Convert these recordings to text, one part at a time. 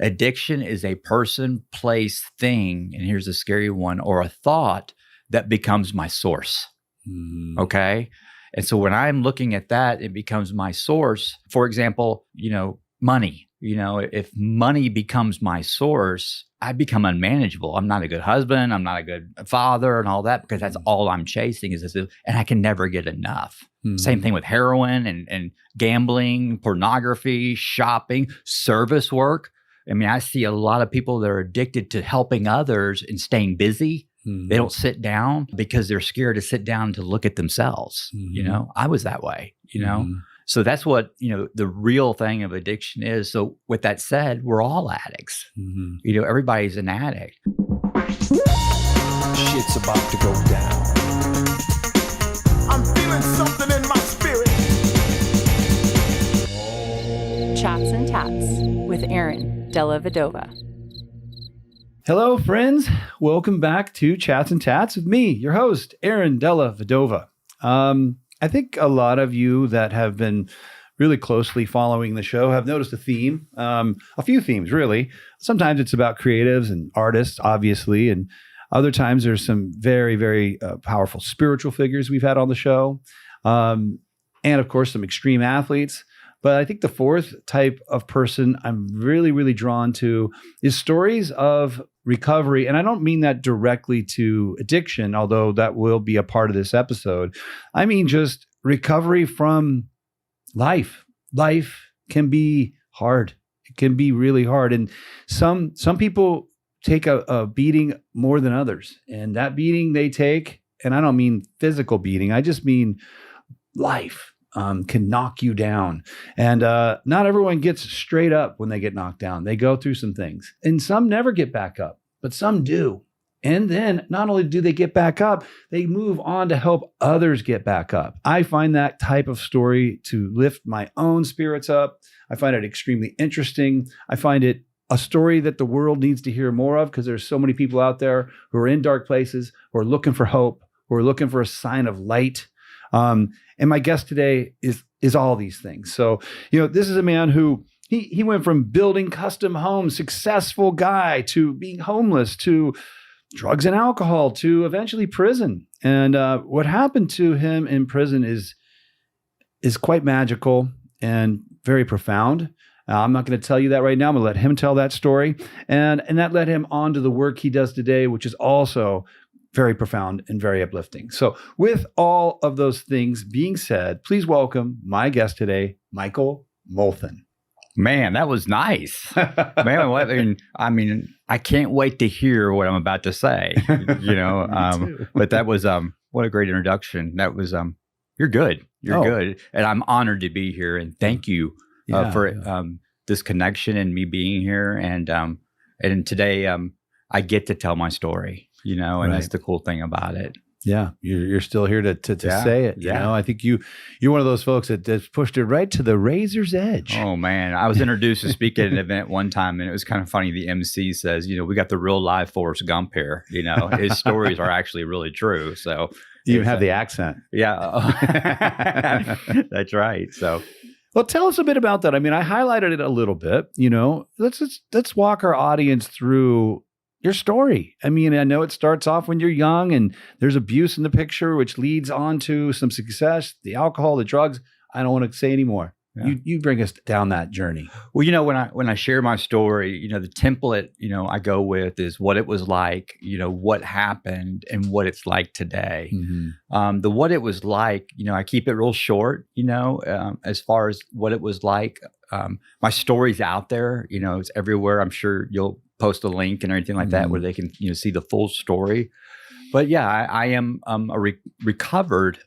Addiction is a person, place, thing, and here's a scary one, or a thought that becomes my source. Okay. And so when I'm looking at that, it becomes my source. For example, money. If money becomes my source, I become unmanageable. I'm not a good husband. I'm not a good father and all that, because that's all I'm chasing is this, and I can never get enough. Same thing with heroin and gambling, pornography, shopping, service work. I mean, I see a lot of people that are addicted to helping others and staying busy. They don't sit down because they're scared to sit down to look at themselves. I was that way, So that's what, the real thing of addiction is. So with that said, we're all addicts. Everybody's an addict. Shit's about to go down. I'm feeling something in my spirit. Chats and Tats with Aaron Della Vedova. Hello, friends. Welcome back to Chats and Tats with me, your host, Aaron Della Vedova. I think a lot of you that have been really closely following the show have noticed a theme, a few themes, really. Sometimes it's about creatives and artists, obviously, and other times there's some very, very powerful spiritual figures we've had on the show, and of course, some extreme athletes. But I think the fourth type of person I'm really, really drawn to is stories of recovery. And I don't mean that directly to addiction, although that will be a part of this episode. I mean just recovery from life. Life can be hard. It can be really hard. And some people take a beating more than others. And that beating they take, and I don't mean physical beating, I just mean life. Can knock you down. And not everyone gets straight up when they get knocked down. They go through some things. And some never get back up, but some do. And then not only do they get back up, they move on to help others get back up. I find that type of story to lift my own spirits up. I find it extremely interesting. I find it a story that the world needs to hear more of, because there's so many people out there who are in dark places, who are looking for hope, who are looking for a sign of light. And my guest today is all these things. So, this is a man who he went from building custom homes, successful guy, to being homeless, to drugs and alcohol, to eventually prison. And what happened to him in prison is quite magical and very profound. I'm not going to tell you that right now. I'm going to let him tell that story. And that led him on to the work he does today, which is also very profound and very uplifting. So with all of those things being said, please welcome my guest today, Michael Molthan. Man, that was nice. Man, I can't wait to hear what I'm about to say. But that was what a great introduction. That was you're good. You're good, and I'm honored to be here. And thank you for this connection and me being here. And today I get to tell my story. And that's the cool thing about it. Yeah, you're still here to say it. I think you're one of those folks that just pushed it right to the razor's edge. Oh man, I was introduced to speak at an event one time, and it was kind of funny. The MC says, we got the real live Forrest Gump here. His stories are actually really true. So you have the accent. Yeah, that's right. So. Well, tell us a bit about that. I mean, I highlighted it a little bit. Let's walk our audience through your story. I mean, I know it starts off when you're young and there's abuse in the picture, which leads on to some success, the alcohol, the drugs. I don't want to say anymore. Yeah. You bring us down that journey. Well, when I share my story, the template, I go with is what it was like, what happened and what it's like today. Mm-hmm. The what it was like, I keep it real short, as far as what it was like. My story's out there, it's everywhere. I'm sure you'll post a link and everything like that where they can see the full story. But yeah, I am a recovered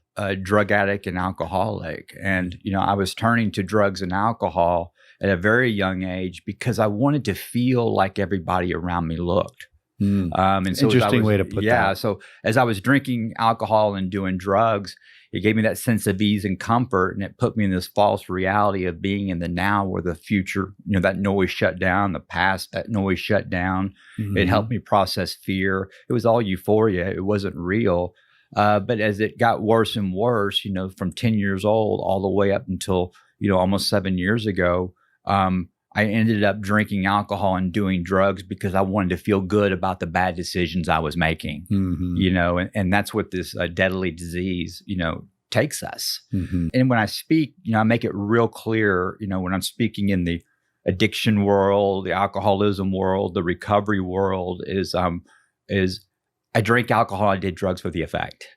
drug addict and alcoholic, and I was turning to drugs and alcohol at a very young age because I wanted to feel like everybody around me looked. And so interesting way to put that. Yeah, so as I was drinking alcohol and doing drugs, it gave me that sense of ease and comfort, and it put me in this false reality of being in the now, where the future, that noise shut down, the past, that noise shut down. Mm-hmm. It helped me process fear. It was all euphoria. It wasn't real. But as it got worse and worse, from 10 years old all the way up until, almost 7 years ago, I I ended up drinking alcohol and doing drugs because I wanted to feel good about the bad decisions I was making, you know, and that's what this deadly disease, you know, takes us. And when I speak, you know, I make it real clear, you know, when I'm speaking in the addiction world, the alcoholism world, the recovery world is I drank alcohol, I did drugs for the effect.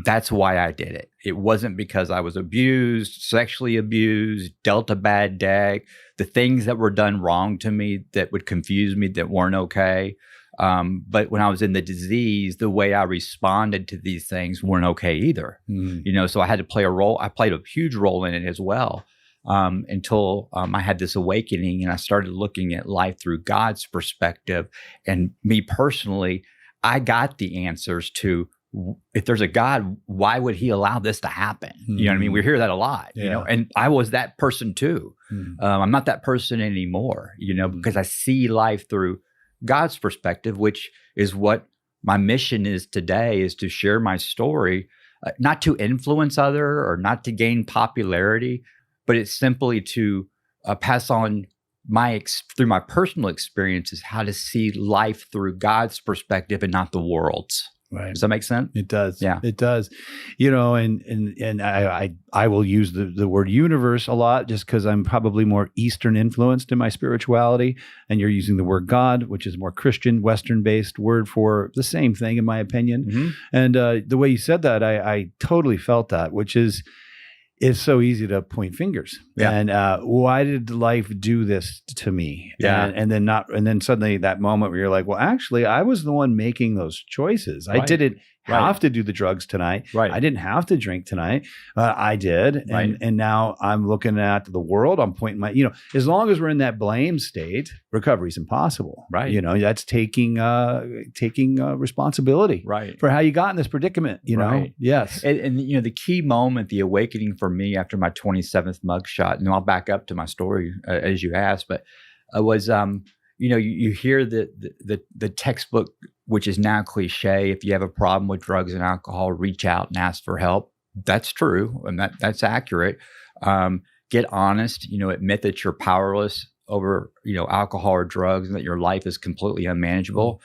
That's why I did it. It wasn't because I was abused, sexually abused, dealt a bad deck, the things that were done wrong to me that would confuse me that weren't okay. But when I was in the disease, the way I responded to these things weren't okay either. You know, so I had to play a role. I played a huge role in it as well. Until I had this awakening and I started looking at life through God's perspective. And me personally, I got the answers to, if there's a God, why would he allow this to happen? You know what I mean? We hear that a lot, you know, and I was that person too. I'm not that person anymore, you know, because I see life through God's perspective, which is what my mission is today, is to share my story, not to influence other or not to gain popularity, but it's simply to pass on through my personal experiences, how to see life through God's perspective and not the world's. Right. Does that make sense? It does. Yeah. It does. You know, and I will use the word universe a lot just because I'm probably more Eastern influenced in my spirituality. And you're using the word God, which is a more Christian, Western based word for the same thing, in my opinion. And the way you said that, I totally felt that, which is, it's so easy to point fingers. And why did life do this to me? And then suddenly that moment where you're like, well, actually, I was the one making those choices. I didn't have to do the drugs tonight. I didn't have to drink tonight. I did. And now I'm looking at the world. I'm pointing you know, as long as we're in that blame state, recovery is impossible. You know, that's taking responsibility for how you got in this predicament, you know? Yes. And, you know, the key moment, the awakening for me after my 27th mugshot, and I'll back up to my story as you asked, but was, you know, you hear the textbook, which is now cliche. If you have a problem with drugs and alcohol, reach out and ask for help. That's true. And that's accurate. Get honest, you know, admit that you're powerless over, you know, alcohol or drugs and that your life is completely unmanageable.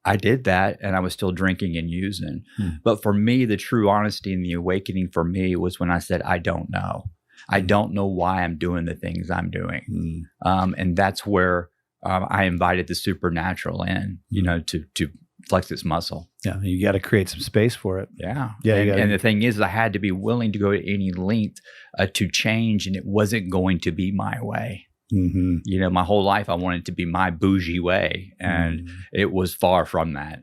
I did that and I was still drinking and using. But for me, the true honesty and the awakening for me was when I said, I don't know. I don't know why I'm doing the things I'm doing. And that's where I invited the supernatural in, you know, to flex its muscle. Yeah, you got to create some space for it. Yeah. And the thing is, I had to be willing to go to any length to change, and it wasn't going to be my way. You know, my whole life I wanted to be my bougie way, and it was far from that.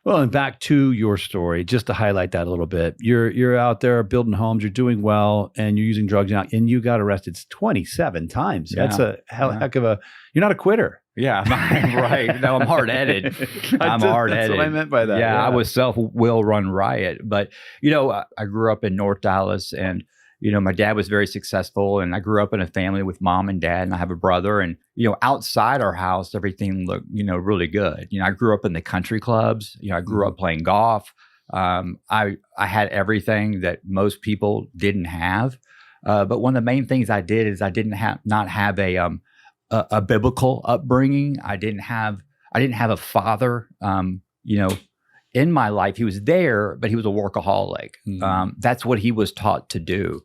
Well, and back to your story, just to highlight that a little bit, you're out there building homes, you're doing well, and you're using drugs now, and you got arrested 27 times. That's a heck of a. You're not a quitter. Yeah, right. No, I'm hard-headed. I'm hard-headed. That's what I meant by that. Yeah, I was self-will run riot. But, you know, I grew up in North Dallas, and, you know, my dad was very successful, and I grew up in a family with mom and dad, and I have a brother. And, you know, outside our house, everything looked, you know, really good. You know, I grew up in the country clubs. You know, I grew up playing golf. I had everything that most people didn't have. But one of the main things I did is I didn't not have a biblical upbringing. I didn't have a father, you know, in my life. He was there, but he was a workaholic. That's what he was taught to do.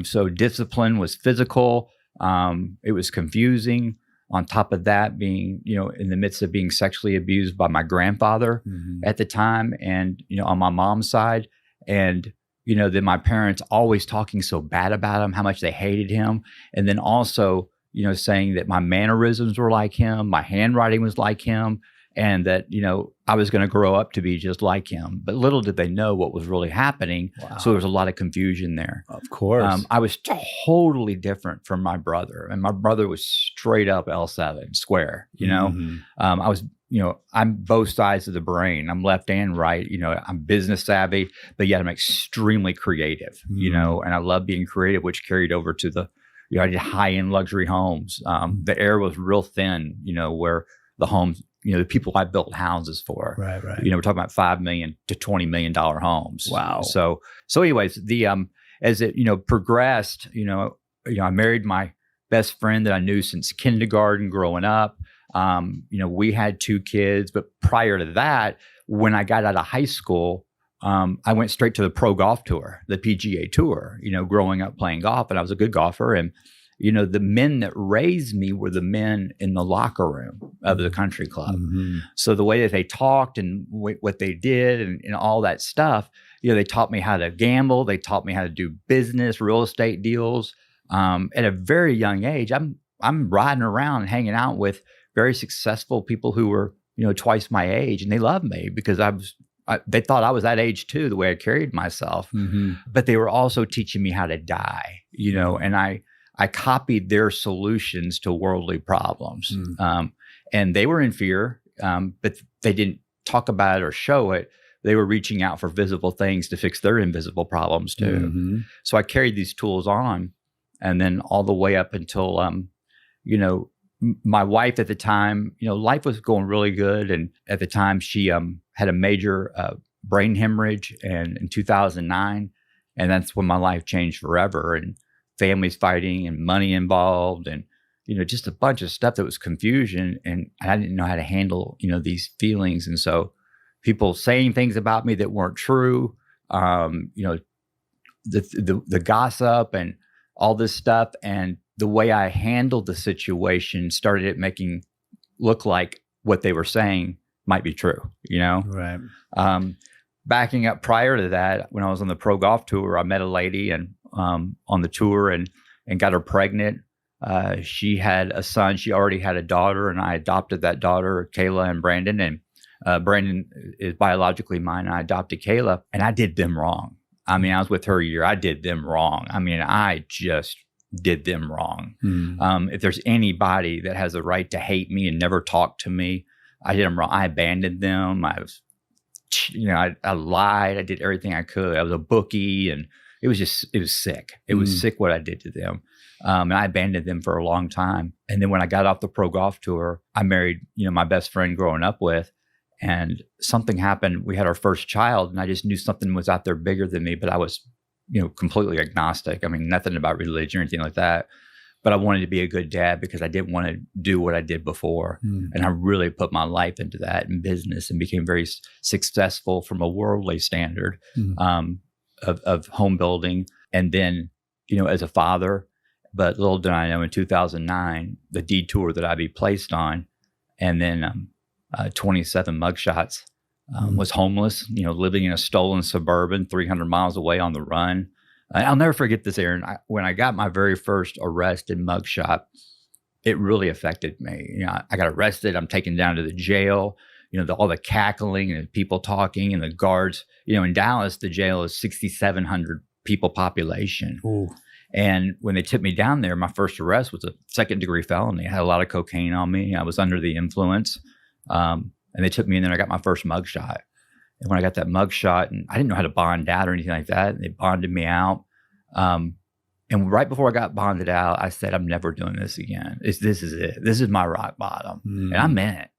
So discipline was physical. It was confusing. On top of that, being, you know, in the midst of being sexually abused by my grandfather at the time, and, you know, on my mom's side, and, you know, then my parents always talking so bad about him, how much they hated him, and then also, you know, saying that my mannerisms were like him, my handwriting was like him, and that, you know, I was going to grow up to be just like him. But little did they know what was really happening. Wow. So there was a lot of confusion there. Of course. I was totally different from my brother. And my brother was straight up L7, square, you know. I was, you know, I'm both sides of the brain. I'm left and right. You know, I'm business savvy, but yet I'm extremely creative, you know, and I love being creative, which carried over to the, you know, I did high-end luxury homes. The air was real thin, you know, where the homes, you know, the people I built houses for. Right. You know, we're talking about $5 million to $20 million homes. Wow. So anyways, as it, you know, progressed, I married my best friend that I knew since kindergarten growing up. We had 2 kids, but prior to that, when I got out of high school, I went straight to the pro golf tour, the PGA tour, growing up playing golf, and I was a good golfer. And, the men that raised me were the men in the locker room of the country club. Mm-hmm. So the way that they talked and what they did and all that stuff, they taught me how to gamble. They taught me how to do business, real estate deals. At a very young age, I'm riding around and hanging out with very successful people who were, twice my age, and they loved me because they thought I was that age too, the way I carried myself. Mm-hmm. But they were also teaching me how to die, and I copied their solutions to worldly problems. Mm. And they were in fear, but they didn't talk about it or show it. They were reaching out for visible things to fix their invisible problems too. Mm-hmm. So I carried these tools on, and then all the way up until, my wife at the time, life was going really good. And at the time she had a major brain hemorrhage in 2009. And that's when my life changed forever. And families fighting and money involved and, just a bunch of stuff that was confusion. And I didn't know how to handle, these feelings. And so people saying things about me that weren't true, the gossip and all this stuff. And the way I handled the situation started it making look like what they were saying might be true, Right. Backing up prior to that, when I was on the pro golf tour, I met a lady and on the tour and got her pregnant. She had a son. She already had a daughter, and I adopted that daughter, Kayla and Brandon. And Brandon is biologically mine. And I adopted Kayla, and I did them wrong. I mean, I was with her a year. I did them wrong. I mean, I just did them wrong. Mm. If there's anybody that has the right to hate me and never talk to me, I did them wrong. I abandoned them. I was, I lied. I did everything I could. I was a bookie, and it was sick. It was sick what I did to them. And I abandoned them for a long time. And then when I got off the pro golf tour, I married, my best friend growing up with, and something happened. We had our first child, and I just knew something was out there bigger than me, but I was, completely agnostic. I mean, nothing about religion or anything like that. But I wanted to be a good dad because I didn't want to do what I did before. Mm. And I really put my life into that in business and became very successful from a worldly standard of home building. And then, as a father, but little did I know in 2009, the detour that I'd be placed on, and then 27 mugshots. Was homeless, living in a stolen suburban 300 miles away on the run. I'll never forget this, Aaron. When I got my very first arrest in mugshot, it really affected me. I got arrested. I'm taken down to the jail. All the cackling and people talking and the guards. In Dallas, the jail is 6,700 people population. Ooh. And when they took me down there, my first arrest was a 2nd-degree felony. I had a lot of cocaine on me. I was under the influence. And they took me in there and I got my first mugshot. And when I got that mugshot, and I didn't know how to bond out or anything like that, and they bonded me out. And right before I got bonded out, I said, I'm never doing this again. This is it. This is my rock bottom. And I meant it.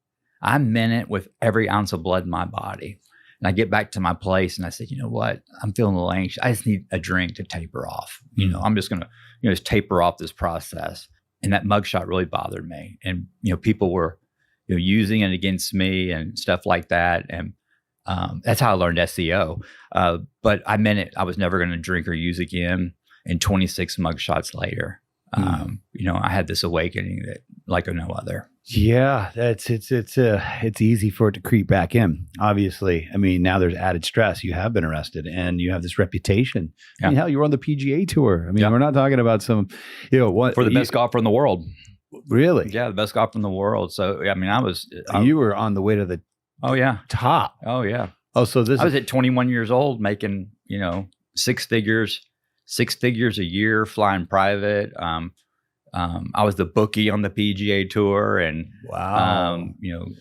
I meant it with every ounce of blood in my body. And I get back to my place and I said, you know what? I'm feeling a little anxious. I just need a drink to taper off. I'm just going to, just taper off this process. And that mugshot really bothered me. And, people were, using it against me and stuff like that. And that's how I learned SEO. But I meant it. I was never going to drink or use again. And 26 mugshots later, I had this awakening that like no other. Yeah, it's easy for it to creep back in. Obviously, I mean, now there's added stress. You have been arrested, and you have this reputation. Yeah. I mean, hell, you were on the PGA tour. I mean, we're not talking about some, what for the best golfer in the world. Really? Yeah, the best golfer in the world. So I mean, you were on the way to the top. Oh yeah. Oh, so I was at 21 years old making 6 figures a year, flying private. I was the bookie on the PGA tour, and wow,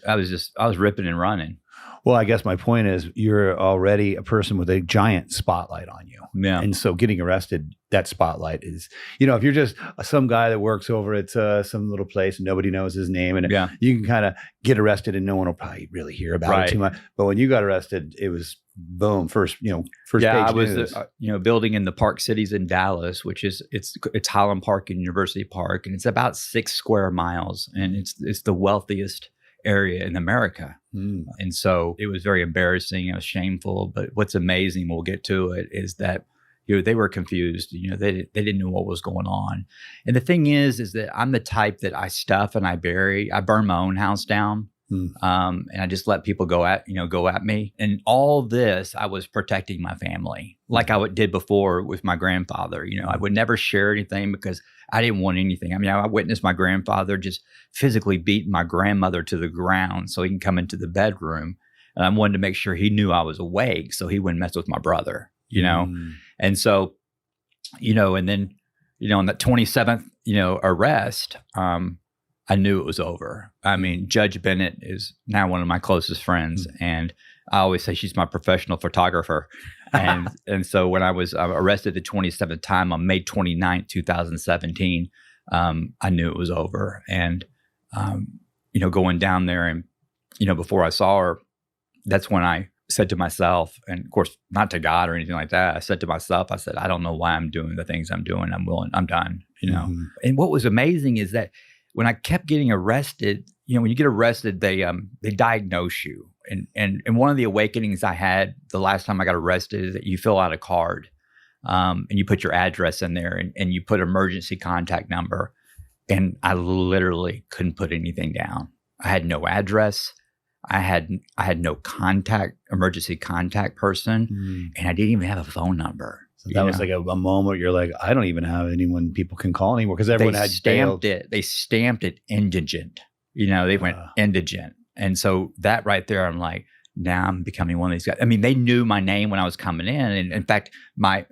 I was ripping and running. Well, I guess my point is you're already a person with a giant spotlight on you. Yeah. And so getting arrested, that spotlight is, if you're just some guy that works over at some little place and nobody knows his name, and you can kind of get arrested and no one will probably really hear about it too much. But when you got arrested, it was boom, first page I was, news. Building in the Park Cities in Dallas, which is, it's Highland Park and University Park, and it's about 6 square miles, and it's the wealthiest area in America. And so it was very embarrassing. It was shameful. But what's amazing, we'll get to it, is that they were confused. They didn't know what was going on. And the thing is that I'm the type that I stuff and I bury. I burn my own house down. And I just let people go at me. And all this, I was protecting my family like I did before with my grandfather. I would never share anything because I didn't want anything. I mean, I witnessed my grandfather just physically beat my grandmother to the ground so he can come into the bedroom. And I wanted to make sure he knew I was awake so he wouldn't mess with my brother, And so, and then, on that 27th, arrest, I knew it was over. I mean, Judge Bennett is now one of my closest friends, and I always say she's my professional photographer. And so when I was arrested the 27th time on May 29th, 2017, I knew it was over. And, going down there and, before I saw her, that's when I said to myself, and of course, not to God or anything like that, I said to myself, I said, I don't know why I'm doing the things I'm doing. I'm done, And what was amazing is that when I kept getting arrested, when you get arrested, they diagnose you. And one of the awakenings I had the last time I got arrested is that you fill out a card, and you put your address in there, and you put emergency contact number. And I literally couldn't put anything down. I had no address. I had no emergency contact person, and I didn't even have a phone number. So that was like a moment you're like, I don't even have anyone people can call anymore because everyone had stamped it. They stamped it indigent. They went indigent. And so that right there, I'm like, now I'm becoming one of these guys. I mean, they knew my name when I was coming in. And in fact, my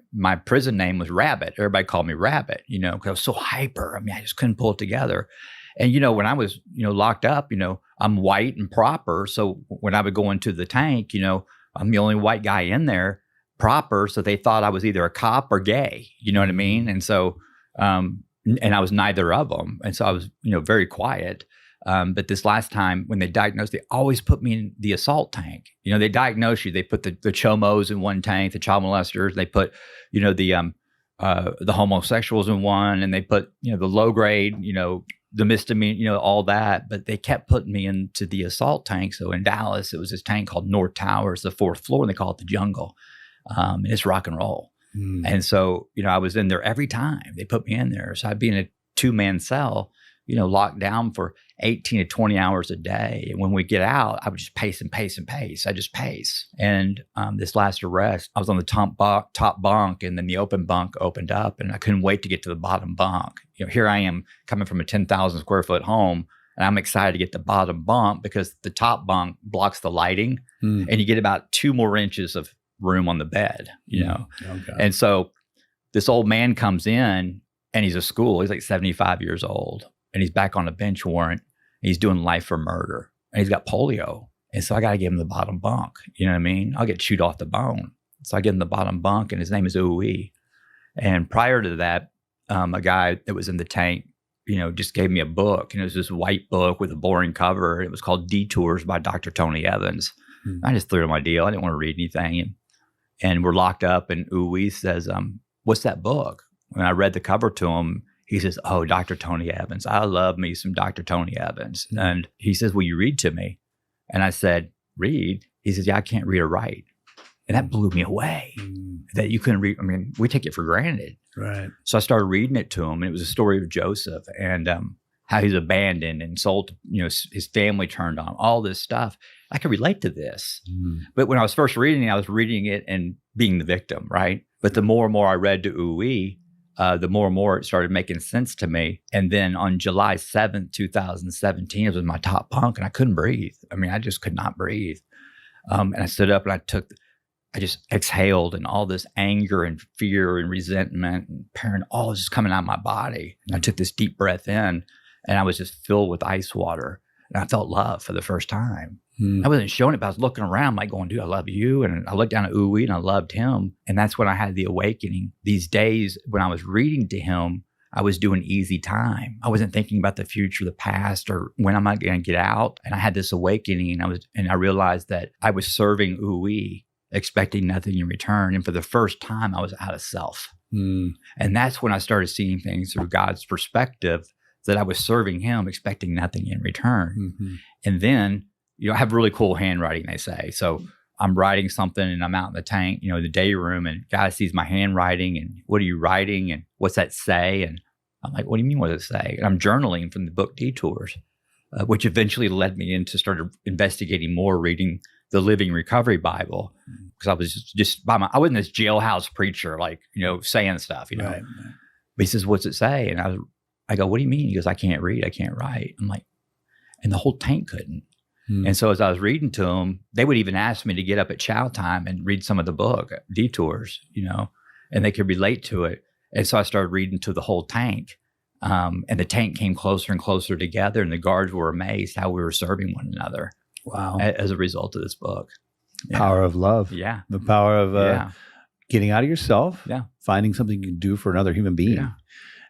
prison name was Rabbit. Everybody called me Rabbit, because I was so hyper. I mean, I just couldn't pull it together. And, when I was, locked up, I'm white and proper. So when I would go into the tank, I'm the only white guy in there. Proper, so they thought I was either a cop or gay, you know what I mean? And so, and I was neither of them. And so I was, very quiet. But this last time when they diagnosed, they always put me in the assault tank. They diagnose you. They put the chomos in one tank, the child molesters. They put, the homosexuals in one, and they put, the low grade, the misdemeanor, all that. But they kept putting me into the assault tank. So in Dallas, it was this tank called North Towers, the 4th floor, and they call it the Jungle. And it's rock and roll. And so, I was in there every time they put me in there. So I'd be in a 2-man cell, locked down for 18 to 20 hours a day. And when we get out, I would just pace and pace and pace. I just pace. And this last arrest, I was on the top bunk, and then the open bunk opened up, and I couldn't wait to get to the bottom bunk. Here I am coming from a 10,000 square foot home, and I'm excited to get the bottom bunk because the top bunk blocks the lighting, and you get about 2 more inches of room on the bed, Okay. And so this old man comes in, and he's like 75 years old, and he's back on a bench warrant, and he's doing life for murder, and he's got polio. And so I got to give him the bottom bunk. You know what I mean? I'll get chewed off the bone. So I give him the bottom bunk, and his name is Ooey. And prior to that, a guy that was in the tank, just gave me a book, and it was this white book with a boring cover. It was called Detours by Dr. Tony Evans. I just threw him my deal. I didn't want to read anything. And we're locked up, and Ooey says, what's that book? When I read the cover to him, he says, oh, Dr. Tony Evans. I love me some Dr. Tony Evans. And he says, will you read to me? And I said, read? He says, yeah, I can't read or write. And that blew me away that you couldn't read. I mean, we take it for granted. Right. So I started reading it to him, and it was a story of Joseph and how he's abandoned and sold, his family turned on, all this stuff. I could relate to this. But when I was first reading it, I was reading it and being the victim, right? But the more and more I read to Ooey, the more and more it started making sense to me. And then on July 7th, 2017, it was my top bunk, and I couldn't breathe. I mean, I just could not breathe. And I stood up, and I just exhaled, and all this anger and fear and resentment and paranoia, all was just coming out of my body. And I took this deep breath in, and I was just filled with ice water. And I felt love for the first time. I wasn't showing it, but I was looking around like going, dude, I love you. And I looked down at Uwe and I loved him. And that's when I had the awakening. These days when I was reading to him, I was doing easy time. I wasn't thinking about the future, the past, or when am I going to get out. And I had this awakening, and I realized that I was serving Uwe, expecting nothing in return. And for the first time, I was out of self. And that's when I started seeing things through God's perspective, that I was serving him, expecting nothing in return. And then, I have really cool handwriting, they say. So I'm writing something and I'm out in the tank, the day room, and God sees my handwriting and what are you writing and what's that say? And I'm like, what do you mean, what does it say? And I'm journaling from the book Detours, which eventually led me into started investigating more, reading the Living Recovery Bible, because I was just I wasn't this jailhouse preacher, like, saying stuff, Right. But he says, what's it say? And I go, what do you mean? He goes, I can't read, I can't write. I'm like, and the whole tank couldn't. And so as I was reading to them, they would even ask me to get up at chow time and read some of the book, Detours, and they could relate to it. And so I started reading to the whole tank. And the tank came closer and closer together, and the guards were amazed how we were serving one another. Wow. As a result of this book. Power of love. Yeah. The power of getting out of yourself, finding something you can do for another human being.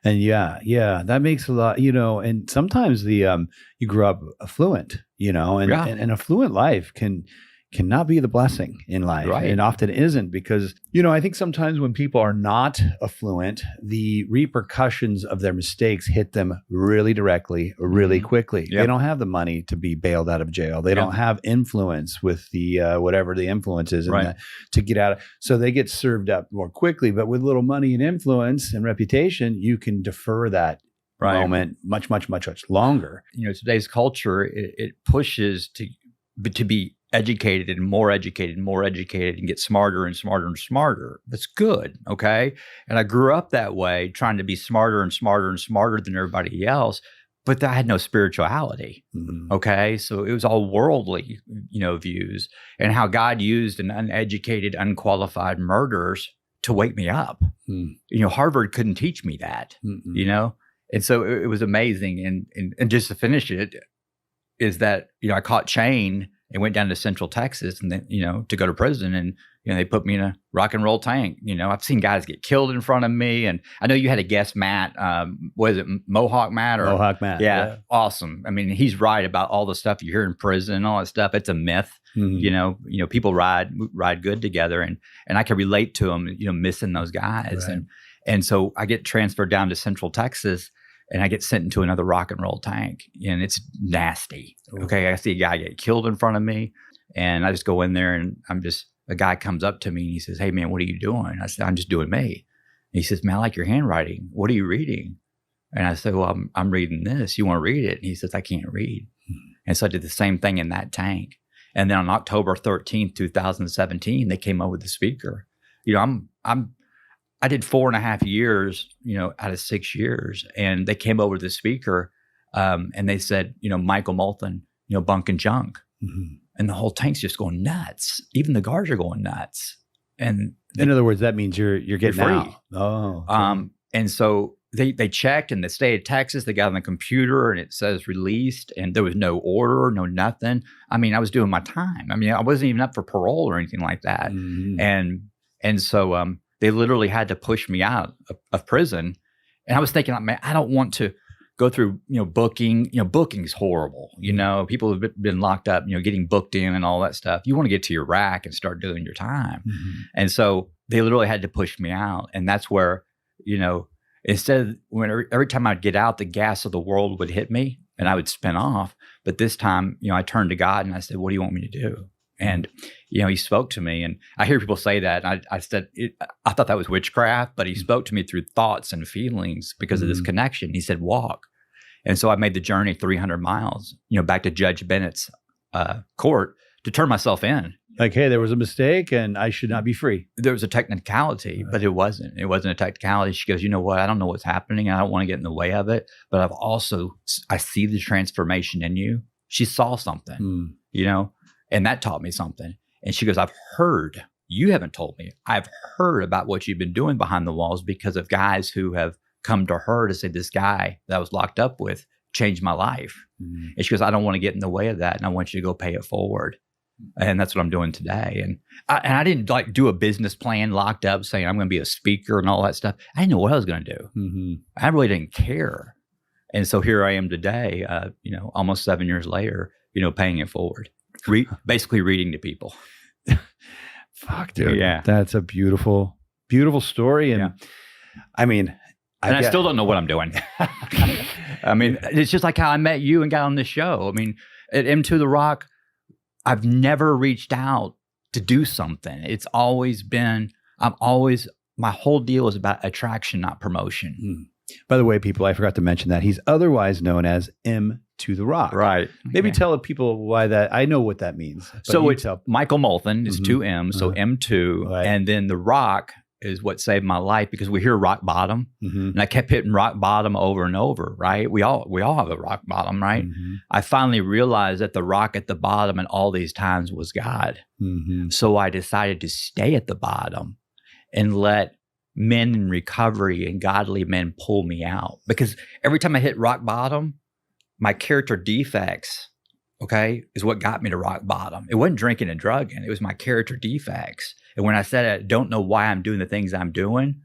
Yeah. And that makes a lot, and sometimes you grew up affluent, and an affluent life cannot be the blessing in life. Right. And often isn't, because, I think sometimes when people are not affluent, the repercussions of their mistakes hit them really directly, really quickly. Yep. They don't have the money to be bailed out of jail. They don't have influence with the, whatever the influence is to get out. So they get served up more quickly, but with little money and influence and reputation, you can defer that moment much, much, much, much longer. Today's culture, it pushes to be educated and more educated and more educated and get smarter and smarter and smarter. That's good. Okay. And I grew up that way, trying to be smarter and smarter and smarter than everybody else, but I had no spirituality. Okay. So it was all worldly, views, and how God used an uneducated, unqualified murderers to wake me up. Harvard couldn't teach me that, and so it was amazing. And just to finish it is that, I caught chain and went down to Central Texas, and then, to go to prison, and, they put me in a rock and roll tank. I've seen guys get killed in front of me. And I know you had a guest, Matt, was it Mohawk Matt? Mohawk Matt. Yeah. Awesome. I mean, he's right about all the stuff you hear in prison and all that stuff. It's a myth. People ride good together, and I can relate to them, missing those guys. Right. And so I get transferred down to Central Texas, and I get sent into another rock and roll tank, and it's nasty. Okay. I see a guy get killed in front of me, and I just go in there, and a guy comes up to me and he says, "Hey man, what are you doing?" I said, "I'm just doing me." And he says, "Man, I like your handwriting. What are you reading?" And I said, "Well, I'm reading this. You want to read it?" And he says, "I can't read." And so I did the same thing in that tank. And then on October 13th, 2017, they came up with the speaker. I did 4.5 years, out of 6 years, and they came over to the speaker, and they said, Michael Molthan, bunk and junk. And the whole tank's just going nuts. Even the guards are going nuts. And in other words, that means you're getting free. out. Oh. Okay. And so they checked in the state of Texas. They got on the computer and it says released, and there was no order, no nothing. I mean, I was doing my time. I mean, I wasn't even up for parole or anything like that. And so they literally had to push me out of prison. And I was thinking, man, I don't want to go through, booking. Booking's horrible. People have been locked up, getting booked in and all that stuff. You want to get to your rack and start doing your time. And so they literally had to push me out. And that's where, instead of every time I'd get out, the gas of the world would hit me and I would spin off. But this time, I turned to God and I said, "What do you want me to do?" And, he spoke to me, and I hear people say that. And I said, I thought that was witchcraft, but he spoke to me through thoughts and feelings because of this connection. He said, "Walk." And so I made the journey 300 miles, back to Judge Bennett's court to turn myself in. Like, hey, there was a mistake and I should not be free. There was a technicality, but it wasn't. It wasn't a technicality. She goes, "You know what? I don't know what's happening. I don't want to get in the way of it. But I see the transformation in you." She saw something, and that taught me something. And she goes, "I've heard, you haven't told me, I've heard about what you've been doing behind the walls because of guys who have come to her to say, this guy that I was locked up with changed my life. And she goes, I don't want to get in the way of that. And I want you to go pay it forward. And that's what I'm doing today. And I didn't like do a business plan locked up saying I'm going to be a speaker and all that stuff. I didn't know what I was going to do. I really didn't care. And so here I am today, almost 7 years later, paying it forward, basically reading to people. Fuck, dude. Yeah. That's a beautiful, beautiful story. And I mean, I still don't know what I'm doing. I mean, it's just like how I met you and got on this show. I mean, at M2 The Rock, I've never reached out to do something. It's always been, my whole deal is about attraction, not promotion. By the way, people, I forgot to mention that he's otherwise known as M2 The Rock. Right. Maybe tell people why that, I know what that means. So it's Michael Molthan is 2 M's, so M2, Right. and then The Rock is what saved my life because we hear rock bottom, and I kept hitting rock bottom over and over. Right? We all have a rock bottom, right? I finally realized that the rock at the bottom and all these times was God. So I decided to stay at the bottom and let men in recovery and godly men pull me out, because every time I hit rock bottom, my character defects, is what got me to rock bottom. It wasn't drinking and drugging. It was my character defects. And when I said I don't know why I'm doing the things I'm doing,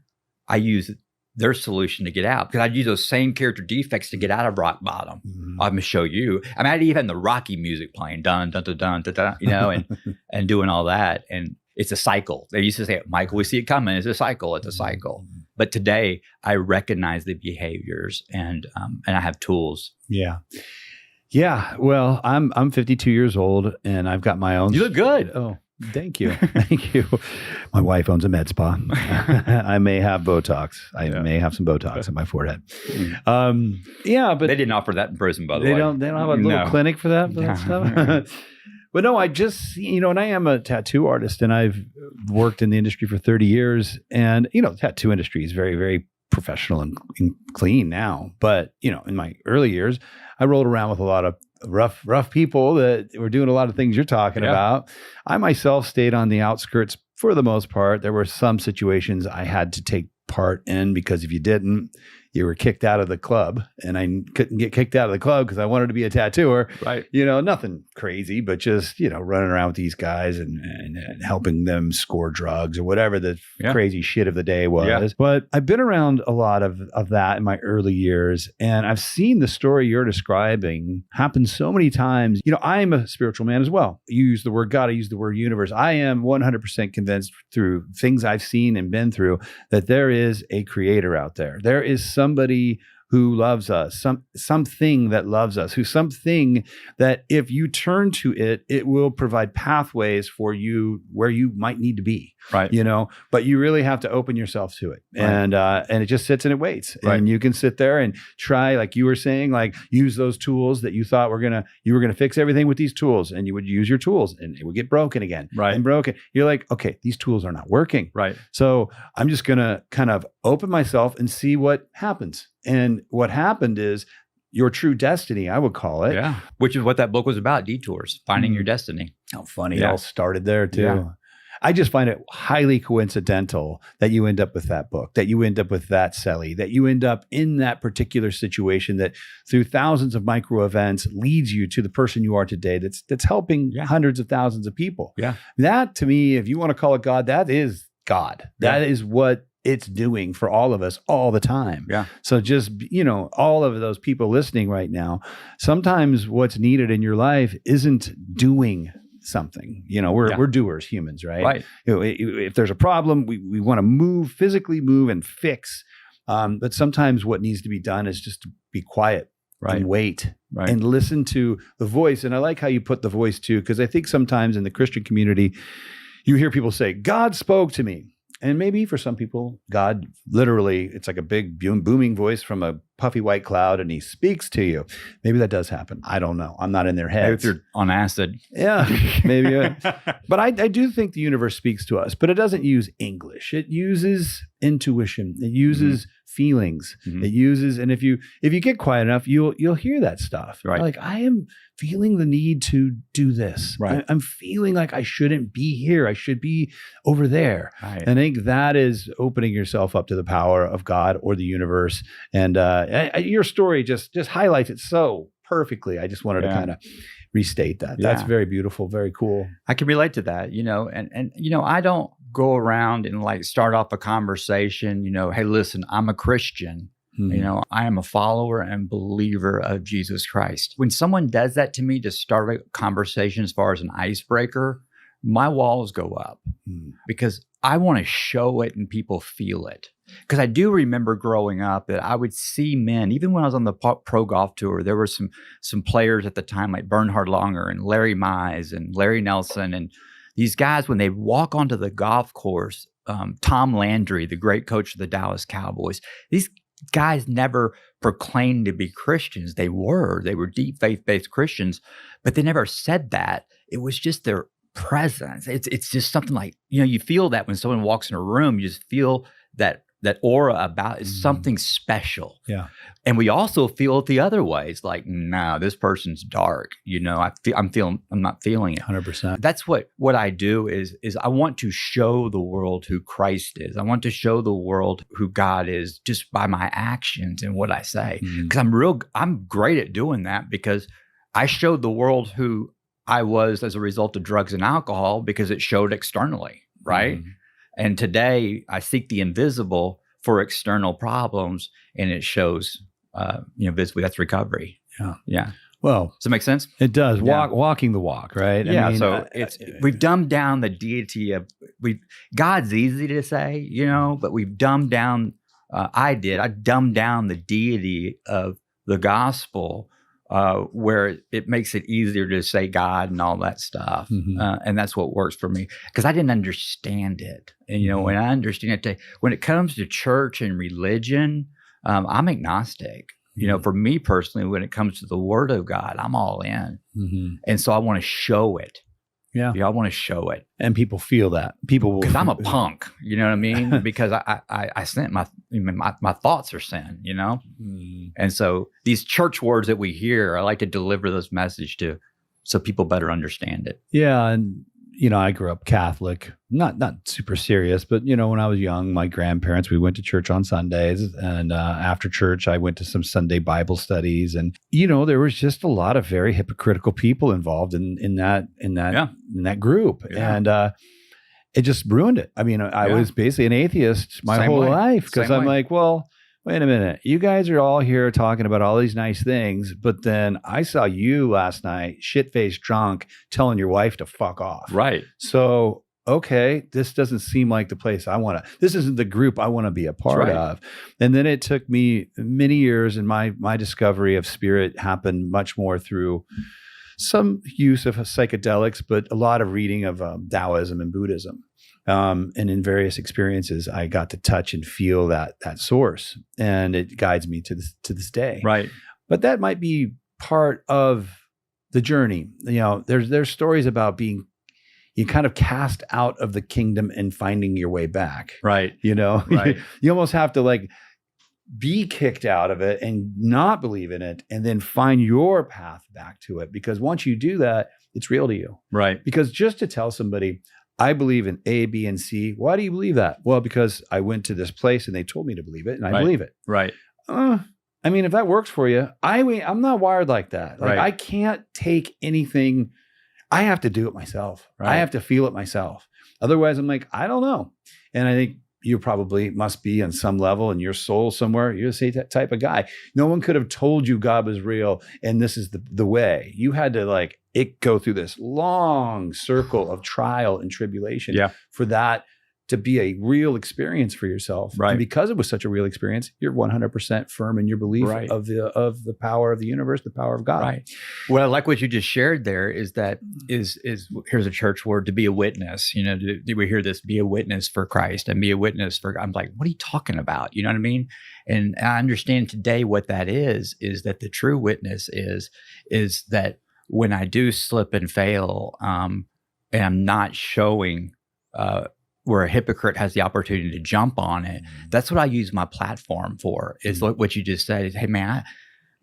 I use their solution to get out, because I'd use those same character defects to get out of rock bottom. I'm gonna show you. I mean, I'd even the Rocky music playing, dun dun dun dun dun, dun and doing all that. And it's a cycle. They used to say, Michael, we see it coming. It's a cycle. It's a cycle. But today, I recognize the behaviors and I have tools. Yeah. Yeah. Well, I'm 52 years old and I've got my own. You look good. Oh, thank you. Thank you. My wife owns a med spa. I may have Botox. I may have some Botox on my forehead. But they didn't offer that in prison, by the way. They don't have a little clinic for that stuff. But no, I just, and I am a tattoo artist and I've worked in the industry for 30 years, and, the tattoo industry is very, very professional and clean now. But, in my early years, I rolled around with a lot of rough people that were doing a lot of things you're talking about. I myself stayed on the outskirts for the most part. There were some situations I had to take part in, because if you didn't, you were kicked out of the club, and I couldn't get kicked out of the club because I wanted to be a tattooer. Right. Nothing crazy, but just, running around with these guys and helping them score drugs or whatever the crazy shit of the day was. Yeah. But I've been around a lot of that in my early years, and I've seen the story you're describing happen so many times. I'm a spiritual man as well. You use the word God, I use the word universe. I am 100% convinced through things I've seen and been through that there is a creator out there. There is somebody who loves us, something that loves us, who's something that if you turn to it, it will provide pathways for you where you might need to be. Right. But you really have to open yourself to it. Right. And it just sits and it waits. Right. And you can sit there and try, like you were saying, like use those tools that you thought you were gonna fix everything with these tools, and you would use your tools and it would get broken again. Right. And broken. You're like, okay, these tools are not working. Right. So I'm just gonna kind of open myself and see what happens. And what happened is your true destiny, I would call it. Yeah. Which is what that book was about, detours, finding your destiny. How funny. It all started there too. Yeah. I just find it highly coincidental that you end up with that book, that you end up with that celly, that you end up in that particular situation that through thousands of micro events leads you to the person you are today that's helping hundreds of thousands of people. Yeah. That to me, if you want to call it God, that is God. That is what it's doing for all of us all the time. Yeah. So just, all of those people listening right now, sometimes what's needed in your life isn't doing something. We're doers, humans, right? Right. If there's a problem, we want to physically move and fix. But sometimes what needs to be done is just to be quiet. Right. And wait and listen to the voice. And I like how you put the voice too, because I think sometimes in the Christian community, you hear people say, God spoke to me. And maybe for some people, God literally, it's like a big booming voice from a puffy white cloud and he speaks to you. Maybe that does happen. I don't know. I'm not in their heads. Maybe if you're on acid. Yeah, maybe. But I do think the universe speaks to us, but it doesn't use English. It uses intuition. It uses feelings. Mhm. It uses, and if you get quiet enough, you'll hear that stuff. Right. Like, I am feeling the need to do this. Right. I'm feeling like I shouldn't be here. I should be over there. Right. And I think that is opening yourself up to the power of God or the universe. And your story just highlights it so perfectly. I just wanted to kind of restate that. That's very beautiful, very cool. I can relate to that, and I don't go around and like start off a conversation, hey, listen, I'm a Christian. I am a follower and believer of Jesus Christ. When someone does that to me to start a conversation as far as an icebreaker, my walls go up because I want to show it and people feel it. Because I do remember growing up that I would see men, even when I was on the pro golf tour, there were some players at the time like Bernhard Langer and Larry Mize and Larry Nelson. And these guys, when they walk onto the golf course, Tom Landry, the great coach of the Dallas Cowboys, these guys never proclaimed to be Christians. They were deep faith-based Christians, but they never said that. It was just their presence. It's just something like, you feel that when someone walks in a room, you just feel that aura about is something special. Yeah. And we also feel it the other way. It's like, no, this person's dark. I'm not feeling it. 100%. That's what I do is I want to show the world who Christ is. I want to show the world who God is just by my actions and what I say. Because I'm great at doing that because I showed the world who I was as a result of drugs and alcohol because it showed externally, right? And today I seek the invisible for external problems, and it shows, visibly. That's recovery. Yeah. Well, does that make sense? It does. Walking the walk, right? Yeah. We've dumbed down the deity of God's easy to say, but we've dumbed down. I dumbed down the deity of the gospel. Where it makes it easier to say God and all that stuff. And that's what works for me because I didn't understand it. And, when I understand it, when it comes to church and religion, I'm agnostic. For me personally, when it comes to the word of God, I'm all in. And so I want to show it. Yeah, I want to show it. And people feel that. People will. Because I'm a punk, you know what I mean? Because I sin, my thoughts are sin, And so these church words that we hear, I like to deliver this message to so people better understand it. Yeah, and I grew up Catholic, not super serious, but when I was young, my grandparents, we went to church on Sundays, and after church, I went to some Sunday Bible studies, and there was just a lot of very hypocritical people involved in that group, and it just ruined it. I mean, I was basically an atheist my whole life because I'm like, well, wait a minute, you guys are all here talking about all these nice things, but then I saw you last night, shit-faced drunk, telling your wife to fuck off. Right. So, okay, this doesn't seem like the place this isn't the group I want to be a part of. And then it took me many years, and my discovery of spirit happened much more through some use of psychedelics, but a lot of reading of Taoism and Buddhism. And in various experiences, I got to touch and feel that source, and it guides me to this day. Right. But that might be part of the journey. There's stories about being you kind of cast out of the kingdom and finding your way back. Right. Right. You almost have to be kicked out of it and not believe in it, and then find your path back to it. Because once you do that, it's real to you. Right. Because just to tell somebody, I believe in A, B, and C. Why do you believe that? Well, because I went to this place and they told me to believe it, and I believe it. Right. I mean, if that works for you, I'm not wired like that. I can't take anything. I have to do it myself. Right. I have to feel it myself. Otherwise, I'm like, I don't know. And I think you probably must be on some level in your soul somewhere. You're the same type of guy. No one could have told you God was real and this is the way. You had to go through this long circle of trial and tribulation for that to be a real experience for yourself. Right. And because it was such a real experience, you're 100% firm in your belief of the power of the universe, the power of God. Right. Well, I like what you just shared there is here's a church word, to be a witness. We hear this, be a witness for Christ and be a witness for, I'm like, what are you talking about? You know what I mean? And I understand today what that is that the true witness is that when I do slip and fail, and I'm not showing, where a hypocrite has the opportunity to jump on it. That's what I use my platform for, is what you just said is, hey, man,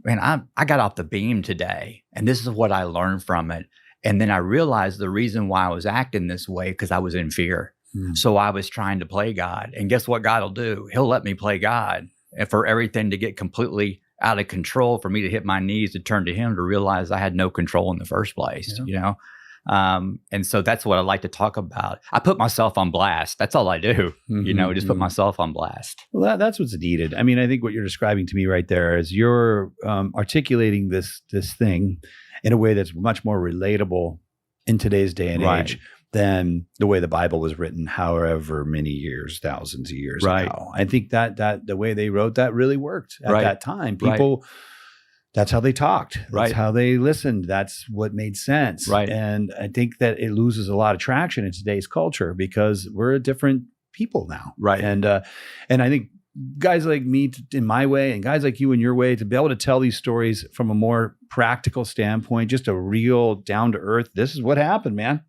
I got off the beam today, and this is what I learned from it. And then I realized the reason why I was acting this way, because I was in fear. So I was trying to play God. And guess what God will do? He'll let me play God. And for everything to get completely out of control, for me to hit my knees, to turn to him, to realize I had no control in the first place, you know? And so that's what I like to talk about. I put myself on blast. That's all I do, you know, just put myself on blast. Well, that's what's needed. I mean, I think what you're describing to me right there is you're articulating this thing in a way that's much more relatable in today's day and age than the way the Bible was written, however many years, thousands of years ago. I think that the way they wrote that really worked at that time. People, that's how they talked. That's how they listened. That's what made sense. And I think that it loses a lot of traction in today's culture because we're a different people now. And I think guys like me in my way and guys like you in your way, to be able to tell these stories from a more practical standpoint, just a real down to earth, this is what happened, man.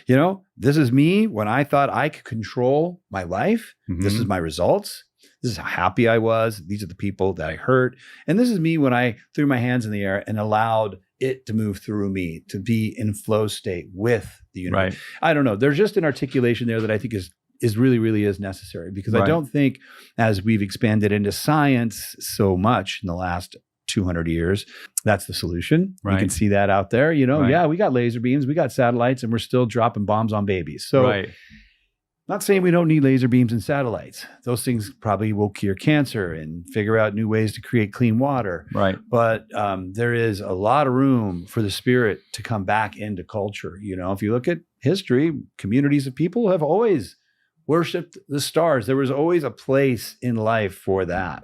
You know, this is me when I thought I could control my life. This is my results. This is how happy I was. These are the people that I hurt. And this is me when I threw my hands in the air and allowed it to move through me, to be in flow state with the universe. I don't know. There's just an articulation there that I think is really is necessary, because I don't think, as we've expanded into science so much in the last 200 years, that's the solution. You can see that out there, you know, we got laser beams, we got satellites, and we're still dropping bombs on babies. So not saying we don't need laser beams and satellites. Those things probably will cure cancer and figure out new ways to create clean water. But there is a lot of room for the spirit to come back into culture. You know, if you look at history, communities of people have always worshipped the stars. There was always a place in life for that.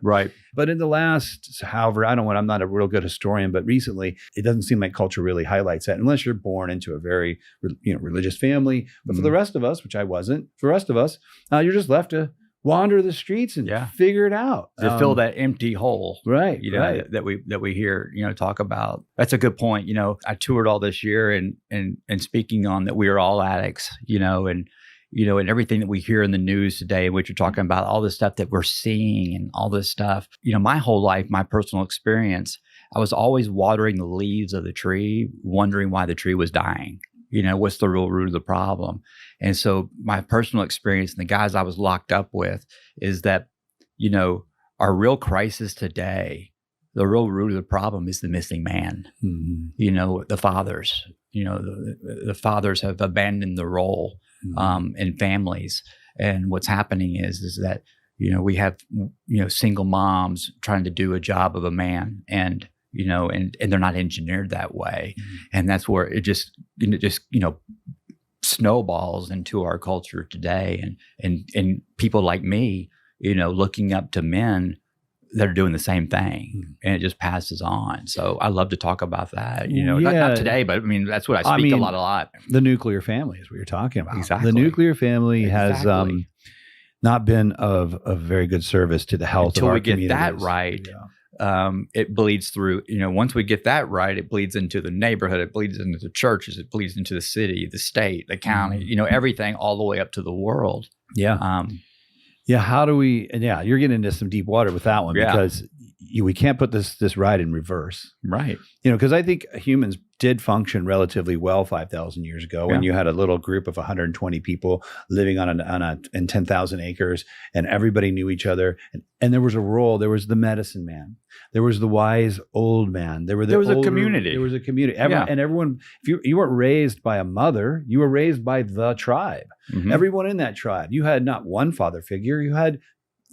But in the last, however, I'm not a real good historian, but recently it doesn't seem like culture really highlights that, unless you're born into a very, religious family. But for the rest of us, which I wasn't, for the rest of us, you're just left to wander the streets and figure it out. To fill that empty hole. That we hear, talk about. That's a good point. You know, I toured all this year and speaking on that we are all addicts, and everything that we hear in the news today, which you're talking about, all the stuff that we're seeing and all this stuff, my whole life, my personal experience, I was always watering the leaves of the tree, wondering why the tree was dying. What's the real root of the problem? And so my personal experience and the guys I was locked up with is that, our real crisis today, the real root of the problem is the missing man. The fathers, the fathers have abandoned the role in families. And what's happening is that, we have, single moms trying to do a job of a man, and they're not engineered that way. And that's where it just snowballs into our culture today. And people like me, looking up to men that are doing the same thing, and it just passes on. So I love to talk about that, not today, but I mean, that's what I speak a lot. The nuclear family is what you're talking about. The nuclear family has not been of very good service to the health of our communities. Until we get that right, it bleeds through, once we get that right, it bleeds into the neighborhood, it bleeds into the churches, it bleeds into the city, the state, the county, everything all the way up to the world. How do we? And you're getting into some deep water with that one, because we can't put this ride in reverse, because I think humans did function relatively well 5,000 years ago when you had a little group of 120 people living in 10,000 acres, and everybody knew each other, and there was a role. There was the medicine man. There was the wise old man. There was a community. There was a community. And everyone, if you weren't raised by a mother, you were raised by the tribe. Everyone in that tribe. You had not one father figure. You had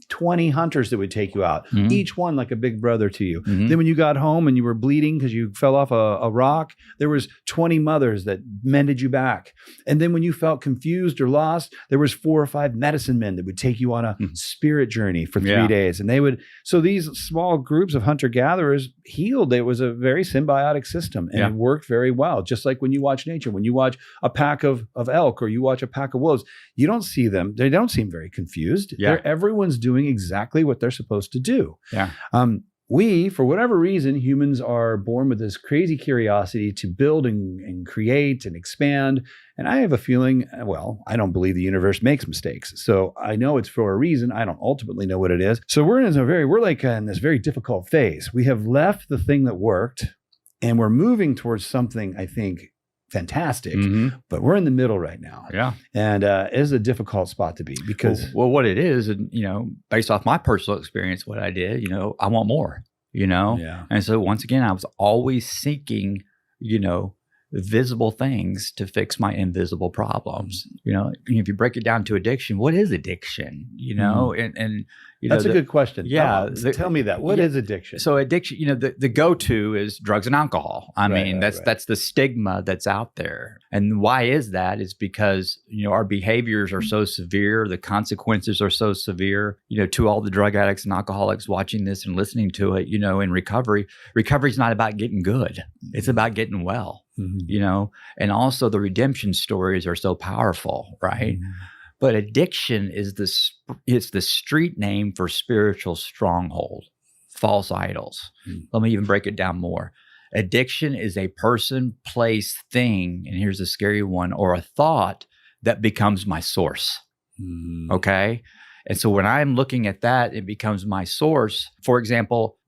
20 hunters that would take you out, each one like a big brother to you. Then when you got home and you were bleeding because you fell off a rock, there was 20 mothers that mended you back. And then when you felt confused or lost, there was 4 or 5 medicine men that would take you on a spirit journey for 3 days. And so these small groups of hunter-gatherers healed. It was a very symbiotic system, and it worked very well. Just like when you watch nature, when you watch a pack of elk or you watch a pack of wolves, you don't see them. They don't seem very confused. Everyone's doing exactly what they're supposed to do. we, for whatever reason, humans are born with this crazy curiosity to build and create and expand. And I have a feeling, well, I don't believe the universe makes mistakes. So I know it's for a reason. I don't ultimately know what it is. So we're in this very difficult phase. We have left the thing that worked and we're moving towards something, I think, fantastic, but we're in the middle right now. Yeah. And it is a difficult spot to be because well, what it is, and based off my personal experience, what I did, I want more, Yeah. And so once again, I was always seeking, visible things to fix my invisible problems. If you break it down to addiction, what is addiction? And that's a good question. Yeah. Tell me that. What is addiction? So addiction, the go-to is drugs and alcohol. That's the stigma that's out there. And why is that? Is because, our behaviors are so severe. The consequences are so severe, to all the drug addicts and alcoholics watching this and listening to it, in recovery is not about getting good. It's about getting well, and also the redemption stories are so powerful, right? But addiction is it's the street name for spiritual stronghold, false idols. Let me even break it down more. Addiction is a person, place, thing, and here's the scary one, or a thought that becomes my source. Okay? And so when I'm looking at that, it becomes my source. For example,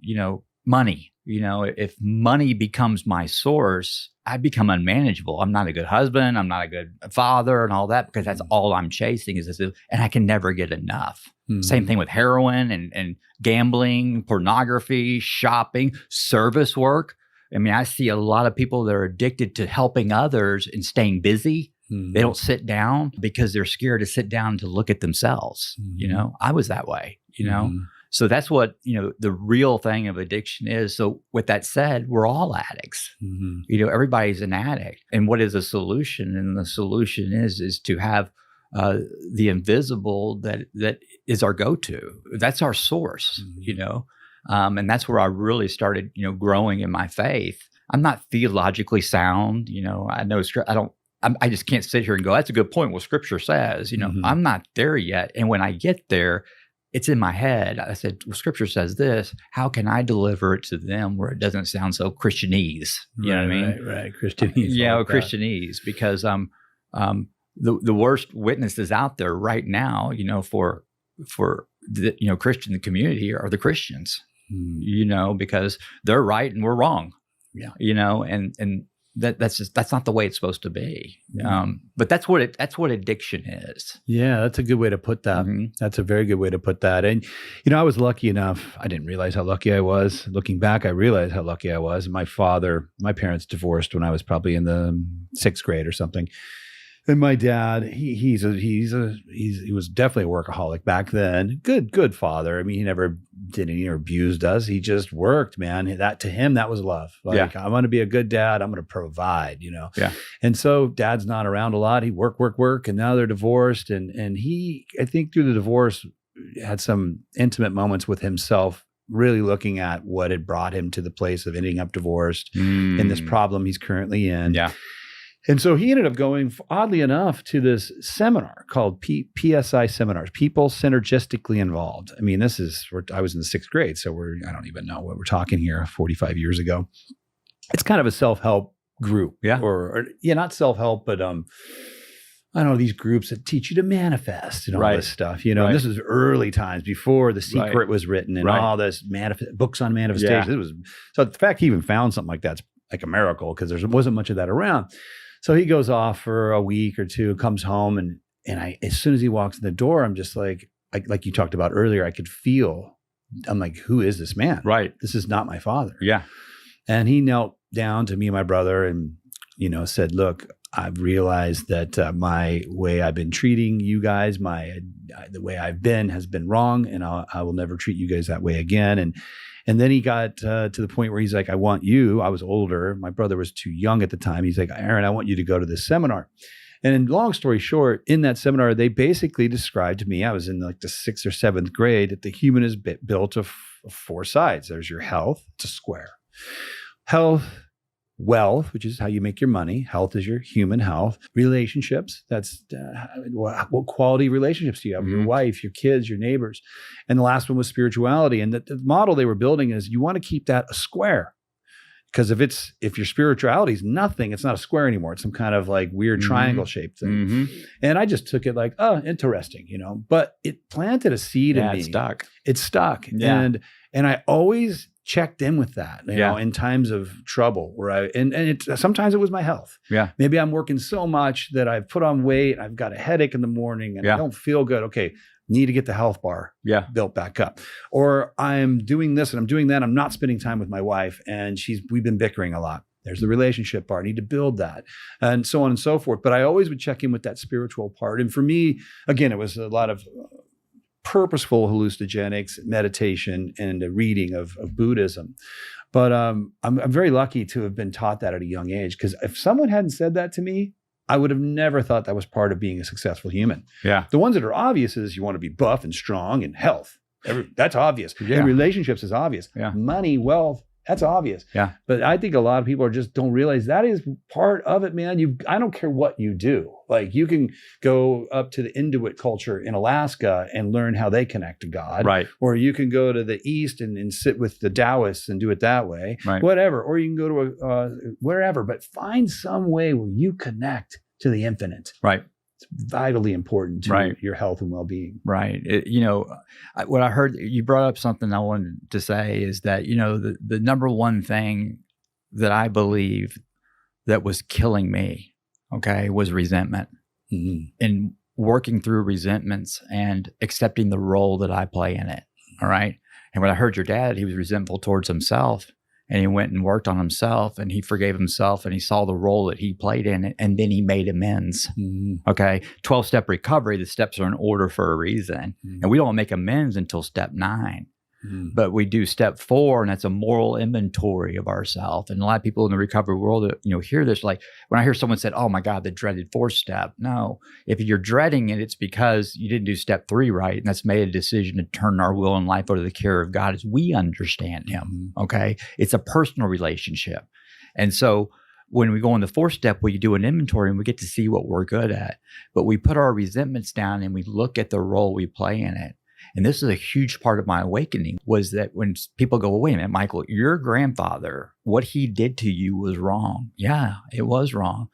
money. If money becomes my source, I become unmanageable. I'm not a good husband. I'm not a good father and all that because that's all I'm chasing is this, and I can never get enough. Same thing with heroin and gambling, pornography, shopping, service work. I mean, I see a lot of people that are addicted to helping others and staying busy. They don't sit down because they're scared to sit down to look at themselves. I was that way, So that's what, the real thing of addiction is. So with that said, we're all addicts. Everybody's an addict. And what is a solution? And the solution is to have the invisible that is our go-to. That's our source, and that's where I really started, growing in my faith. I'm not theologically sound. I know I just can't sit here and go, that's a good point. Well, scripture says, I'm not there yet. And when I get there, it's in my head. I said, well, scripture says this. How can I deliver it to them where it doesn't sound so Christianese? You know what I mean? Right. Christianese. Yeah, Christianese. Because the worst witnesses out there right now, for the Christian community are the Christians. Because they're right and we're wrong. Yeah. And that's not the way it's supposed to be. But that's what addiction is. Yeah, that's a good way to put that. That's a very good way to put that. And I was lucky enough. I didn't realize how lucky I was. Looking back, I realized how lucky I was. My parents divorced when I was probably in the 6th grade or something. And my dad, he was definitely a workaholic back then. Good father. I mean, he never did any or abused us. He just worked, man. That to him, that was love. Like, I'm going to be a good dad. I'm going to provide, Yeah. And so dad's not around a lot. He work. And now they're divorced. And he, I think through the divorce, had some intimate moments with himself, really looking at what had brought him to the place of ending up divorced and this problem he's currently in. Yeah. And so he ended up going, oddly enough, to this seminar called PSI seminars, People Synergistically Involved. I mean, I was in the 6th grade, so I don't even know what we're talking here, 45 years ago. It's kind of a self-help group. Yeah. Or not self-help, but I don't know, these groups that teach you to manifest and all this stuff, and this was early times before The Secret was written and all this books on manifestation. Yeah. So the fact he even found something like that's like a miracle because there wasn't much of that around. So he goes off for a week or two, comes home, and I, as soon as he walks in the door, I'm just like you talked about earlier, I could feel, I'm like, who is this man? Right. This is not my father. Yeah. And he knelt down to me and my brother and, said, look, I've realized that my way I've been treating you guys, the way I've been has been wrong, and I will never treat you guys that way again. And then he got to the point where he's like, I want you. I was older. My brother was too young at the time. He's like, Aaron, I want you to go to this seminar. And long story short, in that seminar, they basically described to me, I was in like the 6th or 7th grade, that the human is built of 4 sides. There's your health. It's a square. Health, Wealth, which is how you make your money. Health is your human health. Relationships, that's what quality relationships do you have with your wife, your kids, your neighbors. And the last one was spirituality. And the model they were building is you want to keep that a square. Because if your spirituality is nothing, it's not a square anymore. It's some kind of like weird triangle shaped thing. And I just took it like, oh, interesting, but it planted a seed in me. It stuck. Yeah. And I always checked in with that, in times of trouble sometimes it was my health. Yeah. Maybe I'm working so much that I've put on weight. I've got a headache in the morning and I don't feel good. Okay. Need to get the health bar built back up. Or I'm doing this and I'm doing that. I'm not spending time with my wife and we've been bickering a lot. There's the relationship part. I need to build that and so on and so forth. But I always would check in with that spiritual part. And for me, again, it was a lot of purposeful hallucinogenics, meditation, and a reading of Buddhism. But I'm very lucky to have been taught that at a young age, because if someone hadn't said that to me, I would have never thought that was part of being a successful human. Yeah. The ones that are obvious is you want to be buff and strong and health. That's obvious. Yeah. And relationships is obvious. Yeah. Money, wealth, that's obvious. Yeah. But I think a lot of people just don't realize that is part of it, man. I don't care what you do. Like you can go up to the Inuit culture in Alaska and learn how they connect to God. Right. Or you can go to the East and sit with the Taoists and do it that way. Right. Whatever. Or you can go to wherever, but find some way where you connect to the infinite. Right. It's vitally important to your health and well-being. Right. What I heard, you brought up something I wanted to say is that, the number one thing that I believe that was killing me, was resentment. And working through resentments and accepting the role that I play in it. All right. And when I heard your dad, he was resentful towards himself. And he went and worked on himself and he forgave himself and he saw the role that he played in it. And then he made amends. 12-step recovery, the steps are in order for a reason. And we don't make amends until step 9. But we do step 4, and that's a moral inventory of ourselves. And a lot of people in the recovery world, hear this, like when I hear someone said, "Oh my God, the dreaded 4th step." No, if you're dreading it, it's because you didn't do step 3 right, and that's made a decision to turn our will and life over to the care of God as we understand Him. It's a personal relationship, and so when we go on the 4th step, we do an inventory and we get to see what we're good at, but we put our resentments down and we look at the role we play in it. And this is a huge part of my awakening, was that when people go, "Well, wait a minute, Michael, your grandfather, what he did to you was wrong." Yeah, it was wrong.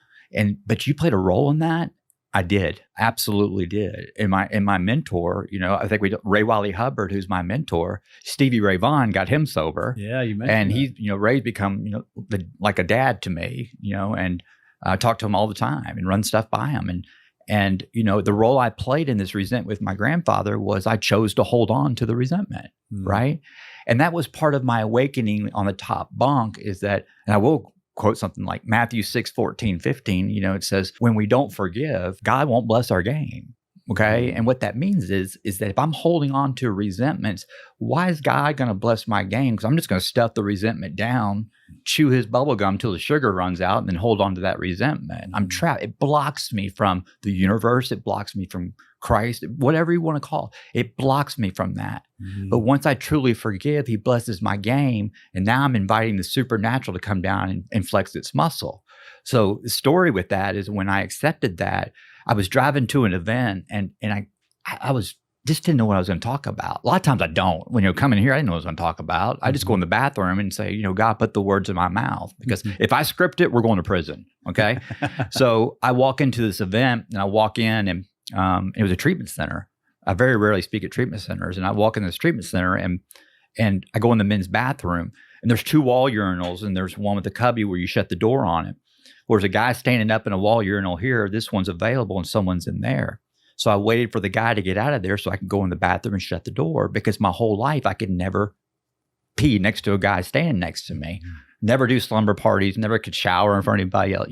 But you played a role in that? I did. Absolutely did. And my mentor, I think Ray Wiley Hubbard, who's my mentor, Stevie Ray Vaughan got him sober. Yeah, you mentioned and that. he, Ray's become, like a dad to me, and I talk to him all the time and run stuff by him. And the role I played in this resentment with my grandfather was I chose to hold on to the resentment, right? And that was part of my awakening on the top bunk, is that, and I will quote something like Matthew 6:14-15, it says, when we don't forgive, God won't bless our game. Okay. And what that means is that if I'm holding on to resentments, why is God going to bless my game? Because I'm just going to stuff the resentment down, chew his bubble gum till the sugar runs out, and then hold on to that resentment. I'm trapped. It blocks me from the universe. It blocks me from Christ, whatever you want to call it. It blocks me from that. But once I truly forgive, he blesses my game. And now I'm inviting the supernatural to come down and flex its muscle. So the story with that is when I accepted that, I was driving to an event and I was just didn't know what I was going to talk about. A lot of times I don't. When coming here, I didn't know what I was going to talk about. I just go in the bathroom and say, God put the words in my mouth, because if I script it, we're going to prison. Okay. So I walk into this event and I walk in and it was a treatment center. I very rarely speak at treatment centers, and I walk in this treatment center and I go in the men's bathroom and there's 2 wall urinals and there's one with a cubby where you shut the door on it. Well, there's a guy standing up in a wall urinal here. This one's available and someone's in there. So I waited for the guy to get out of there so I could go in the bathroom and shut the door, because my whole life I could never pee next to a guy standing next to me, never do slumber parties, never could shower in front of anybody else,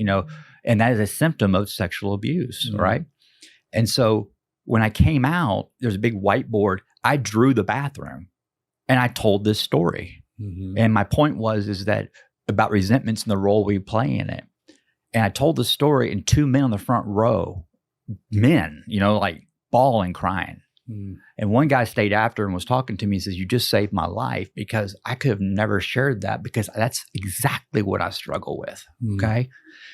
and that is a symptom of sexual abuse, right? And so when I came out, there's a big whiteboard. I drew the bathroom and I told this story. And my point is that about resentments and the role we play in it. And I told the story, and 2 men on the front row, men, like bawling, crying. And one guy stayed after and was talking to me and says, you just saved my life, because I could have never shared that, because that's exactly what I struggle with. Okay.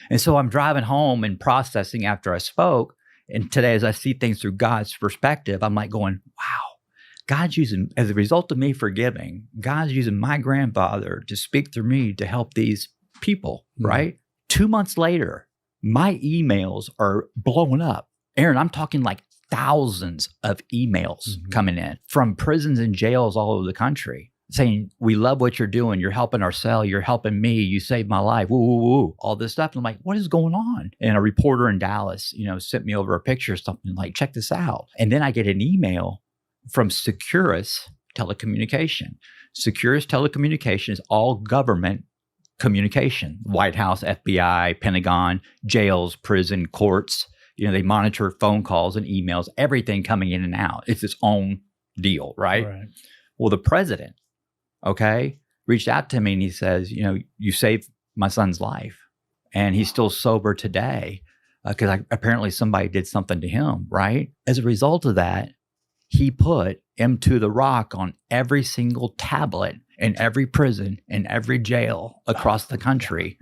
And so I'm driving home and processing after I spoke. And today, as I see things through God's perspective, I'm like going, wow, God's using, as a result of me forgiving, God's using my grandfather to speak through me to help these people, right? 2 months later, my emails are blowing up. Aaron, I'm talking like thousands of emails coming in from prisons and jails all over the country saying, we love what you're doing. You're helping our cell. You're helping me. You saved my life. Woo, woo, woo. All this stuff. And I'm like, what is going on? And a reporter in Dallas, sent me over a picture of something like, check this out. And then I get an email from Securus Telecommunication. Securus Telecommunication is all government communication. White House, FBI, Pentagon, jails, prison, courts. They monitor phone calls and emails, everything coming in and out. It's its own deal, right? Well, the president, reached out to me and he says, you saved my son's life. And he's still sober today because apparently somebody did something to him, right? As a result of that, he put M2 the Rock on every single tablet in every prison and every jail across the country.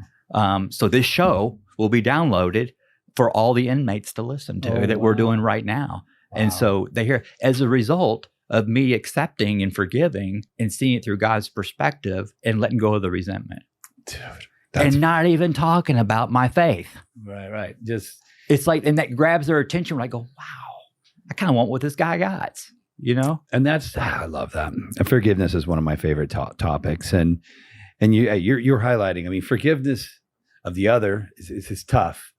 So this show will be downloaded for all the inmates to listen to that we're doing right now. And so they hear, as a result of me accepting and forgiving and seeing it through God's perspective and letting go of the resentment. Dude, and not even talking about my faith. Right. It's like, and that grabs their attention when I go, wow, I kind of want what this guy got, And that's, I love that. And forgiveness is one of my favorite topics. And you're highlighting, forgiveness of the other is tough.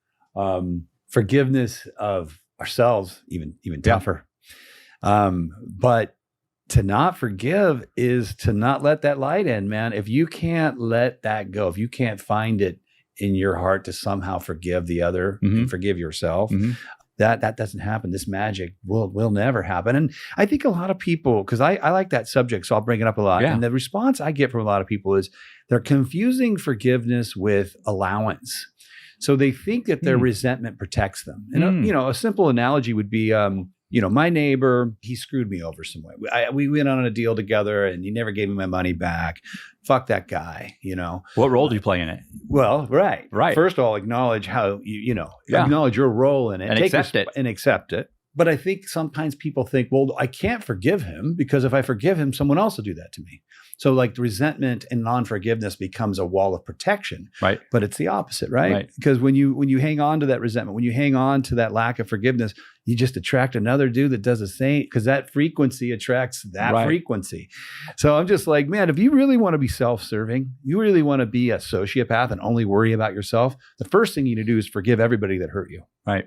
Forgiveness of ourselves, even tougher. But to not forgive is to not let that light in, man. If you can't let that go, if you can't find it in your heart to somehow forgive the other and forgive yourself, that doesn't happen. This magic will never happen. And I think a lot of people, because I like that subject, so I'll bring it up a lot. Yeah. And the response I get from a lot of people is they're confusing forgiveness with allowance. So they think that their resentment protects them. And, a simple analogy would be, my neighbor, he screwed me over some way. We went on a deal together and he never gave me my money back. Fuck that guy, What role do you play in it? Well, right. First of all, acknowledge how, acknowledge your role in it. And accept it. But I think sometimes people think, well, I can't forgive him because if I forgive him, someone else will do that to me. So like the resentment and non-forgiveness becomes a wall of protection, right? But it's the opposite, right? Because when you hang on to that resentment, when you hang on to that lack of forgiveness, you just attract another dude that does the same, because that frequency attracts that frequency. So I'm just like, man, if you really want to be self-serving, you really want to be a sociopath and only worry about yourself, the first thing you need to do is forgive everybody that hurt you. Right.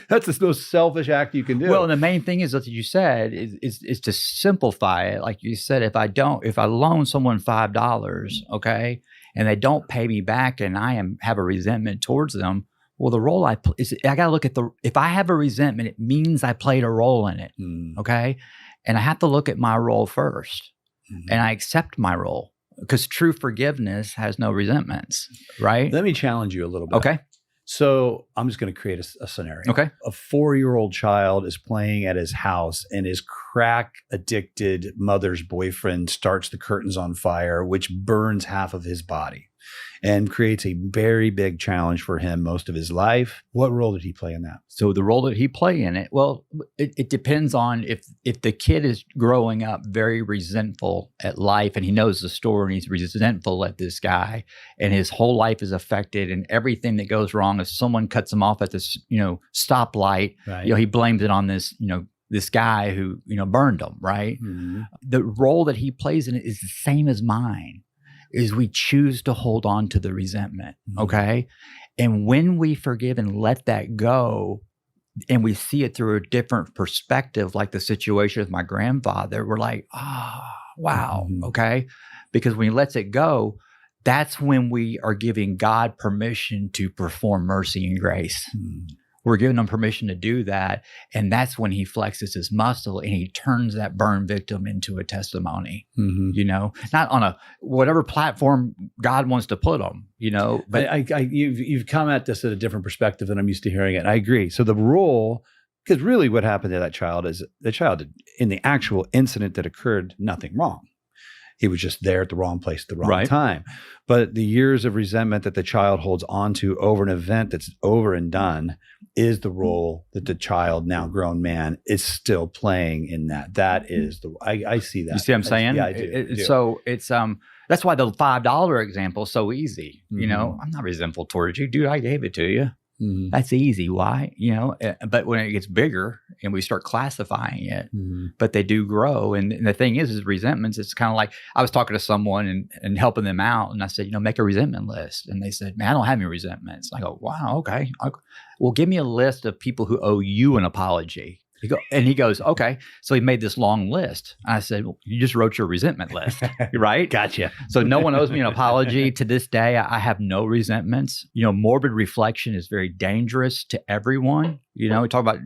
That's the most selfish act you can do. Well, and the main thing is that you said is to simplify it. Like you said, if I loan someone $5, and they don't pay me back and I have a resentment towards them, well, the role I got to look at if I have a resentment, it means I played a role in it. And I have to look at my role first, and I accept my role, because true forgiveness has no resentments, right? Let me challenge you a little bit. Okay. So I'm just going to create a scenario. Okay. A 4-year-old child is playing at his house and his crack addicted mother's boyfriend starts the curtains on fire, which burns half of his body and creates a very big challenge for him most of his life. What role did he play in that? So the role that he play in it, well, it depends on if the kid is growing up very resentful at life and he knows the story and he's resentful at this guy and his whole life is affected and everything that goes wrong, if someone cuts him off at this, stoplight, he blames it on this, this guy who, burned him, right? The role that he plays in it is the same as mine. Is we choose to hold on to the resentment, okay? And when we forgive and let that go, and we see it through a different perspective, like the situation with my grandfather, we're like, wow, okay? Because when he lets it go, that's when we are giving God permission to perform mercy and grace. We're giving him permission to do that. And that's when he flexes his muscle and he turns that burn victim into a testimony, not on whatever platform God wants to put them, but you've come at this at a different perspective than I'm used to hearing it. I agree. So the role Because really what happened to that child is the child did, in the actual incident that occurred, nothing wrong. He was just there at the wrong place at the wrong time. But the years of resentment that the child holds on to over an event that's over and done is the role that the child, now grown man, is still playing in that. That is the, I see that. You see what I'm saying? Yeah, I do. So it's, that's why the $5 example is so easy. Mm-hmm. You know, I'm not resentful towards you. Dude, I gave it to you. Mm-hmm. That's easy. Why? You know, but when it gets bigger and we start classifying it, but they do grow. And the thing is resentments. It's kind of like I was talking to someone and helping them out. And I said, you know, make a resentment list. And they said, man, I don't have any resentments. I go, wow, okay. Well, give me a list of people who owe you an apology. He goes, okay. So he made this long list. I said, well, you just wrote your resentment list, right? Gotcha. So no one owes me an apology. To this day, I have no resentments. You know, morbid reflection is very dangerous to everyone. You know, we talk about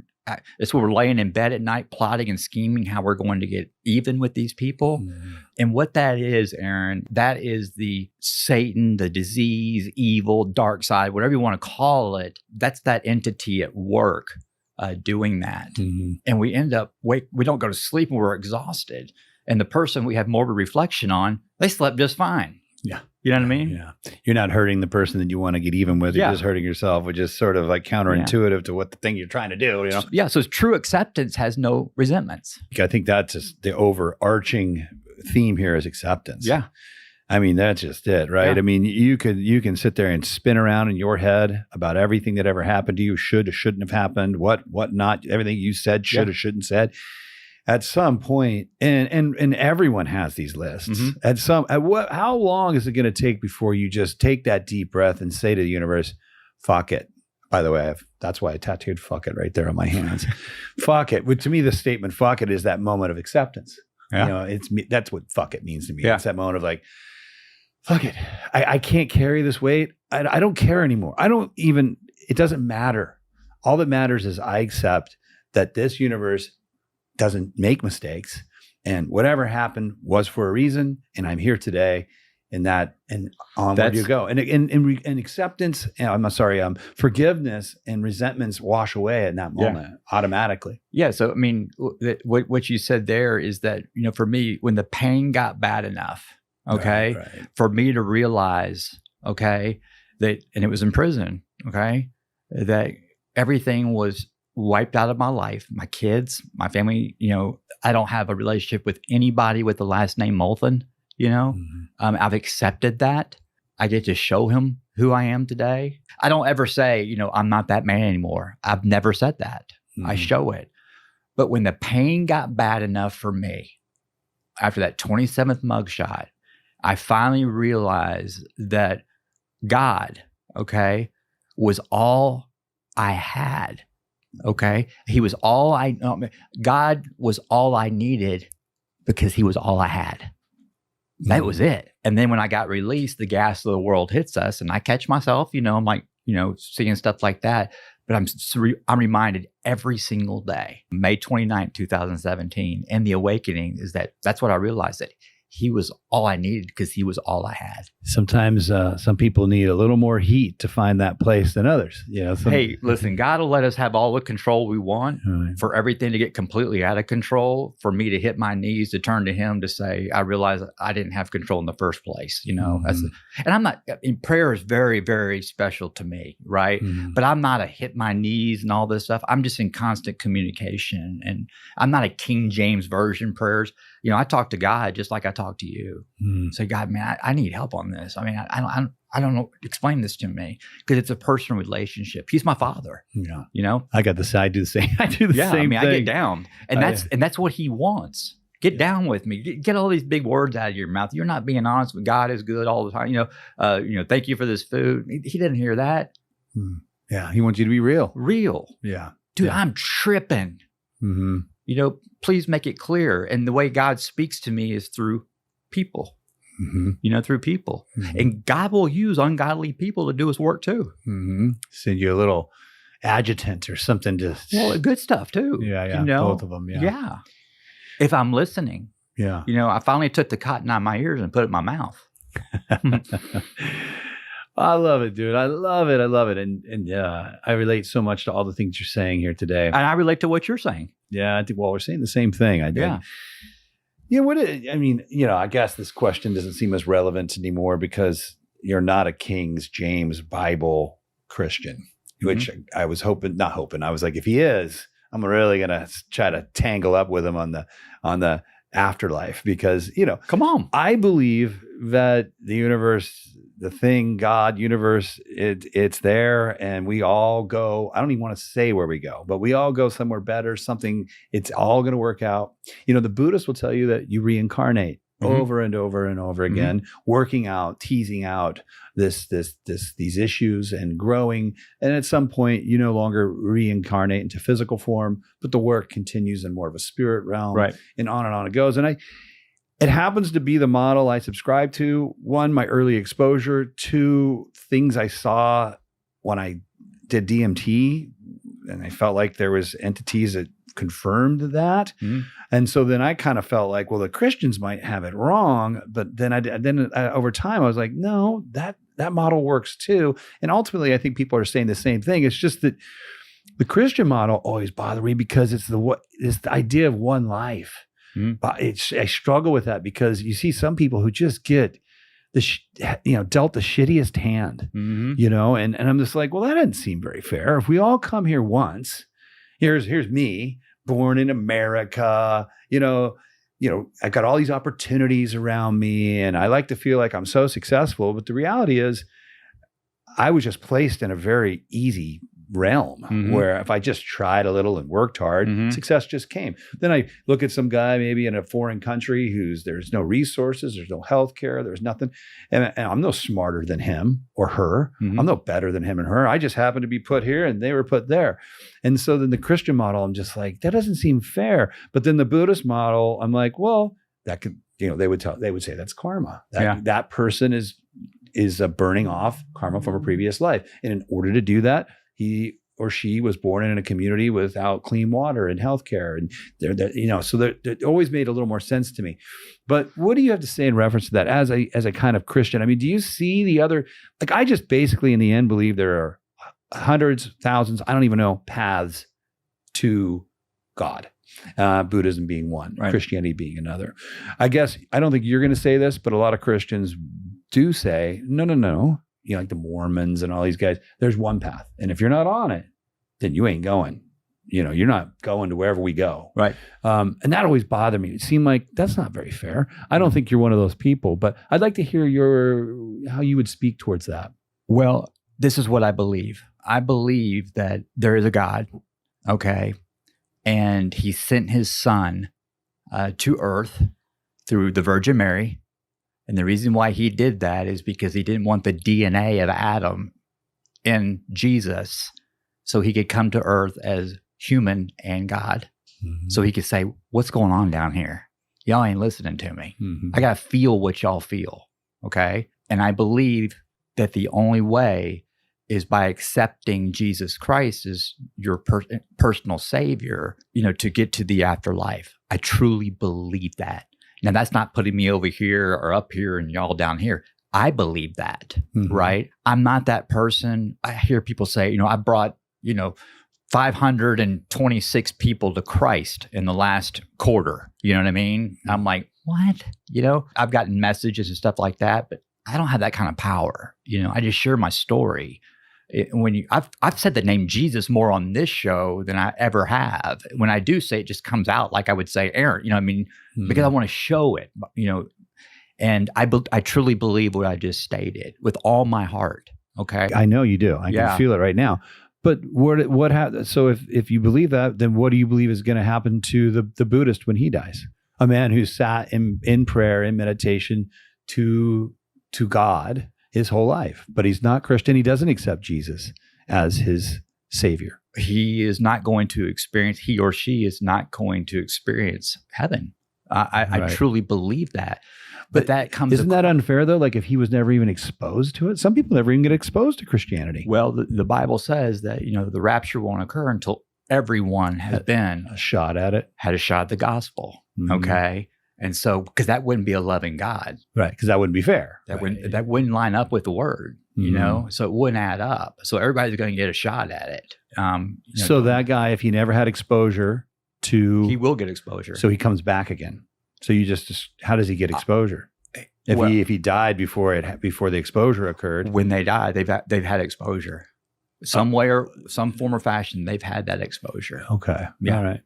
it's when we're laying in bed at night, plotting and scheming how we're going to get even with these people. And what that is, Aaron, that is the Satan, the disease, evil, dark side, whatever you want to call it. That's that entity at work. Doing that. And we end up, we don't go to sleep and we're exhausted. And the person we have morbid reflection on, they slept just fine. Yeah. You know what I mean? Yeah. You're not hurting the person that you want to get even with. You're just hurting yourself, which is sort of like counterintuitive to what the thing you're trying to do, you know? Yeah. So true acceptance has no resentments. I think that's just the overarching theme here is acceptance. Yeah. I mean, that's just it, right? Yeah. I mean, you can sit there and spin around in your head about everything that ever happened to you, should or shouldn't have happened, what not, everything you said, should or shouldn't said. At some point, and everyone has these lists. How long is it going to take before you just take that deep breath and say to the universe, fuck it? By the way, that's why I tattooed fuck it right there on my hands. Fuck it. To me, the statement fuck it is that moment of acceptance. Yeah. You know, that's what fuck it means to me. Yeah. It's that moment of like, fuck it. I can't carry this weight. I don't care anymore. It doesn't matter. All that matters is I accept that this universe doesn't make mistakes, and whatever happened was for a reason, and I'm here today, and onward you go. And acceptance, forgiveness and resentments wash away in that moment automatically. Yeah. So, I mean, what you said there is that, you know, for me, when the pain got bad enough, okay, right. for me to realize, okay, that, and it was in prison, okay, that everything was wiped out of my life, my kids, my family. You know, I don't have a relationship with anybody with the last name Molthan, you know. I've accepted that. I get to show him who I am today. I don't ever say, you know, I'm not that man anymore. I've never said that. I show it. But when the pain got bad enough for me, after that 27th mugshot, I finally realized that God, okay, was all I had. Okay. God was all I needed because he was all I had. That was it. And then when I got released, the gas of the world hits us, and I catch myself, you know, I'm like, you know, seeing stuff like that. But I'm reminded every single day, May 29th, 2017, and the awakening is that's what I realized, that he was all I needed because he was all I had. Sometimes some people need a little more heat to find that place than others. You know, hey, listen, God will let us have all the control we want, for everything to get completely out of control, for me to hit my knees, to turn to him, to say, I realize I didn't have control in the first place. You know, and I'm not, prayer is very, very special to me, right? But I'm not a hit my knees and all this stuff. I'm just in constant communication, and I'm not a King James Version prayers. You know, I talk to God just like I talk to you. Say, God, man, I need help on this. I mean, I don't know. Explain this to me, because it's a personal relationship. He's my father. Yeah, you know. I do the same. I do the same thing. I get down, and that's what he wants. Get down with me. Get all these big words out of your mouth. You're not being honest with God is good all the time. You know, thank you for this food. He didn't hear that. Yeah, he wants you to be real. Real. Yeah, dude, I'm tripping. You know, please make it clear. And the way God speaks to me is through people, you know, through people. And God will use ungodly people to do his work too. Send you a little adjutant or something to... Well, good stuff too. Yeah, you know? Both of them, yeah. If I'm listening. Yeah. You know, I finally took the cotton out of my ears and put it in my mouth. I love it, dude. I love it. I love it. And I relate so much to all the things you're saying here today. And I relate to what you're saying. Yeah, I think, well, we're saying the same thing. I did. Yeah. I guess this question doesn't seem as relevant anymore because you're not a King James Bible Christian, which I was not hoping. I was like, if he is, I'm really going to try to tangle up with him on the afterlife because, come on. I believe that the universe, the thing, God, universe, it's there and we all go. I don't even want to say where we go, but we all go somewhere better, something, it's all going to work out. The Buddhists will tell you that you reincarnate over and over and over again, working out, teasing out these issues and growing. And at some point, you no longer reincarnate into physical form, but the work continues in more of a spirit realm, right? And on it goes. And it happens to be the model I subscribe to. One, my early exposure. Two, things I saw when I did DMT, and I felt like there was entities that confirmed that. And so then I kind of felt like, well, the Christians might have it wrong, but then over time I was like, no, that model works too. And ultimately, I think people are saying the same thing. It's just that the Christian model always bothered me because it's the idea of one life. But I struggle with that because you see some people who just get dealt the shittiest hand, and I'm just like, well, that doesn't seem very fair. If we all come here once, here's me, born in America, I got all these opportunities around me and I like to feel like I'm so successful. But the reality is I was just placed in a very easy realm where if I just tried a little and worked hard, success just came. Then I look at some guy maybe in a foreign country there's no resources, there's no healthcare, there's nothing. And I'm no smarter than him or her. I'm no better than him and her. I just happen to be put here and they were put there. And so then the Christian model, I'm just like, that doesn't seem fair. But then the Buddhist model, I'm like, well, that could, they would say that's karma. That person is burning off karma from a previous life. And in order to do that, he or she was born in a community without clean water and healthcare, and so that always made a little more sense to me. But what do you have to say in reference to that as a kind of Christian? I mean, do you see the other? Like, I just basically in the end believe there are hundreds, thousands, I don't even know, paths to God. Buddhism being one, right. Christianity being another. I guess I don't think you're going to say this, but a lot of Christians do say, no. Like the Mormons and all these guys, there's one path. And if you're not on it, then you ain't going. You're not going to wherever we go. Right. And that always bothered me. It seemed like that's not very fair. I don't think you're one of those people, but I'd like to hear how you would speak towards that. Well, this is what I believe. I believe that there is a God, okay? And he sent his son to earth through the Virgin Mary. And the reason why he did that is because he didn't want the DNA of Adam in Jesus, so he could come to earth as human and God. So he could say, what's going on down here? Y'all ain't listening to me. I got to feel what y'all feel, okay? And I believe that the only way is by accepting Jesus Christ as your personal savior, to get to the afterlife. I truly believe that. Now, that's not putting me over here or up here and y'all down here. I believe that, right? I'm not that person. I hear people say, I brought, 526 people to Christ in the last quarter. You know what I mean? I'm like, what? I've gotten messages and stuff like that, but I don't have that kind of power. I just share my story. I've said the name Jesus more on this show than I ever have. When I do say it, just comes out like I would say Aaron, because I want to show it, and I truly believe what I just stated with all my heart. Okay. I know you do. I can feel it right now. But so if you believe that, then what do you believe is going to happen to the Buddhist when he dies? A man who sat in prayer, in meditation to God his whole life, but he's not Christian. He doesn't accept Jesus as his savior. He or she is not going to experience heaven. I truly believe that. But that comes. Isn't that unfair though? Like if he was never even exposed to it, some people never even get exposed to Christianity. Well, the Bible says that, the rapture won't occur until everyone has had a shot at the gospel. Okay. And so, because that wouldn't be a loving God. Right. Because that wouldn't be fair. That wouldn't line up with the word. you know, so it wouldn't add up. So everybody's going to get a shot at it. So that guy, if he never had exposure to, he will get exposure. So he comes back again. So you just how does he get exposure? If he died before the exposure occurred, when they die, they've had exposure, some way or some form or fashion. They've had that exposure. Okay, yeah. All right,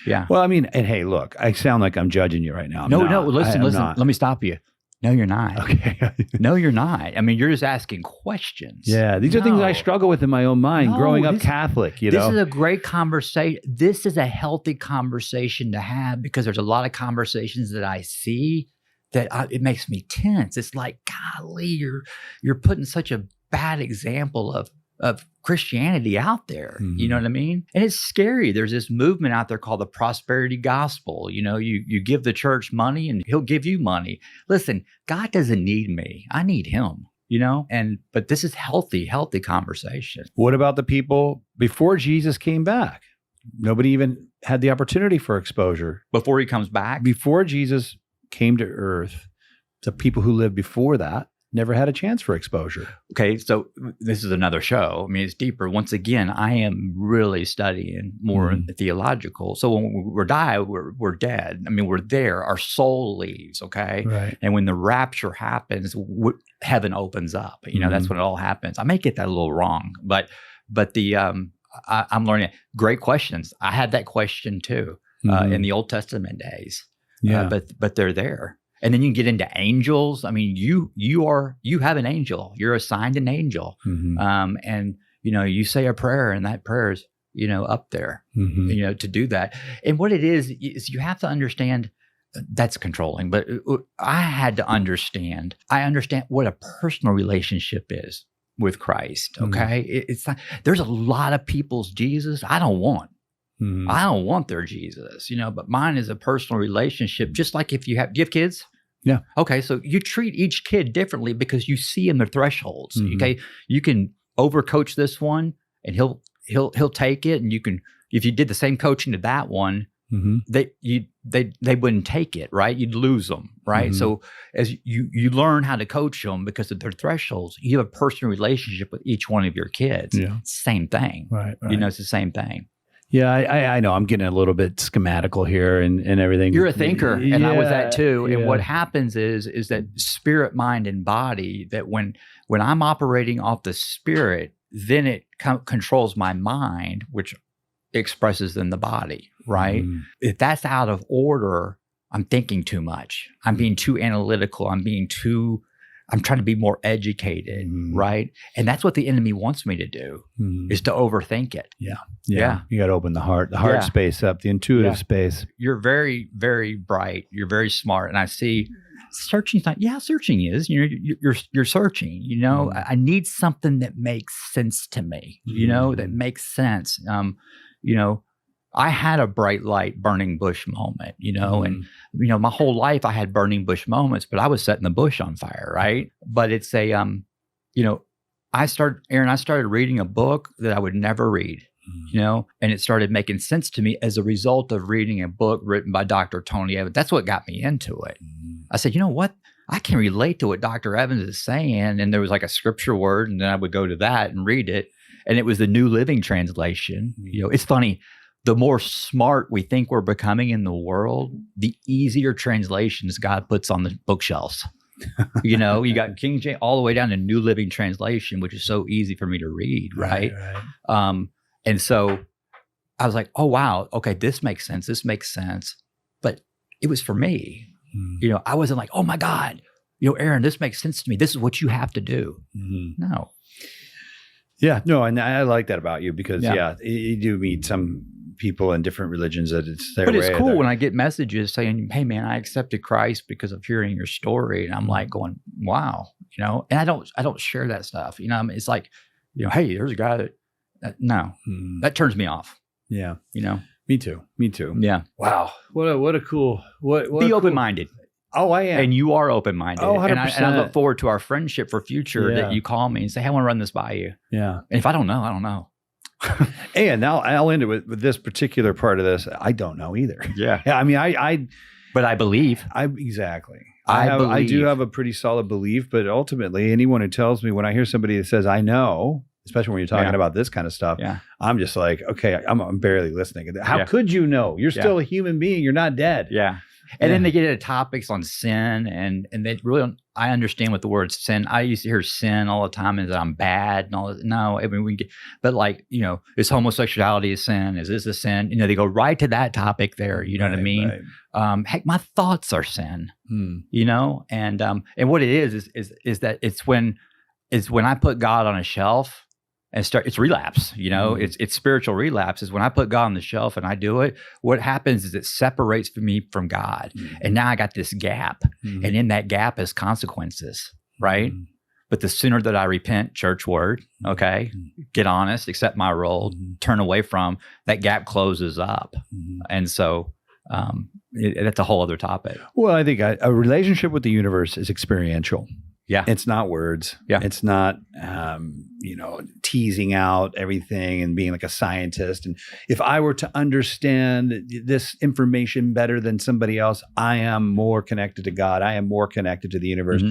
yeah. Well, I mean, and hey, look, I sound like I'm judging you right now. No. Listen. Let me stop you. No, you're not. Okay. No, you're not. I mean, you're just asking questions. Yeah, these are things I struggle with in my own mind. Growing up Catholic, this is a great conversation. This is a healthy conversation to have because there's a lot of conversations that I see that it makes me tense. It's like, golly, you're putting such a bad example of Christianity out there. Mm-hmm. You know what I mean? And it's scary. There's this movement out there called the prosperity gospel. You know, you give the church money and he'll give you money. Listen, God doesn't need me. I need him, you know? But this is healthy conversation. What about the people before Jesus came back? Nobody even had the opportunity for exposure. Before he comes back? Before Jesus came to earth, the people who lived before that never had a chance for exposure. Okay, so this is another show. I mean, it's deeper. Once again, I am really studying more theological. So when we die, we're dead. I mean, we're there. Our soul leaves, okay? Right. And when the rapture happens, heaven opens up. You know, that's when it all happens. I may get that a little wrong, but the I'm learning. Great questions. I had that question too in the Old Testament days. Yeah, but they're there. And then you can get into angels. I mean, you have an angel. You're assigned an angel. And you know, you say a prayer and that prayer is, you know, up there, you know, to do that. And what it is you have to understand that's controlling, but I had to understand. I understand what a personal relationship is with Christ. Okay. It's not, there's a lot of people's Jesus I don't want. I don't want their Jesus, you know, but mine is a personal relationship. Just like if do you have kids? Yeah. Okay. So you treat each kid differently because you see in their thresholds. Okay. You can overcoach this one and he'll take it. And you can, if you did the same coaching to that one, they wouldn't take it, right? You'd lose them, right? So as you learn how to coach them because of their thresholds, you have a personal relationship with each one of your kids. Yeah. Same thing. Right. You know, it's the same thing. Yeah, I know. I'm getting a little bit schematical here and everything. You're a thinker, and I was that too. Yeah. And what happens is that spirit, mind, and body, that when I'm operating off the spirit, then it controls my mind, which expresses in the body, right? If that's out of order, I'm thinking too much. I'm being too analytical. I'm trying to be more educated, right? And that's what the enemy wants me to do, is to overthink it. Yeah. You got to open the heart space up, the intuitive space. You're very, very bright. You're very smart. And I see searching. Searching is, you know, you're searching, you know, I need something that makes sense to me, you know, that makes sense. You know, I had a bright light, burning bush moment, you know, and, you know, my whole life I had burning bush moments, but I was setting the bush on fire, right? But it's a, you know, I started reading a book that I would never read, you know, and it started making sense to me as a result of reading a book written by Dr. Tony Evans. That's what got me into it. I said, you know what? I can relate to what Dr. Evans is saying. And there was like a scripture word, and then I would go to that and read it. And it was the New Living Translation. You know, it's funny. The more smart we think we're becoming in the world, the easier translations God puts on the bookshelves. You know, you got King James all the way down to New Living Translation, which is so easy for me to read, right? And so I was like, oh, wow, okay, this makes sense. This makes sense. But it was for me. You know, I wasn't like, oh, my God, you know, Aaron, this makes sense to me. This is what you have to do. No. Yeah, no, and I like that about you because, you do meet some people in different religions that it's their way. But it's cool when I get messages saying, hey, man, I accepted Christ because of hearing your story. And I'm like going, wow, you know, and I don't share that stuff. You know, I mean, it's like, you know, hey, there's a guy that no, that turns me off. Yeah. You know, me too. Yeah. Wow. What a cool, be open-minded. Oh, I am. And you are open-minded. Oh, 100%. And I look forward to our friendship for future that you call me and say, hey, I want to run this by you. Yeah. And if I don't know, I don't know. And now I'll end it with this particular part of this. I don't know either. Yeah. I mean, but I believe. Exactly. I do have a pretty solid belief, but ultimately anyone who tells me, when I hear somebody that says, I know, especially when you're talking about this kind of stuff, I'm just like, okay, I'm barely listening. How could you know? You're still a human being. You're not dead. Yeah. And then they get into topics on sin, and they really don't, I understand what the word sin. I used to hear sin all the time as that I'm bad and all that. No, I mean, but like, is homosexuality a sin? Is this a sin? They go right to that topic there. You know what I mean? Right. Heck, my thoughts are sin, and what it is that it's when I put God on a shelf and it's relapse, it's spiritual relapse is when I put God on the shelf and I do it. What happens is it separates me from God. And now I got this gap, and in that gap is consequences, right? But the sooner that I repent, church word, okay, get honest, accept my role, turn away from, that gap closes up. And so that's a whole other topic. Well, I think a relationship with the universe is experiential. Yeah. It's not words. Yeah. It's not, teasing out everything and being like a scientist. And if I were to understand this information better than somebody else, I am more connected to God. I am more connected to the universe.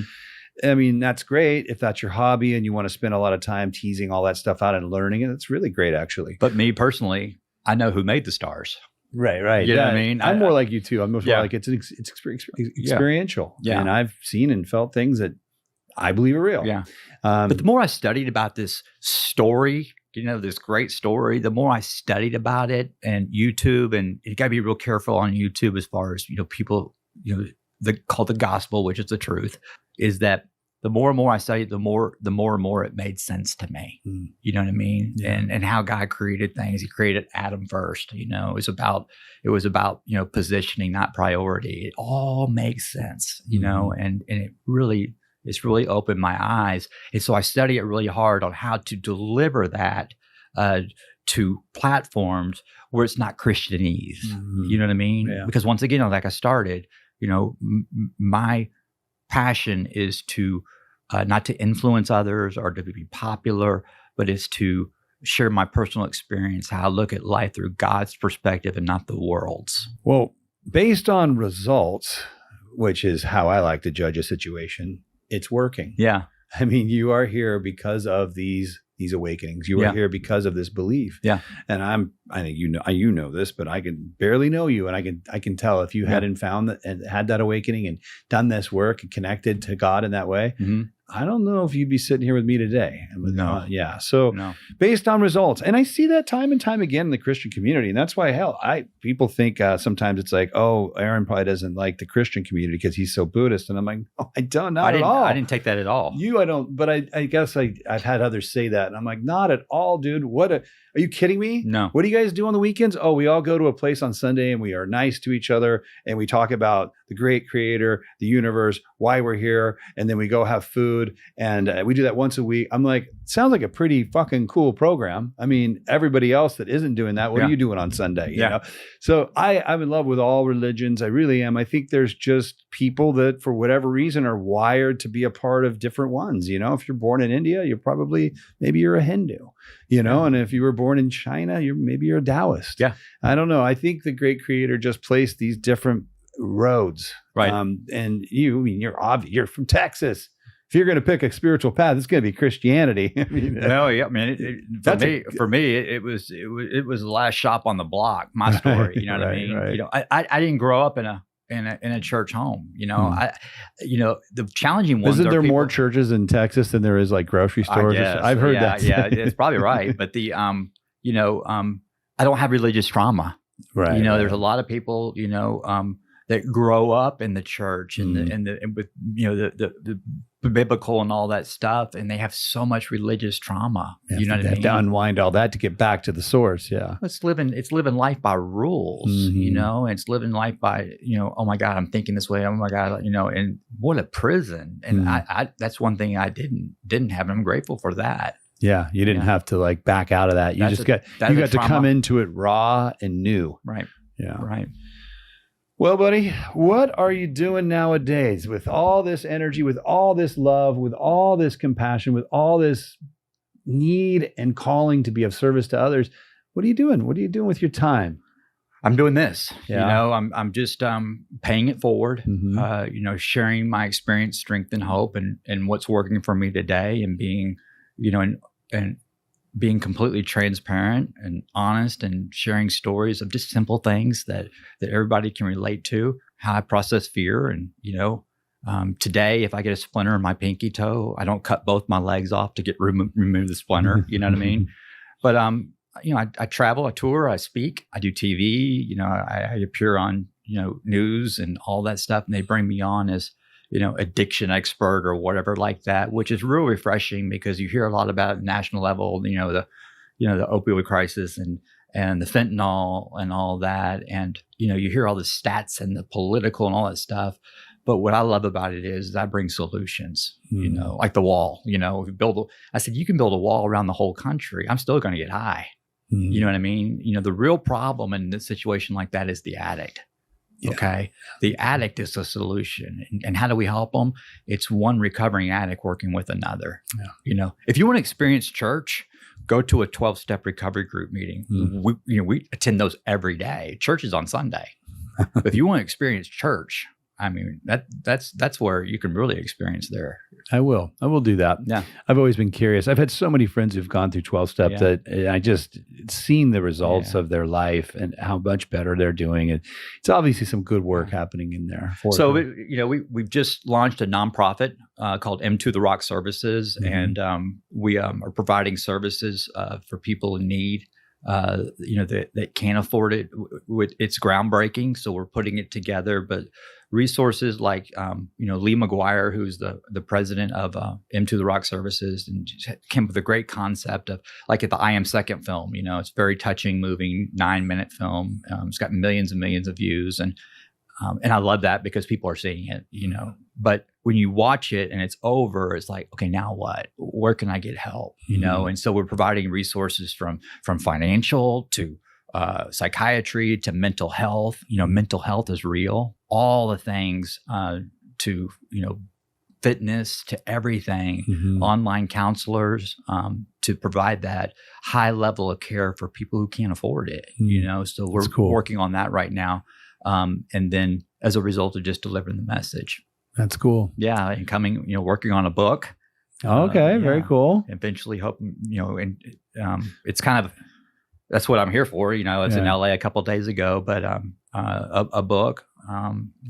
I mean, that's great if that's your hobby and you want to spend a lot of time teasing all that stuff out and learning it. It's really great, actually. But me personally, I know who made the stars. Right. You know what I mean? I'm more like you too. I'm more like it's experiential. Yeah. And I've seen and felt things that I believe are real. Yeah. But the more I studied about this story, this great story, the more I studied about it, and YouTube, and you got to be real careful on YouTube as far as, people, call the gospel, which is the truth, is that the more and more I studied, the more and more it made sense to me. You know what I mean? Yeah. And how God created things. He created Adam first. It was about positioning, not priority. It all makes sense. And it's really opened my eyes. And so I study it really hard on how to deliver that to platforms where it's not Christianese. You know what I mean? Yeah. Because once again, like I started, my passion is to not to influence others or to be popular, but it's to share my personal experience, how I look at life through God's perspective and not the world's. Well, based on results, which is how I like to judge a situation, it's working. Yeah. I mean, you are here because of these awakenings. You are here because of this belief. Yeah. And I think you know this, but I can barely know you, and I can tell if you hadn't found that and had that awakening and done this work and connected to God in that way. I don't know if you'd be sitting here with me today. No. So based on results, and I see that time and time again in the Christian community. And that's why, people think sometimes it's like, oh, Aaron probably doesn't like the Christian community because he's so Buddhist. And I'm like, oh, I don't, at all. I didn't take that at all. I don't, but I guess I've had others say that. And I'm like, not at all, dude. Are you kidding me? No. What do you guys do on the weekends? Oh, we all go to a place on Sunday and we are nice to each other. And we talk about the great creator, the universe, why we're here. And then we go have food. And we do that once a week. I'm like, sounds like a pretty fucking cool program. I mean, everybody else that isn't doing that, what are you doing on Sunday? You know? So I'm in love with all religions. I really am. I think there's just people that for whatever reason are wired to be a part of different ones. If you're born in India, maybe you're a Hindu, and if you were born in China, maybe you're a Taoist. Yeah. I don't know. I think the great creator just placed these different roads. Right. And you're from Texas. If you're going to pick a spiritual path, it's going to be Christianity. For me, it was the last shop on the block. My story, you know what I mean? Right. I didn't grow up in a church home. The challenging ones. Isn't there more churches in Texas than there is like grocery stores? I've heard that. Yeah, it's probably right. But I don't have religious trauma. Right. There's a lot of people, that grow up in the church and with the biblical and all that stuff, and they have so much religious trauma. What I mean? Have to unwind all that to get back to the source. Yeah, it's living life by rules. And it's living life by oh my God, I'm thinking this way. Oh my God, and what a prison. And I that's one thing I didn't have. And I'm grateful for that. Yeah, you didn't have to like back out of that. You got to come into it raw and new. Right. Yeah. Right. Well, buddy, what are you doing nowadays with all this energy, with all this love, with all this compassion, with all this need and calling to be of service to others? What are you doing? What are you doing with your time? I'm doing this. Yeah. I'm just paying it forward. Mhm. Sharing my experience, strength, and hope, and what's working for me today, and being, and being completely transparent and honest, and sharing stories of just simple things that everybody can relate to. How I process fear, and today, if I get a splinter in my pinky toe, I don't cut both my legs off to get remove the splinter. You know what I mean? But I travel, I tour, I speak, I do TV. I appear on news and all that stuff, and they bring me on as addiction expert or whatever like that, which is real refreshing because you hear a lot about it at the national level. The opioid crisis and the fentanyl and all that, and you hear all the stats and the political and all that stuff. But what I love about it is I bring solutions, like the wall. I said, you can build a wall around the whole country. I'm still going to get high. You know what I mean? The real problem in this situation like that is the addict. Yeah. Okay. The addict is the solution. And how do we help them? It's one recovering addict working with another. Yeah. If you want to experience church, go to a 12-step recovery group meeting. We attend those every day. Church is on Sunday. But if you want to experience church, I mean, that's where you can really experience there. I will do that. Yeah. I've always been curious. I've had so many friends who've gone through 12-step that I just seen the results of their life and how much better they're doing. And it's obviously some good work happening in there. We've just launched a nonprofit called M2 The Rock Services, and we are providing services for people in need. That can't afford it. It's groundbreaking, so we're putting it together. But resources like Lee McGuire, who's the president of M2 The Rock Services, and came up with a great concept of, like, at the I Am Second film. It's very touching, moving 9-minute film. It's got millions and millions of views, and I love that because people are seeing it. But when you watch it and it's over, it's like, okay, now what? Where can I get help? And so we're providing resources from financial to psychiatry to mental health. Mental health is real. All the things to fitness to everything. Online counselors to provide that high level of care for people who can't afford it. So we're working on that right now. And then as a result of just delivering the message. That's cool. Yeah. And working on a book. Okay. Very cool. Eventually hoping, it's kind of, that's what I'm here for. I was in LA a couple of days ago, but a book.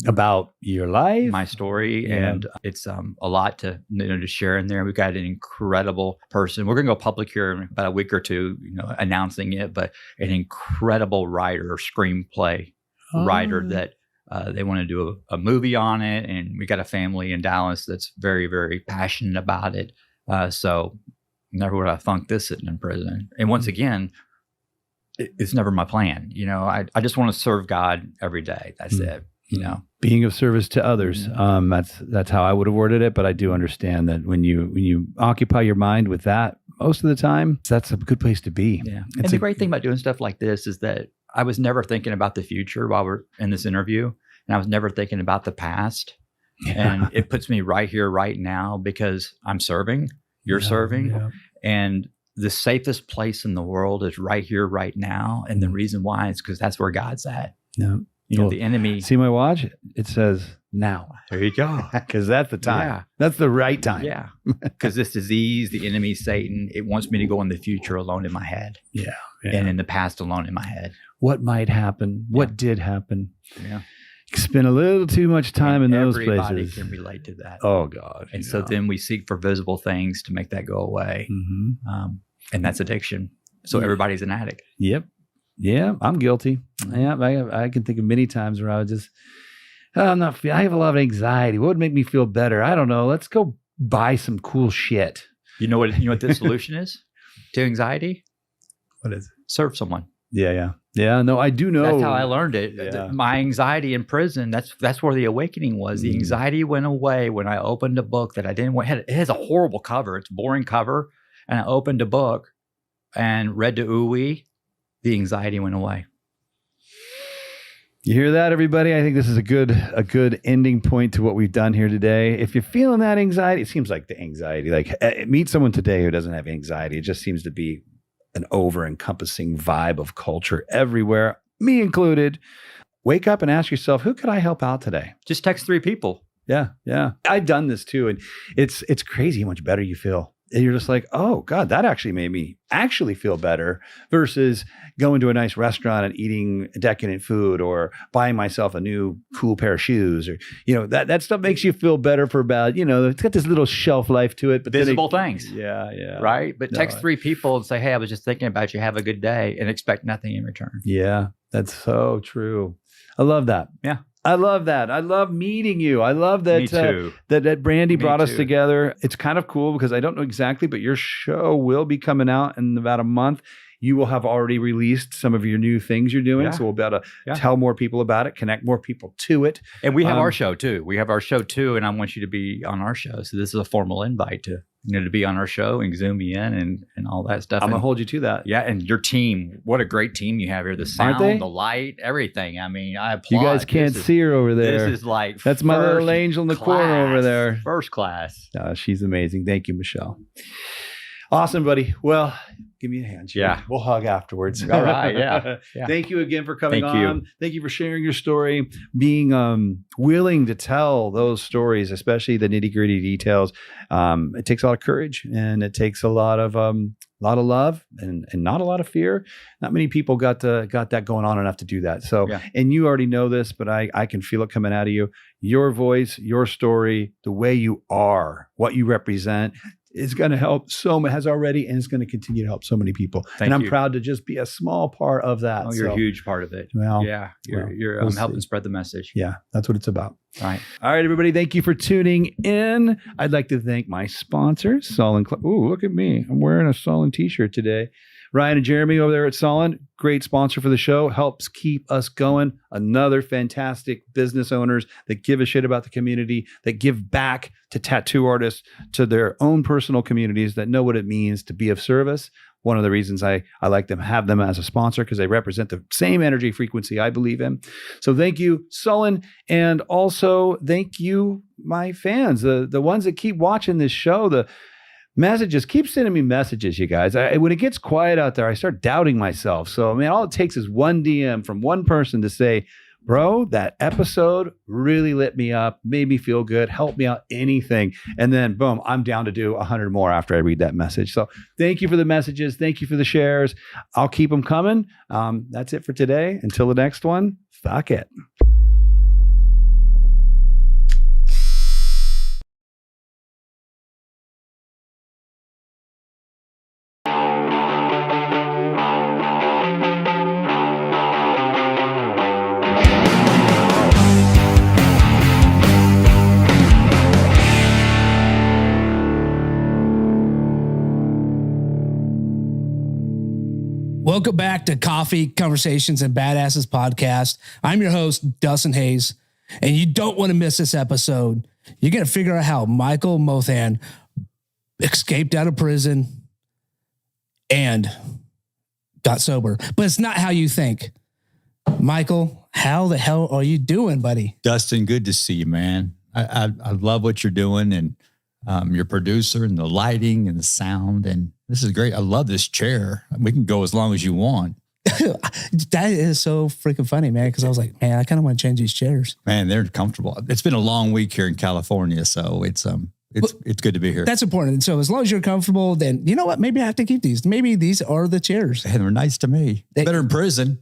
About your life? My story. Yeah. And it's a lot to share in there. We've got an incredible person. We're going to go public here in about a week or two, announcing it, but an incredible writer, screenplay writer that they want to do a movie on it. And we got a family in Dallas that's very, very passionate about it. So never would I thunk this sitting in prison. And once again, it's never my plan. I just want to serve God every day. That's it. Being of service to others. That's how I would have worded it. But I do understand that when you occupy your mind with that, most of the time, that's a good place to be. Yeah. And the great thing about doing stuff like this is that I was never thinking about the future while we're in this interview, and I was never thinking about the past. And it puts me right here, right now, because I'm serving, you're serving, and the safest place in the world is right here, right now. And the reason why is because that's where God's at. Yeah. The enemy. See my watch? It says now. There you go. Because that's the time. Yeah. That's the right time. Yeah. Because this disease, the enemy, Satan, it wants me to go in the future alone in my head. Yeah. And in the past alone in my head. What might happen? What did happen? Yeah. Spend a little too much time in those places. Everybody can relate to that. Oh, God. And so then we seek for visible things to make that go away. And that's addiction. So everybody's an addict. Yep. Yeah, I'm guilty. Yeah, I can think of many times where I was just, I have a lot of anxiety. What would make me feel better? I don't know. Let's go buy some cool shit. You know what the solution is to anxiety? What is it? Serve someone. Yeah. No, I do know. That's how I learned it. Yeah. My anxiety in prison, that's where the awakening was. The anxiety went away when I opened a book that I didn't want. It has a horrible cover. It's a boring cover. And I opened a book and read to Uwe. The anxiety went away. You hear that, everybody? I think this is a good ending point to what we've done here today. If you're feeling that anxiety, it seems like the anxiety, meet someone today who doesn't have anxiety. It just seems to be an over-encompassing vibe of culture everywhere. me included, wake up and ask yourself, who could I help out today? Just text 3 people. Yeah. I've done this too. And it's crazy how much better you feel. And you're just like, oh God, that actually made me actually feel better versus going to a nice restaurant and eating decadent food or buying myself a new cool pair of shoes or, that stuff makes you feel better for about, it's got this little shelf life to it. But visible things. Yeah. Right. But text 3 people and say, hey, I was just thinking about you. Have a good day and expect nothing in return. Yeah, that's so true. I love that. Yeah. I love that. I love meeting you. I love that. Me too. That Brandy brought us too. together. It's kind of cool because I don't know exactly, but your show will be coming out in about a month. You will have already released some of your new things you're doing. Yeah. So we'll be able to tell more people about it, connect more people to it. And we have our show too. And I want you to be on our show. So this is a formal invite to be on our show and Zoom me in and all that stuff. I'm going to hold you to that. Yeah. And your team, what a great team you have here. The sound, the light, everything. I mean, I applaud. You guys can't see her over there. This is like that's my little angel in the corner over there. First class. She's amazing. Thank you, Michelle. Awesome, buddy. Well, give me a hand. Yeah. We'll hug afterwards. All right. Yeah. Thank you again for coming on. You. Thank you for sharing your story, being willing to tell those stories, especially the nitty-gritty details. It takes a lot of courage and it takes a lot of love and not a lot of fear. Not many people got that going on enough to do that. So, and you already know this, but I can feel it coming out of you. Your voice, your story, the way you are, what you represent is going to help has already, and it's going to continue to help so many people. I'm proud to just be a small part of that. Oh, you're a huge part of it. Well, yeah. You're helping spread the message. Yeah. That's what it's about. All right, everybody. Thank you for tuning in. I'd like to thank my sponsors, Solon. Ooh, look at me. I'm wearing a Solon t-shirt today. Ryan and Jeremy over there at Solon, great sponsor for the show, helps keep us going. Another fantastic business owners that give a shit about the community, that give back to tattoo artists, to their own personal communities, that know what it means to be of service. One of the reasons I like them, have them as a sponsor, because they represent the same energy frequency I believe in. So thank you, Solon. And also thank you, my fans, the ones that keep watching this show, the messages. Keep sending me messages, you guys. When it gets quiet out there, I start doubting myself. So, all it takes is one DM from one person to say, bro, that episode really lit me up, made me feel good, helped me out, anything. And then, boom, I'm down to do 100 more after I read that message. So thank you for the messages. Thank you for the shares. I'll keep them coming. That's it for today. Until the next one, fuck it. Welcome back to Coffee, Conversations, and Badasses podcast. I'm your host, Dustin Hayes, and you don't want to miss this episode. You're going to figure out how Michael Molthan escaped out of prison and got sober. But it's not how you think. Michael, how the hell are you doing, buddy? Dustin, good to see you, man. I love what you're doing, and your producer and the lighting and the sound, and this is great. I love this chair. We can go as long as you want. That is so freaking funny, man, because I was like, man, I kind of want to change these chairs. Man, they're comfortable. It's been a long week here in California, so it's good to be here. That's important. So as long as you're comfortable, then you know what? Maybe I have to keep these. Maybe these are the chairs. And they're nice to me. Better in prison.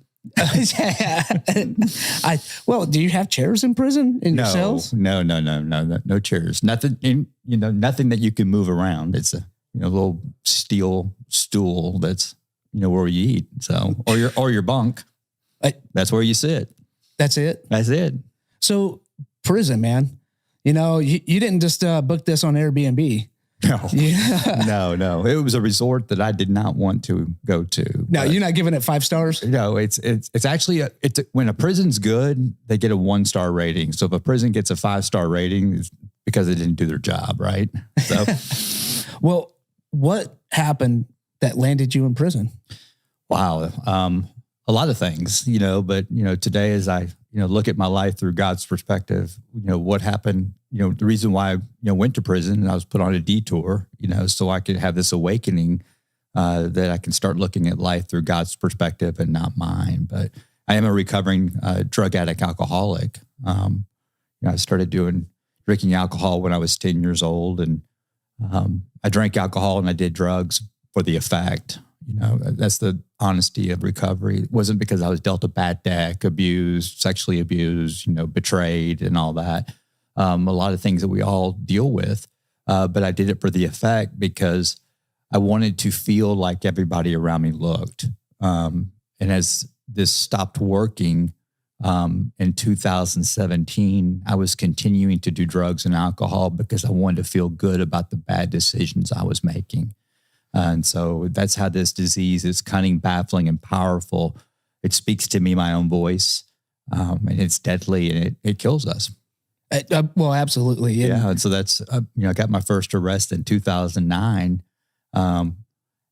Well, do you have chairs in prison in your cells? No chairs. Nothing. Nothing that you can move around. It's a little steel stool that's where you eat. So or your bunk. That's where you sit. That's it. That's it. So prison, man. You didn't just book this on Airbnb. No, no. It was a resort that I did not want to go to. No, you're not giving it 5 stars? No, it's actually when a prison's good, they get a 1-star rating. So if a prison gets a 5-star rating, it's because they didn't do their job, right? So, well, what happened that landed you in prison? Wow, a lot of things, But today, as I look at my life through God's perspective, what happened. The reason why I went to prison and I was put on a detour, so I could have this awakening that I can start looking at life through God's perspective and not mine. But I am a recovering drug addict, alcoholic. I started drinking alcohol when I was 10 years old, and I drank alcohol and I did drugs for the effect. That's the honesty of recovery. It wasn't because I was dealt a bad deck, abused, sexually abused, betrayed and all that. A lot of things that we all deal with. But I did it for the effect because I wanted to feel like everybody around me looked. And as this stopped working in 2017, I was continuing to do drugs and alcohol because I wanted to feel good about the bad decisions I was making. And so that's how this disease is cunning, baffling, and powerful. It speaks to me, my own voice, and it's deadly, and it kills us. Well, absolutely. Yeah. And so that's, I got my first arrest in 2009.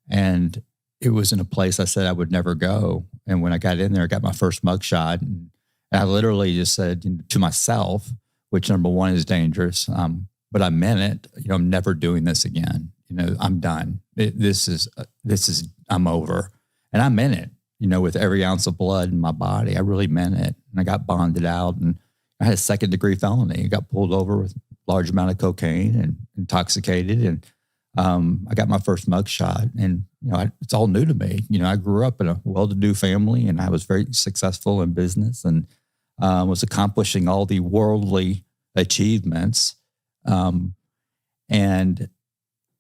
And it was in a place I said I would never go. And when I got in there, I got my first mugshot. And I literally just said to myself, which number one is dangerous, but I meant it. I'm never doing this again. I'm done. I'm over. And I meant it, with every ounce of blood in my body. I really meant it. And I got bonded out, and I had a 2nd-degree felony. I got pulled over with a large amount of cocaine and intoxicated. And I got my first mugshot, and it's all new to me. I grew up in a well-to-do family, and I was very successful in business, and was accomplishing all the worldly achievements. And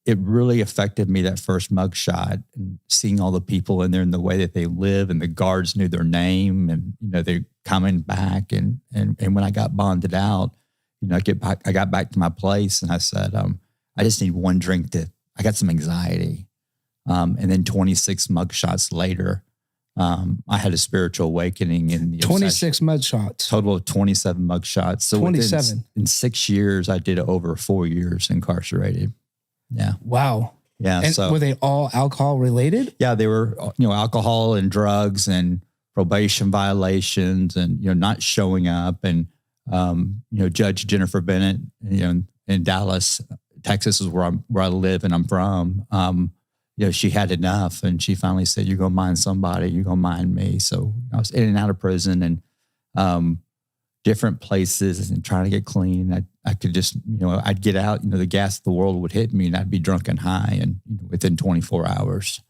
it really affected me, that first mugshot, and seeing all the people in there and the way that they live, and the guards knew their name, and they're coming back. And when I got bonded out, I got back to my place, and I said, I just need one drink I got some anxiety. And then 26 mugshots later, I had a spiritual awakening in the 26 mugshots. Total of 27 mugshots. So 27. In 6 years, I did over 4 years incarcerated. Yeah. Wow. Yeah. And so were they all alcohol related? Yeah, they were, alcohol and drugs and probation violations and, not showing up. And, Judge Jennifer Bennett, in Dallas, Texas is where I live and I'm from. She had enough, and she finally said, "You're going to mind somebody, you're going to mind me." So I was in and out of prison and different places and trying to get clean. I could just, I'd get out, the gas of the world would hit me, and I'd be drunk and high, and within 24 hours,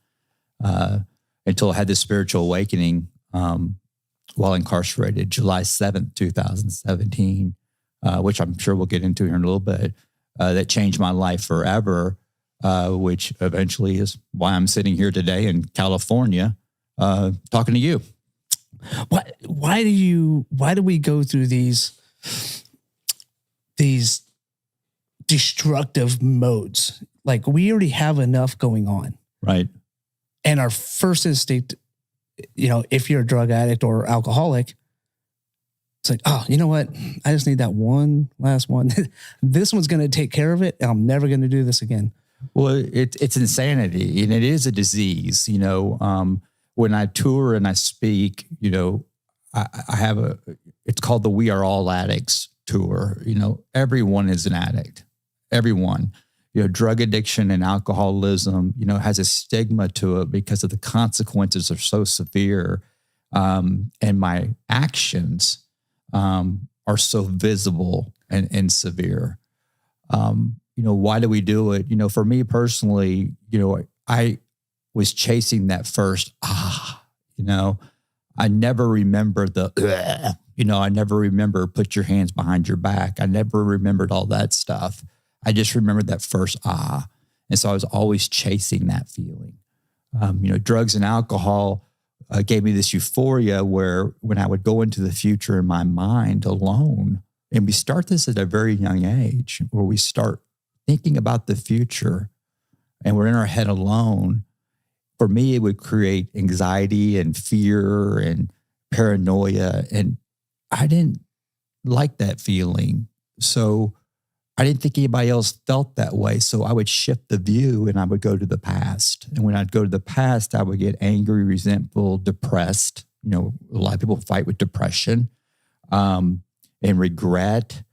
until I had this spiritual awakening while incarcerated, July 7th, 2017, which I'm sure we'll get into here in a little bit, that changed my life forever, which eventually is why I'm sitting here today in California talking to you. Why do we go through these destructive modes? Like, we already have enough going on. Right. And our first instinct, if you're a drug addict or alcoholic, it's like, oh, you know what? I just need that one last one. This one's going to take care of it, and I'm never going to do this again. Well, it's insanity, and it is a disease. When I tour and I speak, I have it's called the We Are All Addicts tour. Everyone is an addict. Everyone. Drug addiction and alcoholism, has a stigma to it because of the consequences are so severe. And my actions are so visible and severe. Why do we do it? For me personally, I was chasing that first, I never remember I never remember put your hands behind your back. I never remembered all that stuff. I just remembered that first, And so I was always chasing that feeling. Drugs and alcohol gave me this euphoria where when I would go into the future in my mind alone, and we start this at a very young age, where we start thinking about the future and we're in our head alone. For me, it would create anxiety and fear and paranoia. And I didn't like that feeling. So I didn't think anybody else felt that way. So I would shift the view and I would go to the past. And when I'd go to the past, I would get angry, resentful, depressed. A lot of people fight with depression and regret.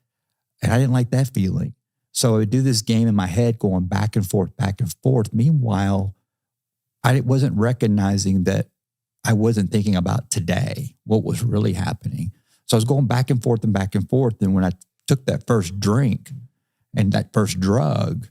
And I didn't like that feeling. So I would do this game in my head going back and forth, back and forth. Meanwhile, I wasn't recognizing that I wasn't thinking about today, what was really happening. So I was going back and forth and back and forth. And when I took that first drink and that first drug,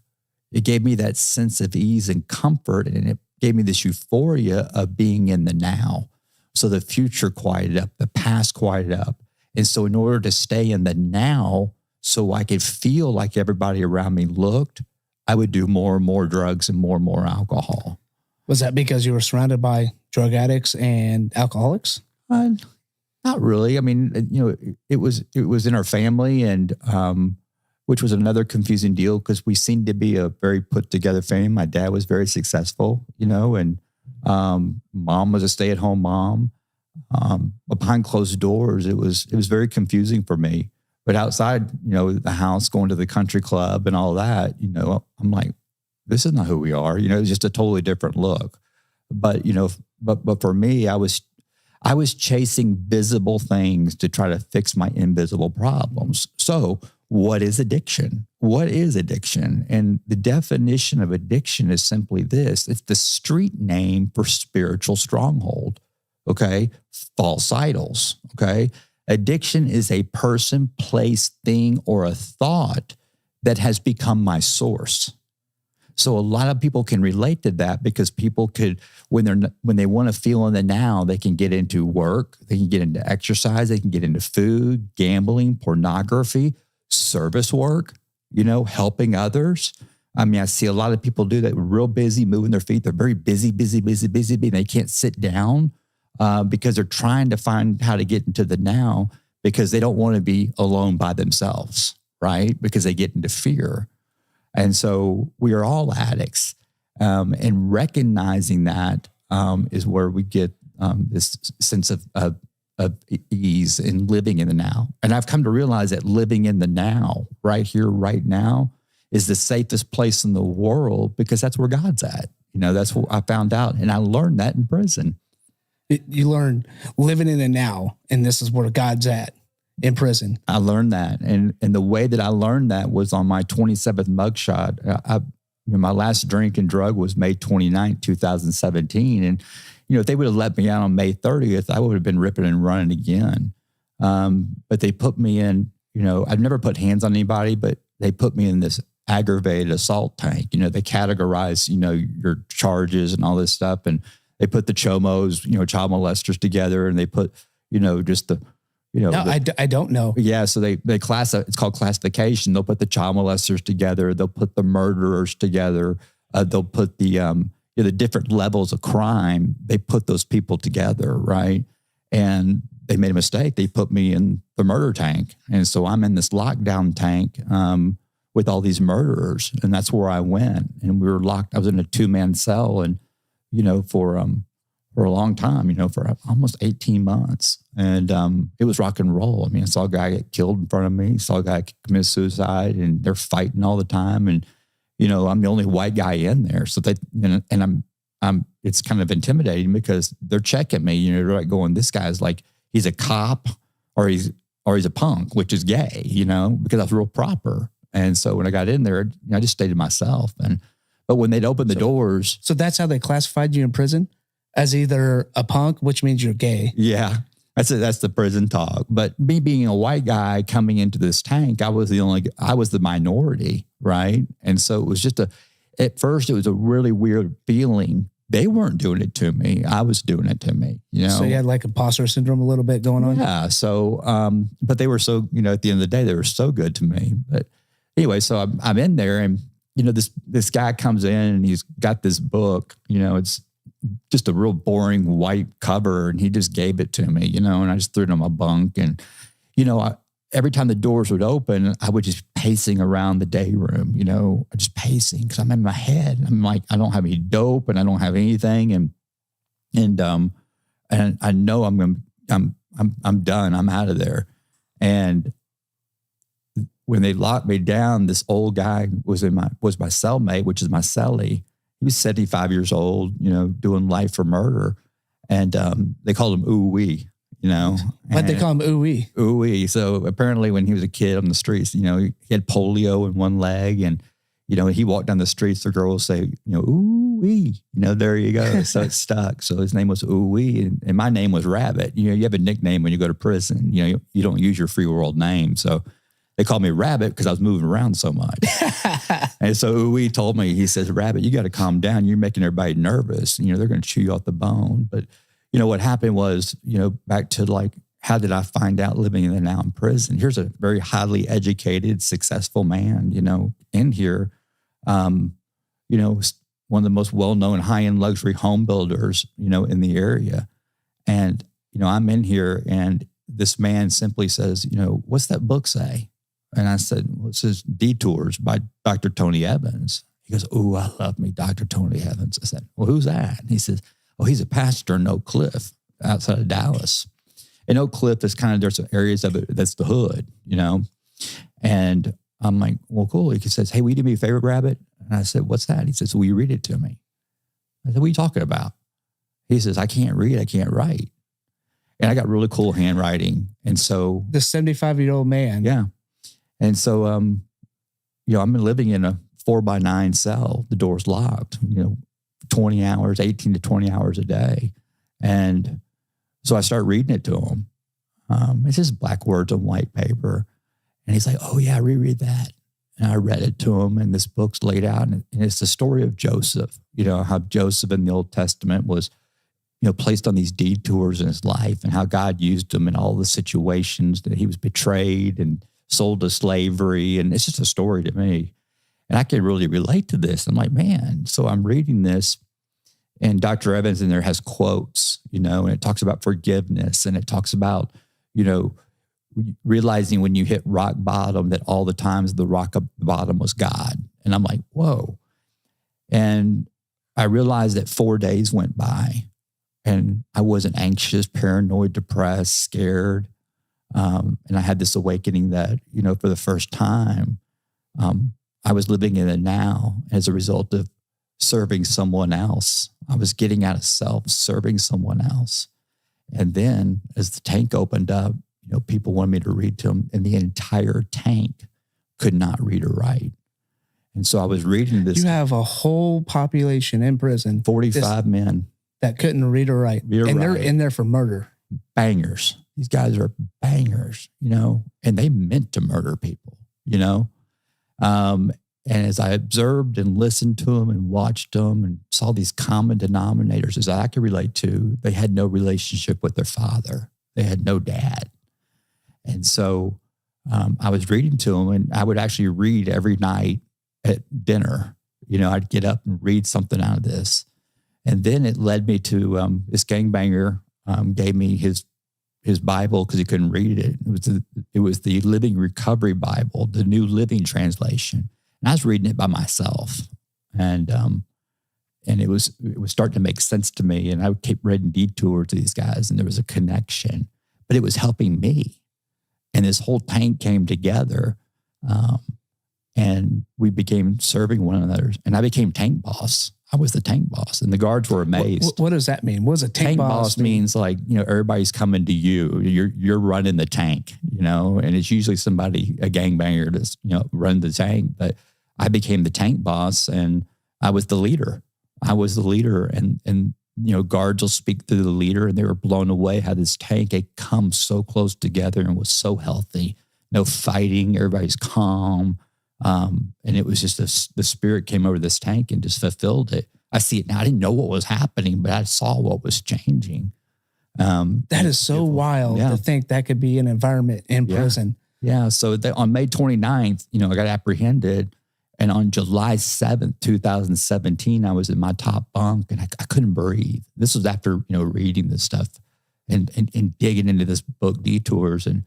it gave me that sense of ease and comfort. And it gave me this euphoria of being in the now. So the future quieted up, the past quieted up. And so in order to stay in the now, so I could feel like everybody around me looked, I would do more and more drugs and more alcohol. Was that because you were surrounded by drug addicts and alcoholics? Not really. I mean, it was in our family, and which was another confusing deal because we seemed to be a very put together family. My dad was very successful, and mom was a stay-at-home mom. But behind closed doors, it was very confusing for me. But outside, the house, going to the country club and all that, I'm like, this is not who we are. It's just a totally different look. But but for me, I was chasing visible things to try to fix my invisible problems. So what is addiction? What is addiction? And the definition of addiction is simply this. It's the street name for spiritual stronghold. Okay. False idols. Okay. Addiction is a person, place, thing, or a thought that has become my source. So a lot of people can relate to that because people could, when they want to feel in the now, they can get into work, they can get into exercise, they can get into food, gambling, pornography, service work, helping others. I mean, I see a lot of people do that, real busy, moving their feet. They're very busy, and they can't sit down because they're trying to find how to get into the now because they don't want to be alone by themselves, right? Because they get into fear. And so we are all addicts. And recognizing that is where we get this sense of ease in living in the now. And I've come to realize that living in the now, right here, right now, is the safest place in the world because that's where God's at. That's what I found out. And I learned that in prison. You learn living in the now, and this is where God's at in prison. I learned that. And the way that I learned that was on my 27th mugshot. My last drink and drug was May 29th, 2017. And, if they would have let me out on May 30th, I would have been ripping and running again. But they put me in, I've never put hands on anybody, but they put me in this aggravated assault tank. They categorize, your charges and all this stuff. And they put the chomos, child molesters together, and they put, just the, no, I don't know. Yeah. So they it's called classification. They'll put the child molesters together. They'll put the murderers together. They'll put the different levels of crime. They put those people together. Right. And they made a mistake. They put me in the murder tank. And so I'm in this lockdown tank, with all these murderers. And that's where I went. And we were locked. I was in a 2-man cell and, for a long time, for almost 18 months. And it was rock and roll. I mean, I saw a guy get killed in front of me, saw a guy commit suicide, and they're fighting all the time. And, I'm the only white guy in there. So they, and I'm it's kind of intimidating because they're checking me, they're like going, this guy's like, he's a cop or he's a punk, which is gay, because I was real proper. And so when I got in there, I just stayed to myself. But when they'd open the doors. So that's how they classified you in prison? As either a punk, which means you're gay. Yeah, that's the prison talk. But me being a white guy coming into this tank, I was the minority, right? And so it was at first it was a really weird feeling. They weren't doing it to me. I was doing it to me, So you had like imposter syndrome a little bit going on? Yeah. So, but they were so, at the end of the day, they were so good to me. But anyway, so I'm in there and, this guy comes in and he's got this book, it's just a real boring white cover, and he just gave it to me, and I just threw it on my bunk. And, every time the doors would open, I would just pacing around the day room, just pacing because I'm in my head. I'm like, I don't have any dope and I don't have anything. And I know I'm done. I'm out of there. And when they locked me down, this old guy was my cellmate, which is my cellie. He was 75 years old, doing life for murder. And they called him Ooh-wee, Why'd they call him Ooh-wee? Ooh-wee. So apparently when he was a kid on the streets, he had polio in one leg. And, he walked down the streets, the girls say, ooh, ooh-wee, there you go. So it stuck. So his name was ooh-wee, and my name was Rabbit. You have a nickname when you go to prison. You don't use your free world name. So they called me Rabbit because I was moving around so much. And so ooh-wee told me, he says, Rabbit, you got to calm down. You're making everybody nervous. And, they're going to chew you off the bone. But, what happened was, back to like, how did I find out living in now in prison? Here's a very highly educated, successful man, in here. One of the most well-known high-end luxury home builders, in the area. And, I'm in here and this man simply says, what's that book say? And I said, well, it says Detours by Dr. Tony Evans. He goes, oh, I love me, Dr. Tony Evans. I said, well, who's that? And he says, oh, he's a pastor in Oak Cliff outside of Dallas. And Oak Cliff is there's some areas of it that's the hood, And I'm like, well, cool. He says, hey, will you do me a favor, Rabbit? And I said, what's that? He says, will you read it to me? I said, what are you talking about? He says, I can't read, I can't write. And I got really cool handwriting. And so the 75-year-old man. Yeah. And so, I'm living in a 4x9 cell. The door's locked, 20 hours, 18 to 20 hours a day. And so I start reading it to him. It's just black words on white paper. And he's like, oh yeah, reread that. And I read it to him, and this book's laid out. And it's the story of Joseph, how Joseph in the Old Testament was, placed on these detours in his life, and how God used him in all the situations that he was betrayed and sold to slavery. And it's just a story to me. And I can really relate to this. I'm like, man, so I'm reading this, and Dr. Evans in there has quotes, and it talks about forgiveness, and it talks about, realizing when you hit rock bottom that all the times the rock up the bottom was God. And I'm like, whoa. And I realized that 4 days went by, and I wasn't anxious, paranoid, depressed, scared. And I had this awakening that, for the first time, I was living in the now as a result of serving someone else. I was getting out of self, serving someone else. And then as the tank opened up, people wanted me to read to them, and the entire tank could not read or write. And so I was reading this. You have a whole population in prison. 45 men. That couldn't read or write. They're in there for murder. Bangers. These guys are bangers, and they meant to murder people, And as I observed and listened to them and watched them and saw these common denominators, as I could relate to, they had no relationship with their father. They had no dad. And so I was reading to them, and I would actually read every night at dinner. I'd get up and read something out of this. And then it led me to this gangbanger gave me his Bible because he couldn't read it. It was the Living Recovery Bible, the New Living Translation. And I was reading it by myself. And it was starting to make sense to me. And I would keep reading detours to these guys, and there was a connection. But it was helping me. And this whole tank came together, and we became serving one another. And I became tank boss. I was the tank boss, and the guards were amazed. What does that mean? What does a tank boss mean? Means like, everybody's coming to you. You're running the tank, and it's usually somebody, a gangbanger that's, run the tank. But I became the tank boss, and I was the leader. And guards will speak through the leader, and they were blown away how this tank had come so close together and was so healthy. No fighting, everybody's calm. And it was just the spirit came over this tank and just fulfilled it. I see it now. I didn't know what was happening, but I saw what was changing. That is so wild to think that could be an environment in prison. Yeah. So on May 29th, I got apprehended. And on July 7th, 2017, I was in my top bunk, and I couldn't breathe. This was after, reading this stuff and digging into this book, Detours, and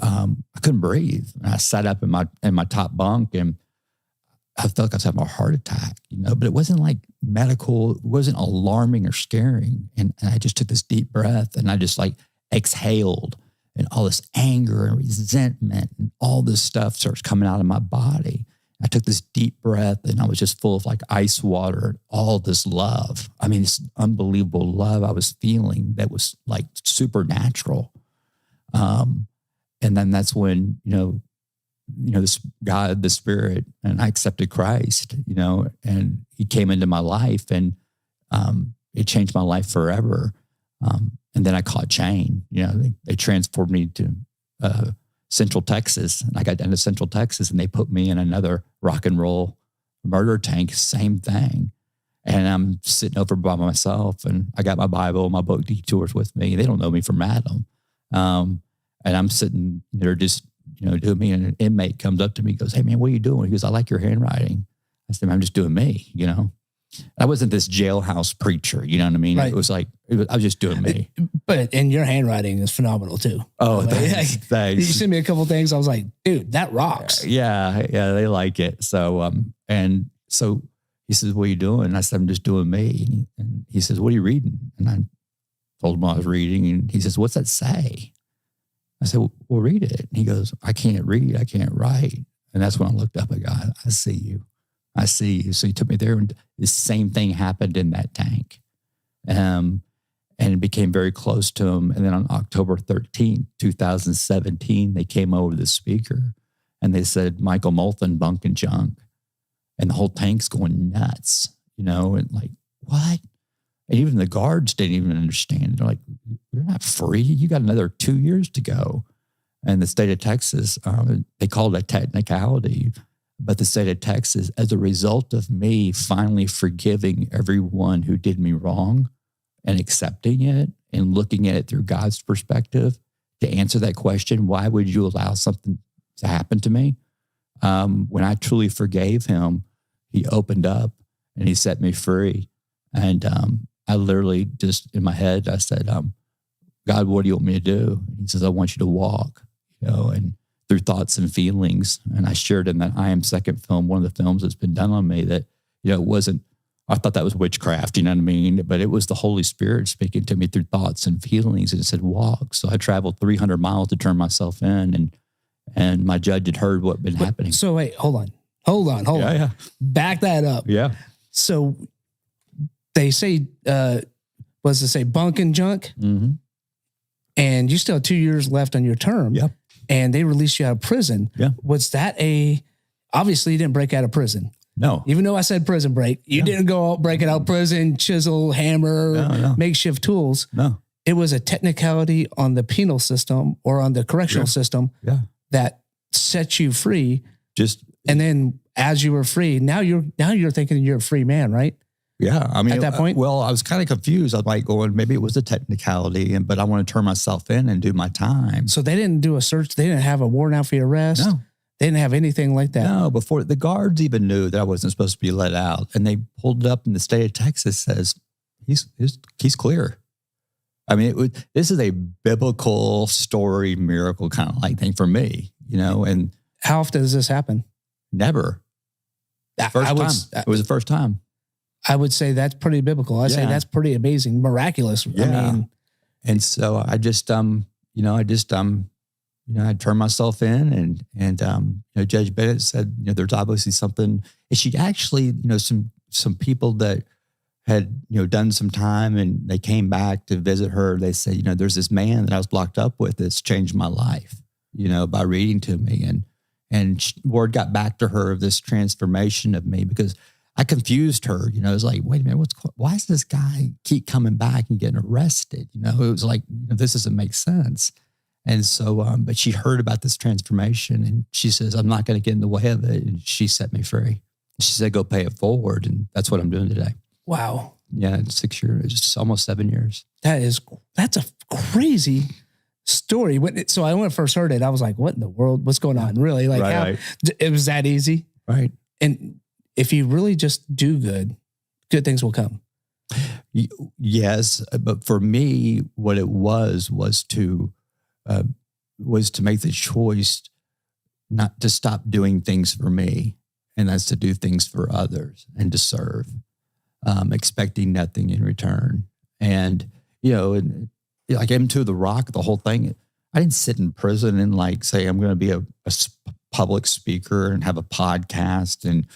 I couldn't breathe. And I sat up in my top bunk, and I felt like I was having a heart attack, but it wasn't like medical. It wasn't alarming or scaring. And I just took this deep breath, and I just like exhaled, and all this anger and resentment and all this stuff starts coming out of my body. I took this deep breath, and I was just full of like ice water, all this love. I mean, this unbelievable love I was feeling that was like supernatural. And then that's when, this God, the Spirit, and I accepted Christ, and he came into my life, and it changed my life forever. And then I caught chain. They transferred me to Central Texas, and I got down to Central Texas, and they put me in another rock and roll murder tank. Same thing. And I'm sitting over by myself, and I got my Bible, my book Detours with me. They don't know me from Adam. And I'm sitting there just, doing me, and an inmate comes up to me, goes, "Hey man, what are you doing?" He goes, "I like your handwriting." I said, "I'm just doing me, I wasn't this jailhouse preacher, you know what I mean? Right. I was just doing me. And your handwriting is phenomenal too. Oh, thanks. You sent me a couple things. I was like, dude, that rocks. Yeah, they like it. So, so he says, "What are you doing?" And I said, "I'm just doing me." And he says, "What are you reading?" And I told him I was reading, and he says, "What's that say?" I said, "Well, read it." And he goes, "I can't read. I can't write." And that's when I looked up at God. I see you. I see you. So he took me there, and the same thing happened in that tank. And it became very close to him. And then on October 13th, 2017, they came over the speaker, and they said, "Michael Molthan, bunk and junk." And the whole tank's going nuts, and like, what? And even the guards didn't even understand. They're like, "You're not free. You got another 2 years to go." And the state of Texas, they called it a technicality, but the state of Texas, as a result of me finally forgiving everyone who did me wrong and accepting it and looking at it through God's perspective, to answer that question, why would you allow something to happen to me? When I truly forgave him, he opened up and he set me free. And I literally just in my head, I said, "God, what do you want me to do?" He says, "I want you to walk, and through thoughts and feelings." And I shared in that I Am Second film, one of the films that's been done on me, that, it wasn't, I thought that was witchcraft, you know what I mean? But it was the Holy Spirit speaking to me through thoughts and feelings, and it said, walk. So I traveled 300 miles to turn myself in, and my judge had heard what had been happening. So wait, hold on. Yeah. Back that up. Yeah. So they say, was it say bunk and junk? Mm-hmm. And you still have 2 years left on your term. Yep. And they released you out of prison. Yeah. Was that obviously you didn't break out of prison. No. Even though I said prison break, you didn't go out breaking out prison, chisel, hammer, makeshift tools. No. It was a technicality on the penal system or on the correctional system that set you free. And then as you were free, now you're thinking you're a free man, right? Yeah. I mean, at that point, well, I was kind of confused. I'm like going, maybe it was a technicality, but I want to turn myself in and do my time. So they didn't do a search. They didn't have a warrant out for your arrest. No. They didn't have anything like that. No, before the guards even knew that I wasn't supposed to be let out. And they pulled it up in the state of Texas, says he's clear. I mean, this is a biblical story, miracle kind of like thing for me, and how often does this happen? Never. It was the first time. I would say that's pretty biblical. I'd say that's pretty amazing, miraculous. Yeah. I mean, and so I just, I turned myself in, and Judge Bennett said, there's obviously something. And she actually, some people that had, done some time, and they came back to visit her. They said, there's this man that I was locked up with that's changed my life, by reading to me. And word got back to her of this transformation of me, because I confused her. It was like, wait a minute, why does this guy keep coming back and getting arrested? It was like, this doesn't make sense. And so, but she heard about this transformation, and she says, I'm not going to get in the way of it. And she set me free. She said, go pay it forward. And that's what I'm doing today. Wow. Yeah. 6 years, it's almost 7 years. That's a crazy story. So when I first heard it, I was like, what in the world? What's going on? Really? Like, right. It was that easy. Right. And if you really just do good things will come. Yes. But for me, what it was to make the choice not to stop doing things for me, and that's to do things for others and to serve, expecting nothing in return. And, like Into the Rock, the whole thing, I didn't sit in prison and like say, I'm going to be a public speaker and have a podcast and,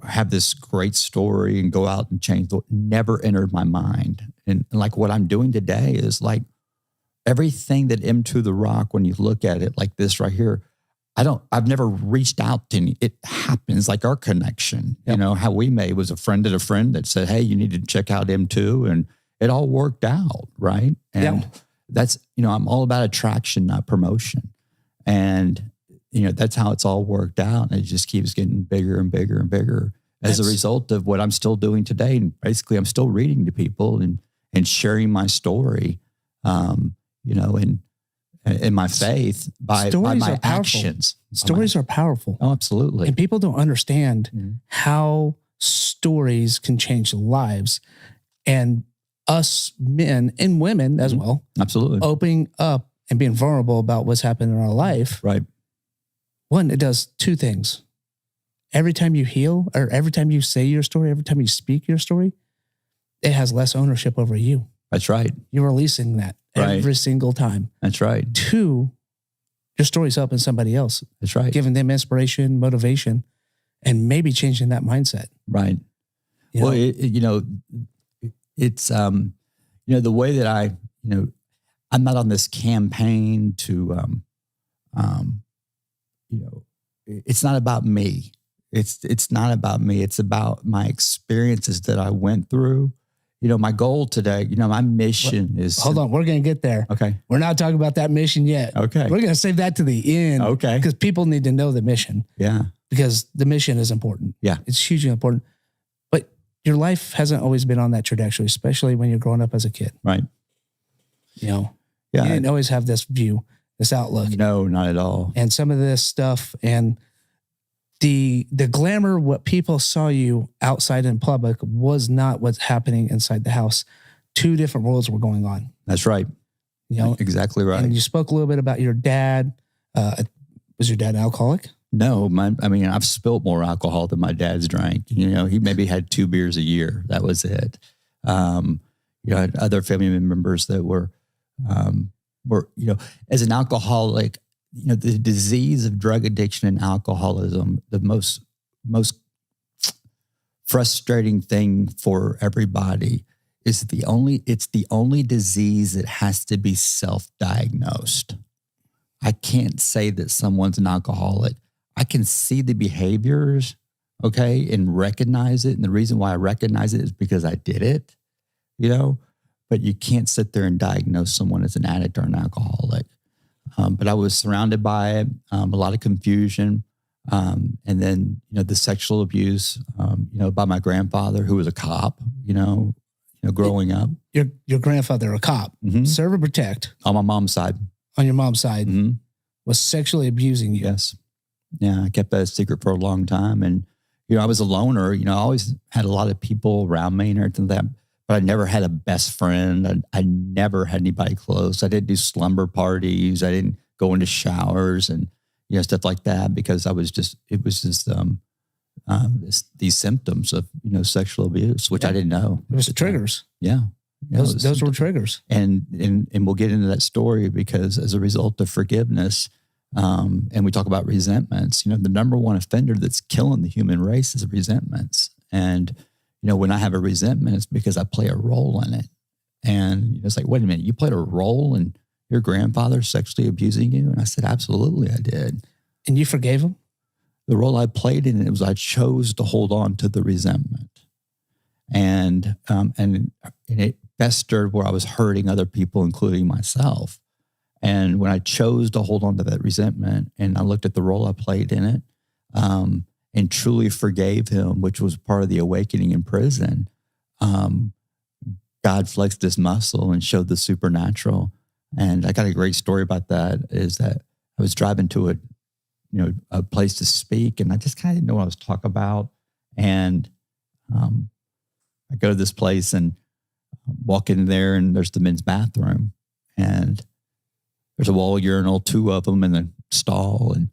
have this great story and go out and change. Never entered my mind. And like what I'm doing today is like everything that Into the Rock, when you look at it like this right here, I've never reached out to any. It happens like our connection, Yep. how we made was a friend of a friend that said, hey, you need to check out him too. And it all worked out. Right. And that's, I'm all about attraction, not promotion. And, that's how it's all worked out. And it just keeps getting bigger and bigger and bigger as a result of what I'm still doing today. And basically I'm still reading to people and sharing my story, and my faith by my actions. Stories are powerful. Oh, absolutely. And people don't understand how stories can change lives. And us men and women as well, absolutely, opening up and being vulnerable about what's happened in our life. Right. One, it does two things. Every time you heal, or every time you say your story, every time you speak your story, it has less ownership over you. That's right. You're releasing that every single time. That's right. Two, your story's helping somebody else. That's right. Giving them inspiration, motivation, and maybe changing that mindset. Right. Well, it's, the way that I'm not on this campaign to, it's not about me. It's not about me. It's about my experiences that I went through. My goal today, my mission is... Hold on, we're going to get there. Okay. We're not talking about that mission yet. Okay. We're going to save that to the end. Okay. Because people need to know the mission. Yeah. Because the mission is important. Yeah. It's hugely important. But your life hasn't always been on that trajectory, especially when you're growing up as a kid. Right. Yeah. You didn't always have this view, this outlook. No, not at all. And some of this stuff and the glamour, what people saw you outside in public was not what's happening inside the house. Two different worlds were going on. That's right. Exactly right. And you spoke a little bit about your dad. Was your dad an alcoholic? No, I've spilled more alcohol than my dad's drank. He maybe had 2 beers a year. That was it. I had other family members that were as an alcoholic, the disease of drug addiction and alcoholism, the most frustrating thing for everybody is it's the only disease that has to be self-diagnosed. I can't say that someone's an alcoholic. I can see the behaviors, okay, and recognize it. And the reason why I recognize it is because I did it, but you can't sit there and diagnose someone as an addict or an alcoholic. But I was surrounded by it, a lot of confusion. And then, the sexual abuse, by my grandfather, who was a cop, growing up. Your grandfather, a cop, serve and protect. On my mom's side. On your mom's side, was sexually abusing you. Yes. Yeah, I kept that a secret for a long time. And, I was a loner. I always had a lot of people around me and everything like that. But I never had a best friend. I never had anybody close. I didn't do slumber parties. I didn't go into showers and, stuff like that because it was just these symptoms of, sexual abuse, which I didn't know. It was the triggers. Yeah. Those were triggers. And we'll get into that story because as a result of forgiveness, and we talk about resentments, the number one offender that's killing the human race is resentments. And, when I have a resentment, it's because I play a role in it. And it's like, wait a minute, you played a role in your grandfather sexually abusing you? And I said, absolutely, I did. And you forgave him? The role I played in it was I chose to hold on to the resentment. And it festered where I was hurting other people, including myself. And when I chose to hold on to that resentment and I looked at the role I played in it, and truly forgave him, which was part of the awakening in prison, God flexed his muscle and showed the supernatural. And I got a great story about that, is that I was driving to a place to speak, and I just kind of didn't know what I was talking about. And I go to this place and walk in there, and there's the men's bathroom, and there's a wall urinal, 2 of them in the stall, and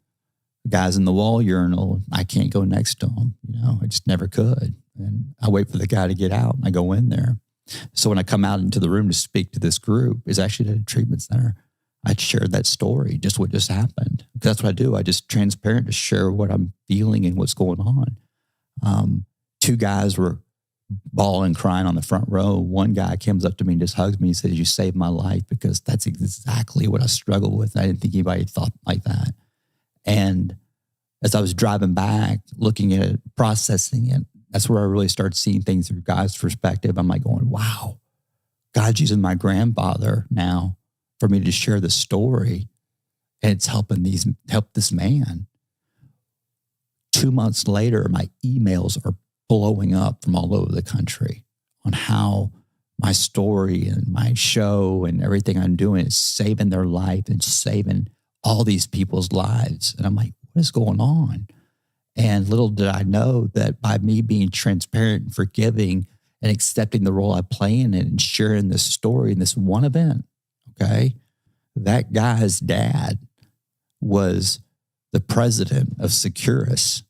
the guy's in the wall urinal. I can't go next to him. I just never could. And I wait for the guy to get out, and I go in there. So when I come out into the room to speak to this group, is actually at a treatment center, I shared that story, just what just happened. Because that's what I do. I just transparent to share what I'm feeling and what's going on. 2 guys were bawling, crying on the front row. One guy comes up to me and just hugs me and says, "You saved my life," because that's exactly what I struggle with. I didn't think anybody thought like that. And as I was driving back, looking at it, processing it, that's where I really started seeing things through God's perspective. I'm like going, wow, God's using my grandfather now for me to share the story. And it's help this man. 2 months later, my emails are blowing up from all over the country on how my story and my show and everything I'm doing is saving their life and saving all these people's lives. And I'm like, what is going on? And little did I know that by me being transparent and forgiving and accepting the role I play in it and sharing this story in this one event, okay, that guy's dad was the president of Securus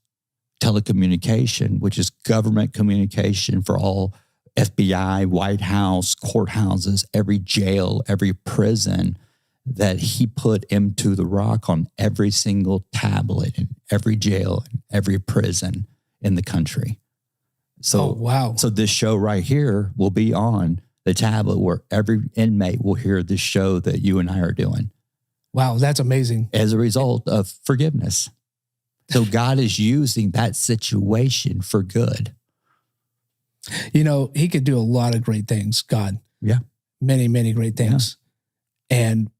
Telecommunication, which is government communication for all FBI, White House, courthouses, every jail, every prison, that he put into the rock on every single tablet in every jail, in every prison in the country. So, wow. So this show right here will be on the tablet where every inmate will hear this show that you and I are doing. Wow, that's amazing. As a result of forgiveness. So God is using that situation for good. You know, he could do a lot of great things, God. Yeah. Many, many great things. Yeah. And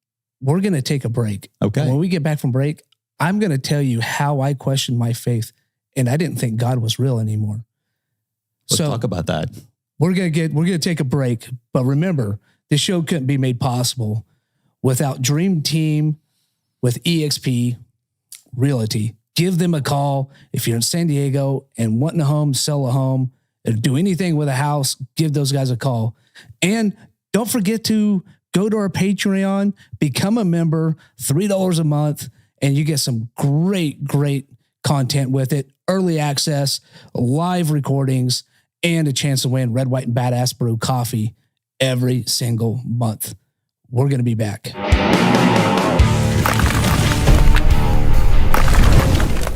we're going to take a break. Okay. When we get back from break, I'm going to tell you how I questioned my faith and I didn't think God was real anymore. Let's talk about that. We're going to take a break, but remember, this show couldn't be made possible without Dream Team with EXP Realty. Give them a call if you're in San Diego and wanting a home, sell a home, or do anything with a house, give those guys a call. And don't forget to go to our Patreon, become a member, $3 a month, and you get some great, great content with it. Early access, live recordings, and a chance to win Red, White, and Badass Brew coffee every single month. We're going to be back.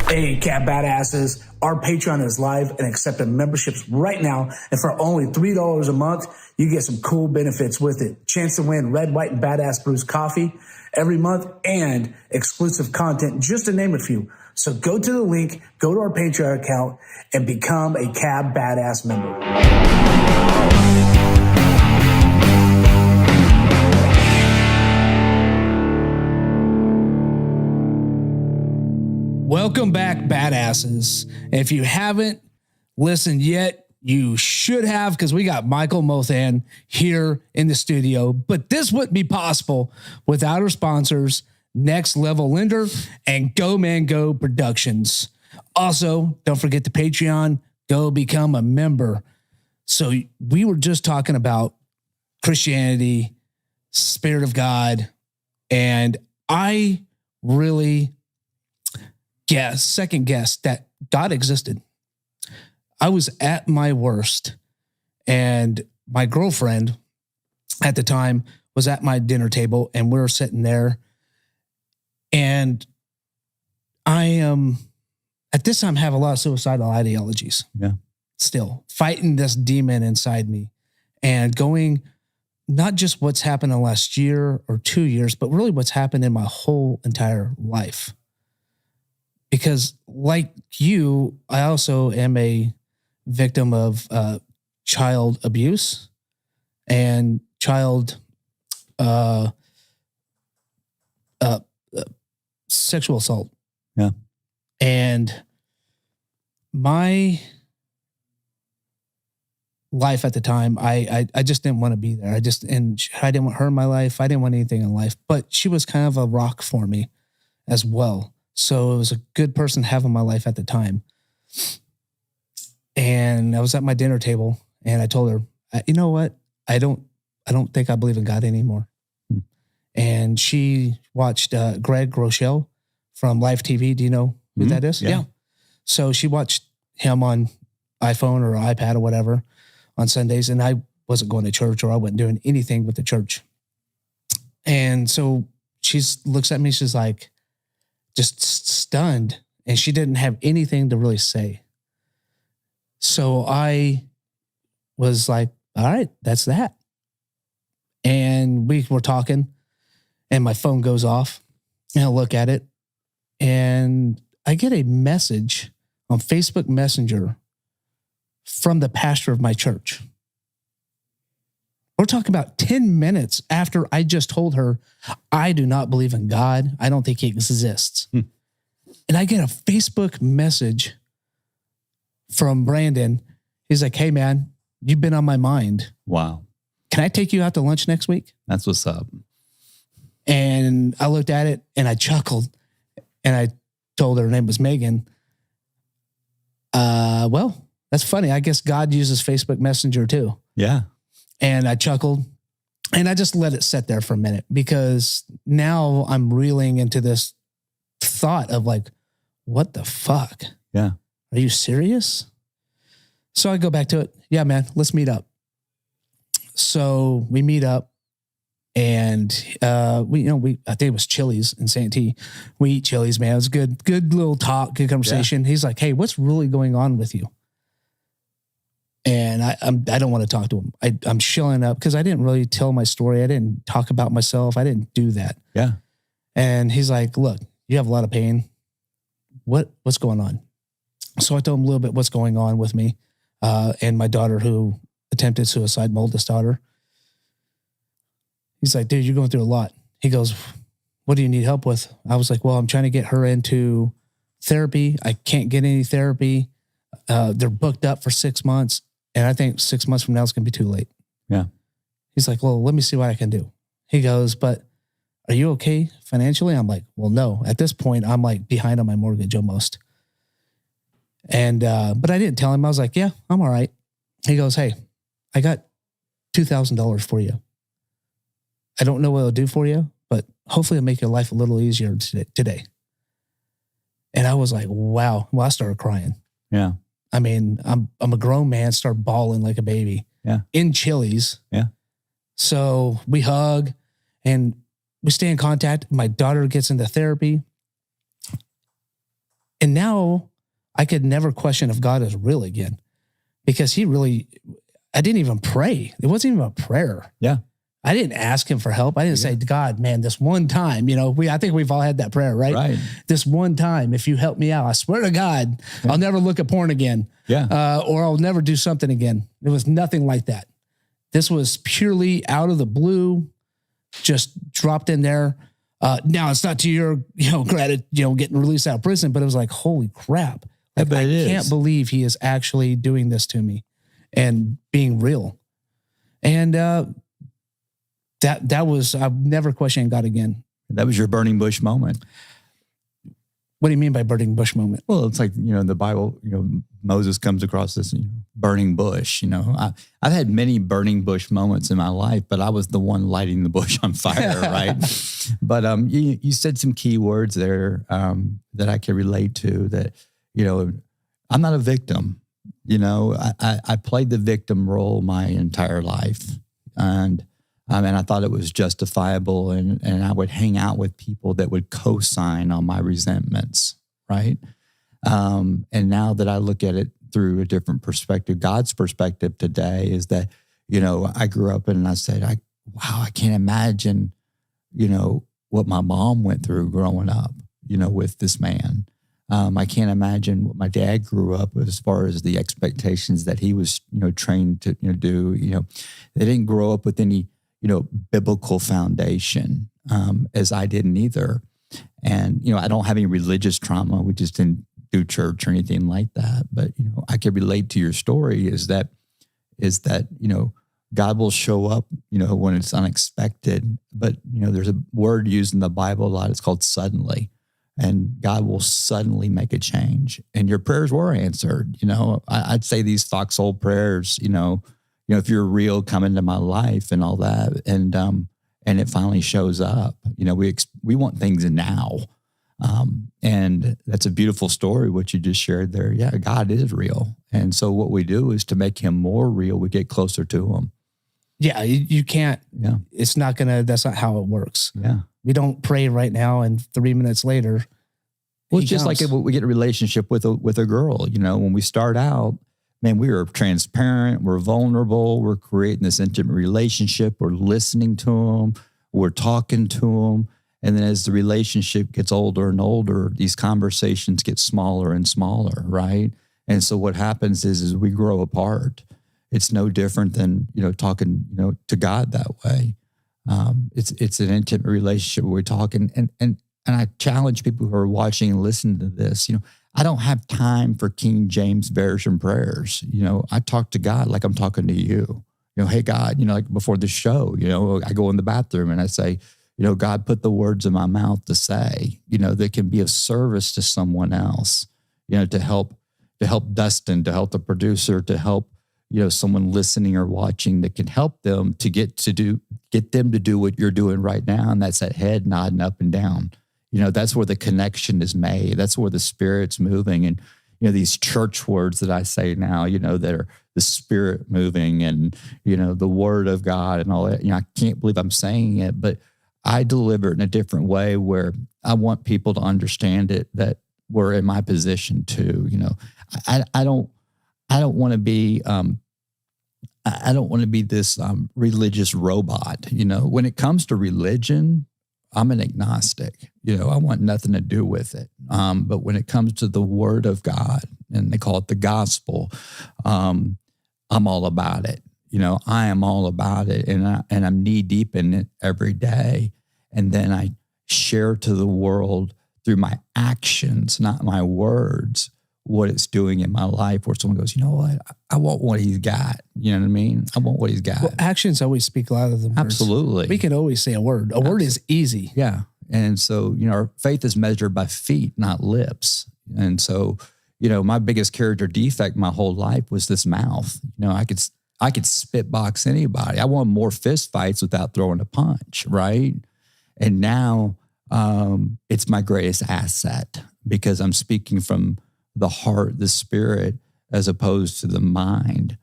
Hey, Cat Badasses. Our Patreon is live and accepting memberships right now. And for only $3 a month, you get some cool benefits with it. Chance to win Red, White, and Badass Brews coffee every month and exclusive content, just to name a few. So go to the link, go to our Patreon account, and become a Cab Badass member. Welcome back, badasses. If you haven't listened yet, you should have, because we got Michael Molthan here in the studio. But this wouldn't be possible without our sponsors, Next Level Lender and Go Man Go Productions. Also, don't forget the Patreon. Go become a member. So we were just talking about Christianity, Spirit of God, and I really second guess that God existed. I was at my worst, and my girlfriend at the time was at my dinner table, and we were sitting there, and I at this time have a lot of suicidal ideologies. Yeah. Still fighting this demon inside me and going not just what's happened in the last year or 2 years, but really what's happened in my whole entire life. Because like you, I also am a victim of child abuse and child sexual assault. Yeah. And my life at the time, I just didn't want to be there. I didn't want her in my life. I didn't want anything in life, but she was kind of a rock for me as well. So it was a good person to have in my life at the time. And I was at my dinner table and I told her, you know what? I don't think I believe in God anymore. And she watched Greg Rochelle from Live TV. Do you know who that is? Yeah. So she watched him on iPhone or iPad or whatever on Sundays. And I wasn't going to church, or I wasn't doing anything with the church. And so she looks at me. She's like, just stunned. And she didn't have anything to really say. So I was like, all right, that's that. And we were talking and my phone goes off and I look at it and I get a message on Facebook Messenger from the pastor of my church. We're talking about 10 minutes after I just told her, I do not believe in God. I don't think he exists. And I get a Facebook message from Brandon. He's like, hey, man, you've been on my mind. Wow. Can I take you out to lunch next week? That's what's up. And I looked at it and I chuckled and I told her name was Megan. Well, that's funny. I guess God uses Facebook Messenger too. Yeah. And I chuckled and I just let it sit there for a minute because now I'm reeling into this thought of like, what the fuck? Yeah. Are you serious? So I go back to it. Yeah, man, let's meet up. So we meet up and I think it was Chili's in Santee. We eat Chili's, man. It was good little talk, good conversation. Yeah. He's like, hey, what's really going on with you? And I don't want to talk to him. I'm shilling up because I didn't really tell my story. I didn't talk about myself. I didn't do that. Yeah. And he's like, look, you have a lot of pain. What's going on? So I told him a little bit what's going on with me and my daughter who attempted suicide, my oldest daughter. He's like, dude, you're going through a lot. He goes, what do you need help with? I was like, well, I'm trying to get her into therapy. I can't get any therapy. They're booked up for 6 months. And I think 6 months from now, it's going to be too late. Yeah. He's like, well, let me see what I can do. He goes, but are you okay financially? I'm like, well, no. At this point, I'm like behind on my mortgage almost. And, but I didn't tell him. I was like, yeah, I'm all right. He goes, hey, I got $2,000 for you. I don't know what it'll do for you, but hopefully it'll make your life a little easier today. And I was like, wow. Well, I started crying. Yeah. I mean, I'm a grown man, start bawling like a baby. Yeah. In Chili's. Yeah. So we hug and we stay in contact. My daughter gets into therapy. And now I could never question if God is real again because I didn't even pray. It wasn't even a prayer. Yeah. I didn't ask him for help. I didn't say, God, man, this one time, I think we've all had that prayer, right? Right. This one time, if you help me out, I swear to God, I'll never look at porn again. Yeah. Or I'll never do something again. It was nothing like that. This was purely out of the blue, just dropped in there. Now it's not to your, credit, getting released out of prison, but it was like, holy crap. Like, I can't believe he is actually doing this to me and being real. And, that was, I've never questioned God again. That was your burning bush moment. What do you mean by burning bush moment? Well, it's like, in the Bible, Moses comes across this burning bush. I've had many burning bush moments in my life, but I was the one lighting the bush on fire, right? But you said some key words there that I can relate to that, I'm not a victim. I played the victim role my entire life. And I thought it was justifiable, and I would hang out with people that would co-sign on my resentments, right? And now that I look at it through a different perspective, God's perspective today is that, I grew up and I said, I can't imagine, what my mom went through growing up, with this man. I can't imagine what my dad grew up with as far as the expectations that he was, trained to do. They didn't grow up with any biblical foundation, as I didn't either. And, I don't have any religious trauma. We just didn't do church or anything like that. But, I can relate to your story is that, God will show up, when it's unexpected. But, there's a word used in the Bible a lot. It's called suddenly. And God will suddenly make a change. And your prayers were answered. I'd say these foxhole prayers, if you're real, come into my life and all that. And it finally shows up. We want things now. And that's a beautiful story, what you just shared there. Yeah, God is real. And so what we do is to make him more real, we get closer to him. Yeah, you can't. Yeah. That's not how it works. Yeah. We don't pray right now and 3 minutes later. Well, it's just like if we get a relationship with a girl, when we start out, man, we are transparent, we're vulnerable, we're creating this intimate relationship, we're listening to them, we're talking to them. And then as the relationship gets older and older, these conversations get smaller and smaller, right? And so what happens is we grow apart. It's no different than, talking, to God that way. It's an intimate relationship where we're talking. And I challenge people who are watching and listening to this, I don't have time for King James Version prayers. I talk to God like I'm talking to you. Hey, God, like before the show, I go in the bathroom and I say, God, put the words in my mouth to say, that can be of service to someone else, to help Dustin, to help the producer, to help, someone listening or watching, that can help them to get them to do what you're doing right now. And that's that head nodding up and down. That's where the connection is made. That's where the Spirit's moving. And, these church words that I say now, that are the Spirit moving and, the Word of God and all that. I can't believe I'm saying it, but I deliver it in a different way where I want people to understand it, that we're in my position too. I don't want to be, I don't want to be this religious robot. When it comes to religion, I'm an agnostic. I want nothing to do with it. But when it comes to the Word of God, and they call it the gospel, I'm all about it. I am all about it, and I'm knee deep in it every day. And then I share to the world through my actions, not my words, what it's doing in my life, where someone goes, you know what? I want what he's got. You know what I mean? I want what he's got. Well, actions always speak louder than words. Absolutely. We can always say a word. A word is easy. Yeah. And so, our faith is measured by feet, not lips. And so, my biggest character defect my whole life was this mouth. I could spit box anybody. I won more fist fights without throwing a punch, right? And now it's my greatest asset because I'm speaking from the heart, the spirit, as opposed to the mind.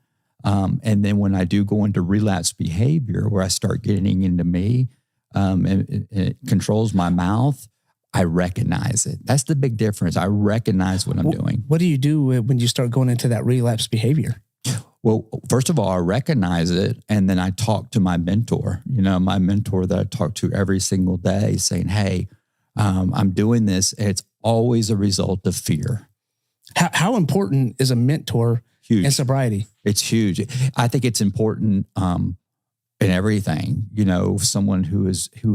And then when I do go into relapse behavior, where I start getting into me, and it controls my mouth, I recognize it. That's the big difference. I recognize what I'm doing. What do you do when you start going into that relapse behavior? Well, first of all, I recognize it, and then I talk to my mentor, my mentor that I talk to every single day, saying, hey, I'm doing this. And it's always a result of fear. How important is a mentor Huge. in sobriety? It's huge. I think it's important in everything, someone who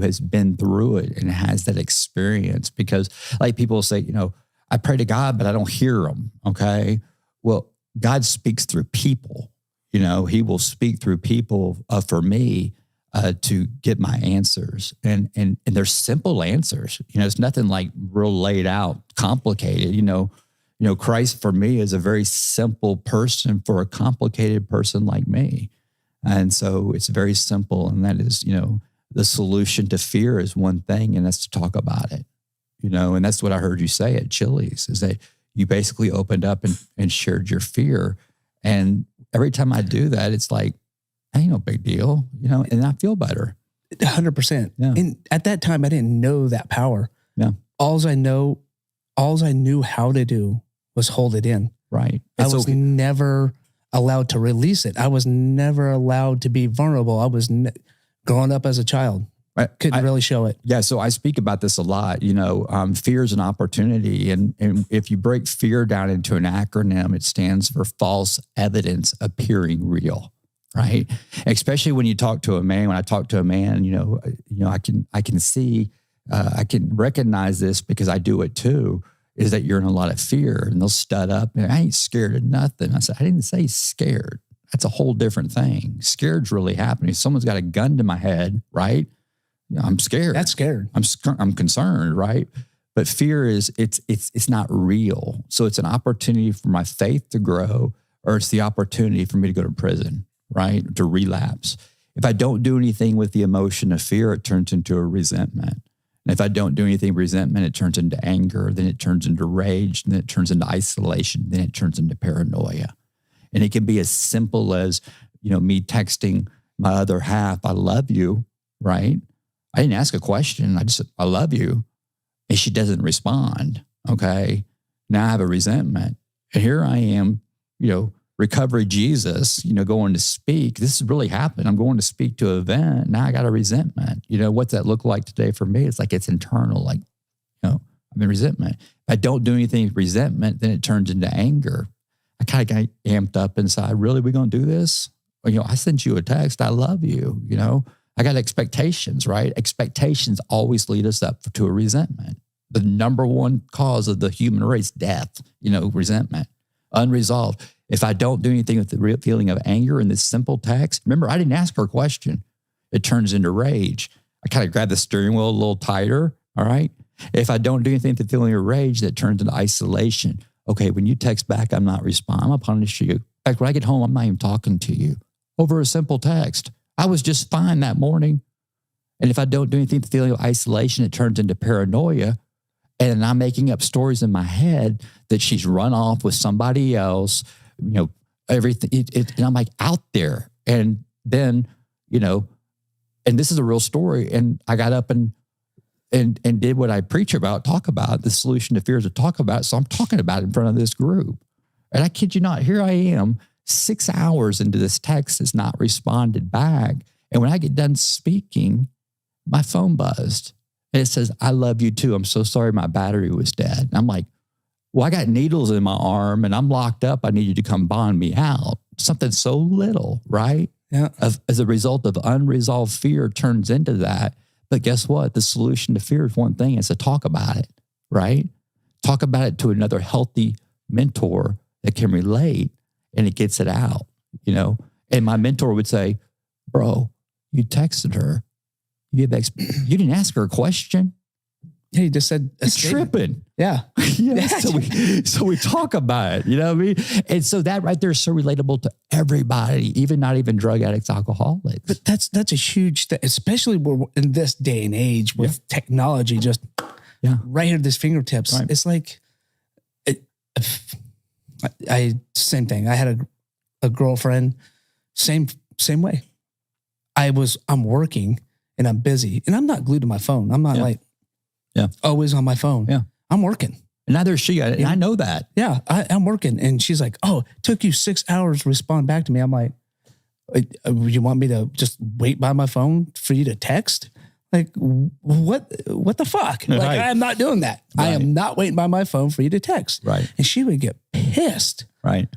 has been through it and has that experience, because like people say, I pray to God, but I don't hear him. Okay. Well, God speaks through people, he will speak through people for me to get my answers. And they're simple answers. It's nothing like real laid out, complicated, Christ for me is a very simple person for a complicated person like me. And so it's very simple. And that is, the solution to fear is one thing, and that's to talk about it, and that's what I heard you say at Chili's, is that you basically opened up and shared your fear. And every time I do that, it's like, ain't no big deal, and I feel better. 100%. Yeah. And at that time, I didn't know that power. Yeah. All I knew how to do was hold it in. Right. I was never allowed to release it. I was never allowed to be vulnerable. I was growing up as a child. Couldn't really show it. Yeah. So I speak about this a lot. Fear is an opportunity. And if you break fear down into an acronym, it stands for false evidence appearing real. Right. Especially when you talk to a man. When I talk to a man, I can see, I can recognize this because I do it too, is that you're in a lot of fear, and they'll stud up. And I ain't scared of nothing. I said, I didn't say scared. That's a whole different thing. Scared's really happening. If someone's got a gun to my head, right? I'm scared. That's scared. I'm concerned, right? But fear is, it's not real. So it's an opportunity for my faith to grow, or it's the opportunity for me to go to prison, right? To relapse. If I don't do anything with the emotion of fear, it turns into a resentment. And if I don't do anything with resentment, it turns into anger, then it turns into rage, then it turns into isolation, then it turns into paranoia. And it can be as simple as, me texting my other half, I love you, right? I didn't ask a question. I just said, I love you. And she doesn't respond. Okay. Now I have a resentment. And here I am, recovery Jesus, going to speak. This has really happened. I'm going to speak to an event. Now I got a resentment. What's that look like today for me? It's like it's internal. Like, I'm in resentment. If I don't do anything with resentment, then it turns into anger. I kind of got amped up inside. Really, we going to do this? I sent you a text. I love you. I got expectations, right? Expectations always lead us up to a resentment. The number one cause of the human race, death, resentment, unresolved. If I don't do anything with the real feeling of anger in this simple text, remember, I didn't ask her a question. It turns into rage. I kind of grab the steering wheel a little tighter, all right? If I don't do anything with the feeling of rage, that turns into isolation. Okay, when you text back, I'm not responding. I'm going to punish you. In fact, when I get home, I'm not even talking to you over a simple text. I was just fine that morning. And if I don't do anything with the feeling of isolation, it turns into paranoia. And I'm making up stories in my head that she's run off with somebody else, everything. And I'm like out there. And then, and this is a real story. And I got up and did what I preach about, talk about the solution to fears to talk about. So I'm talking about it in front of this group. And I kid you not, here I am 6 hours into this text has not responded back. And when I get done speaking, my phone buzzed. And it says, I love you too. I'm so sorry my battery was dead. And I'm like, well, I got needles in my arm and I'm locked up. I need you to come bond me out. Something so little, right? Yeah. As a result of unresolved fear turns into that. But guess what? The solution to fear is one thing. It's to talk about it, right? Talk about it to another healthy mentor that can relate and it gets it out, And my mentor would say, bro, you texted her. You didn't ask her a question. Yeah, you just said a tripping. Yeah. Yeah. So we talk about it, you know what I mean? And so that right there is so relatable to everybody, not even drug addicts, alcoholics. But that's a huge thing, especially in this day and age with technology just right here at this fingertips. Right. It's like, same thing. I had a girlfriend, same way. I'm working and I'm busy and I'm not glued to my phone. I'm not always on my phone. Yeah. I'm working. And neither is she. And I know that. Yeah. I'm working. And she's like, oh, it took you 6 hours to respond back to me. I'm like, you want me to just wait by my phone for you to text? Like, what the fuck? Like, right. I'm not doing that. Right. I am not waiting by my phone for you to text. Right. And she would get pissed. Right.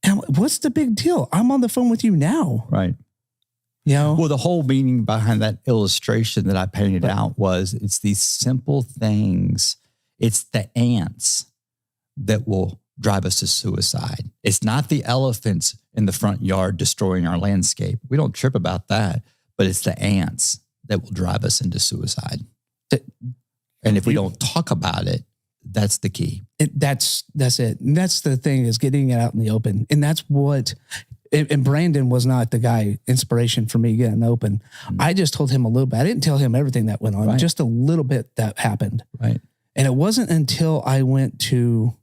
And what's the big deal? I'm on the phone with you now. Right. Well, the whole meaning behind that illustration that I painted out was it's these simple things. It's the ants that will drive us to suicide. It's not the elephants in the front yard destroying our landscape. We don't trip about that, but it's the ants that will drive us into suicide. And if we don't talk about it, that's the key. That's it. And that's the thing, is getting it out in the open. And that's what... And Brandon was not the guy, inspiration for me getting open. I just told him a little bit. I didn't tell him everything that went on, just a little bit that happened. Right. And it wasn't until I went to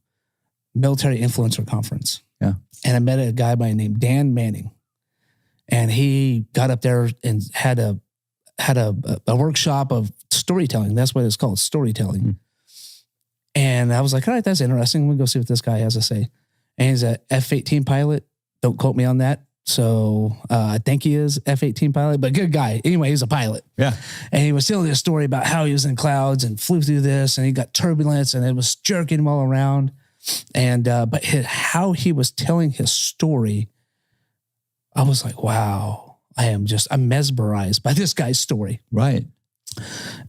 Military Influencer Conference. Yeah. And I met a guy by the name Dan Manning. And he got up there and had a workshop of storytelling. That's what it's called, storytelling. Mm. And I was like, all right, that's interesting. We'll go see what this guy has to say. And he's a F-18 pilot. Don't quote me on that. So I think he is F-18 pilot, but good guy. Anyway, he's a pilot. Yeah. And he was telling a story about how he was in clouds and flew through this and he got turbulence and it was jerking him all around. And, but how he was telling his story, I was like, wow, I'm mesmerized by this guy's story. Right.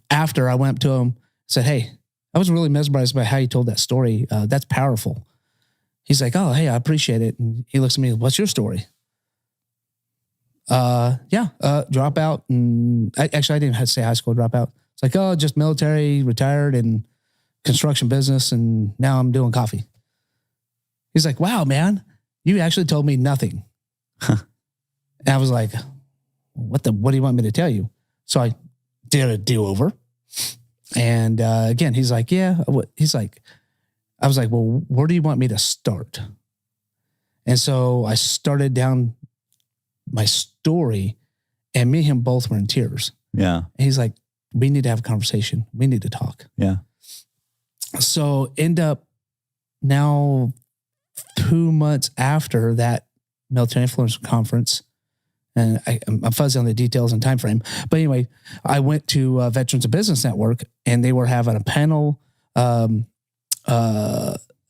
After I went up to him, said, hey, I was really mesmerized by how you told that story. That's powerful. He's like, oh, hey, I appreciate it. And he looks at me, what's your story? Dropout. And I didn't have to say high school dropout. It's like, oh, just military, retired, and construction business. And now I'm doing coffee. He's like, wow, man, you actually told me nothing. And I was like, what do you want me to tell you? So I did a do-over. And again, he's like, yeah. I was like, well, where do you want me to start? And so I started down my story and me and him both were in tears. Yeah. And he's like, we need to have a conversation. We need to talk. Yeah. So end up now 2 months after that Military Influence Conference, and I'm fuzzy on the details and time frame, but anyway, I went to Veterans of Business Network, and they were having a panel.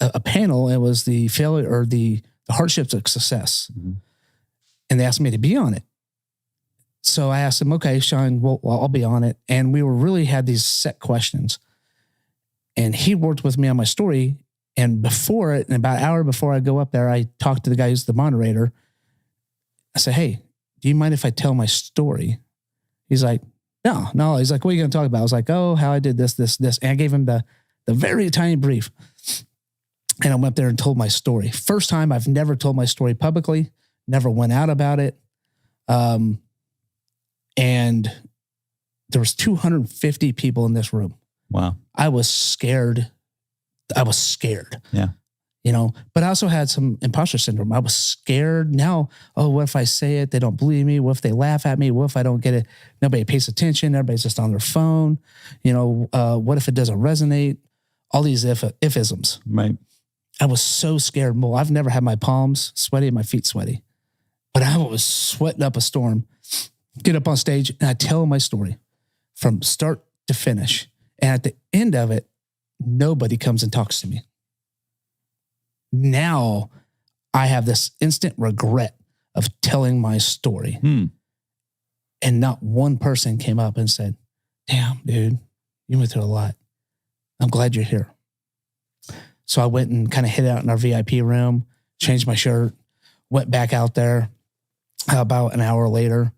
A panel. It was the failure or the hardships of success, and they asked me to be on it. So I asked them, "Okay, Sean, well, I'll be on it." And we really had these set questions, and he worked with me on my story. And before it, and about an hour before I go up there, I talked to the guy who's the moderator. I said, "Hey, do you mind if I tell my story?" He's like, No. He's like, "What are you going to talk about?" I was like, "Oh, how I did this. And I gave him the very tiny brief. And I went up there and told my story. First time, I've never told my story publicly, never went out about it. And there was 250 people in this room. Wow. I was scared. Yeah. You know, but I also had some imposter syndrome. I was scared. Now, what if I say it? They don't believe me. What if they laugh at me? What if I don't get it? Nobody pays attention. Everybody's just on their phone. You know, what if it doesn't resonate? All these if-isms. Right. I was so scared. Well, I've never had my palms sweaty and my feet sweaty, but I was sweating up a storm. Get up on stage and I tell my story from start to finish. And at the end of it, nobody comes and talks to me. Now I have this instant regret of telling my story. And not one person came up and said, "Damn, dude, you went through a lot. I'm glad you're here." So I went and kind of hid out in our VIP room, changed my shirt, went back out there. About an hour later,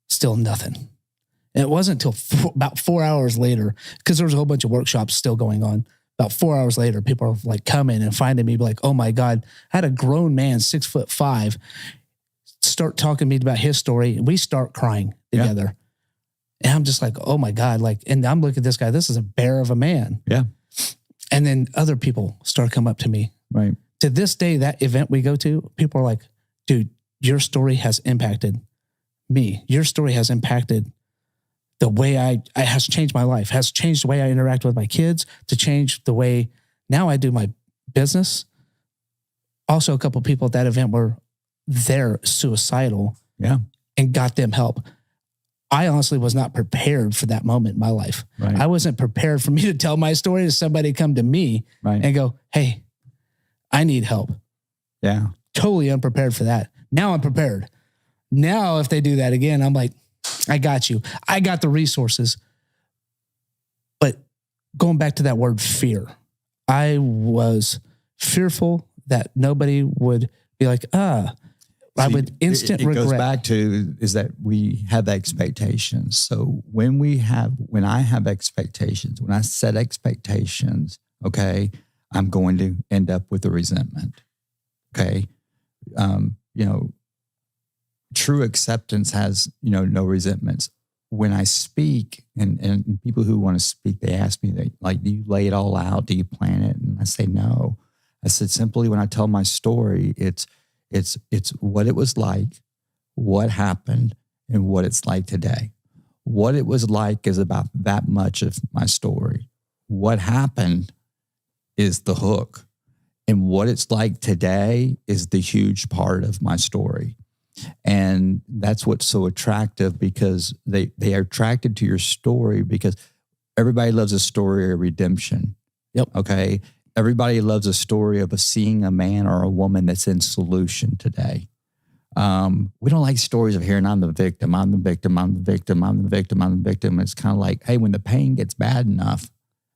still nothing. And it wasn't until about 4 hours later, because there was a whole bunch of workshops still going on. About 4 hours later, people are like coming and finding me like, "Oh my God," I had a grown man, 6'5", start talking to me about his story. And we start crying together. Yeah. And I'm just like, "Oh my God." Like, and I'm looking at this guy, this is a bear of a man. Yeah. And then other people start coming up to me. Right. To this day, that event we go to, people are like, "Dude, your story has impacted me. Your story has impacted the way it has changed my life, has changed the way I interact with my kids, to change the way now I do my business." Also, a couple of people at that event were they're suicidal. Yeah. And got them help. I honestly was not prepared for that moment in my life. Right. I wasn't prepared for me to tell my story to somebody come to me and go, "Hey, I need help." Yeah. Totally unprepared for that. Now I'm prepared. Now, if they do that again, I'm like, "I got you. I got the resources." But going back to that word fear, I was fearful that nobody would be like, I would instant regret. It goes back to is that we have expectations. So when I have expectations, when I set expectations, okay, I'm going to end up with a resentment. Okay. True acceptance has, no resentments. When I speak and people who want to speak, they ask me, do you lay it all out? Do you plan it? And I say, no. I said, simply when I tell my story, it's what it was like, what happened, and what it's like today. What it was like is about that much of my story. What happened is the hook. And what it's like today is the huge part of my story. And that's what's so attractive, because they are attracted to your story because everybody loves a story of redemption. Yep. Okay. Everybody loves a story of seeing a man or a woman that's in solution today. We don't like stories of hearing I'm the victim. It's kind of like, hey, when the pain gets bad enough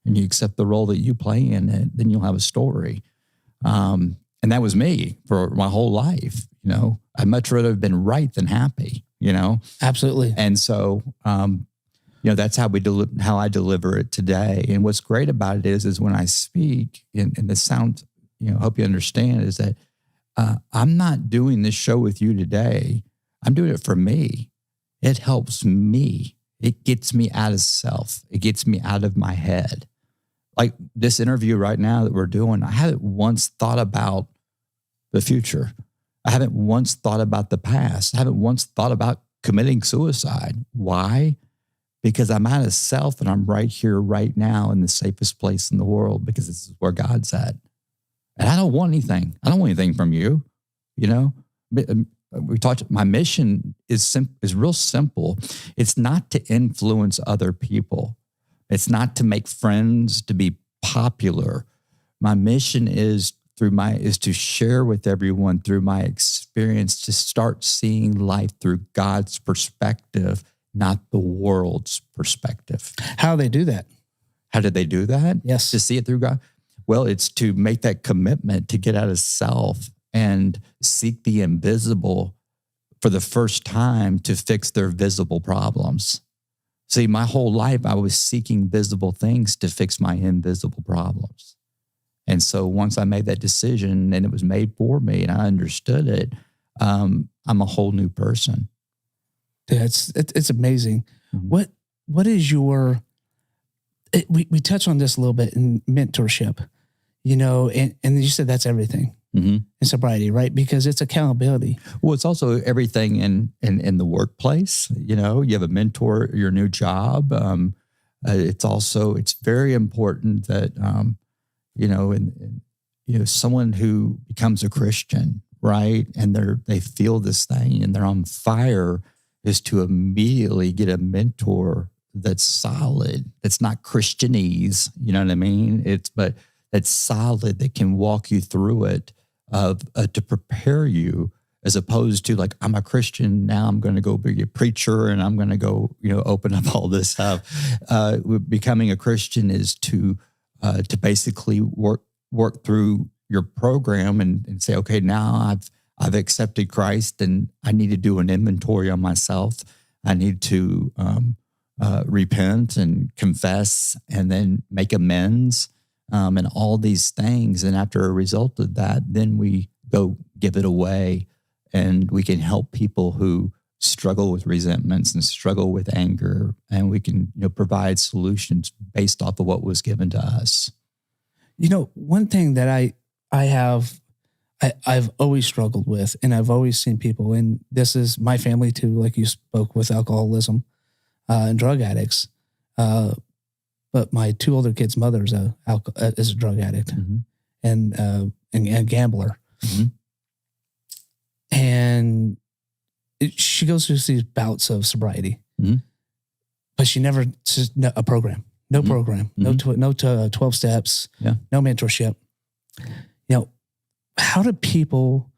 and you accept the role that you play in it, then you'll have a story. And that was me for my whole life. I'd much rather have been right than happy, Absolutely. And so, that's how how I deliver it today. And what's great about it is when I speak, and the sound, I hope you understand, is that I'm not doing this show with you today. I'm doing it for me. It helps me. It gets me out of self. It gets me out of my head. Like this interview right now that we're doing, I haven't once thought about the future. I haven't once thought about the past. I haven't once thought about committing suicide. Why? Because I'm out of self and I'm right here, right now in the safest place in the world, because this is where God's at. And I don't want anything. I don't want anything from you. You know, we talked, my mission is real simple. It's not to influence other people. It's not to make friends, to be popular. My mission is to share with everyone through my experience, to start seeing life through God's perspective, not the world's perspective. How they do that? How did they do that? Yes. To see it through God? Well, it's to make that commitment to get out of self and seek the invisible for the first time to fix their visible problems. See, my whole life, I was seeking visible things to fix my invisible problems. And so once I made that decision and it was made for me and I understood it, I'm a whole new person. Yeah, it's amazing. Mm-hmm. What is your, we touch on this a little bit in mentorship, you know, and you said that's everything in sobriety, right? Because it's accountability. Well, it's also everything in the workplace. You know, you have a mentor, your new job. It's very important that, someone who becomes a Christian, right? And they feel this thing and they're on fire, is to immediately get a mentor that's solid, that's not Christianese, you know what I mean? But that's solid, that can walk you through it, to prepare you, as opposed to like, I'm a Christian, now I'm going to go be a preacher and I'm going to go, open up all this stuff. Becoming a Christian is to basically work through your program and say, okay, now I've accepted Christ and I need to do an inventory on myself. I need to repent and confess and then make amends and all these things. And after a result of that, then we go give it away and we can help people who struggle with resentments and struggle with anger. And we can provide solutions based off of what was given to us. One thing that I've always struggled with, and I've always seen people, and this is my family too, like you spoke, with alcoholism and drug addicts. But my two older kids' mother is a drug addict and a gambler. Mm-hmm. And she goes through these bouts of sobriety, but she never, a program, no program, no 12 steps, no mentorship. How do people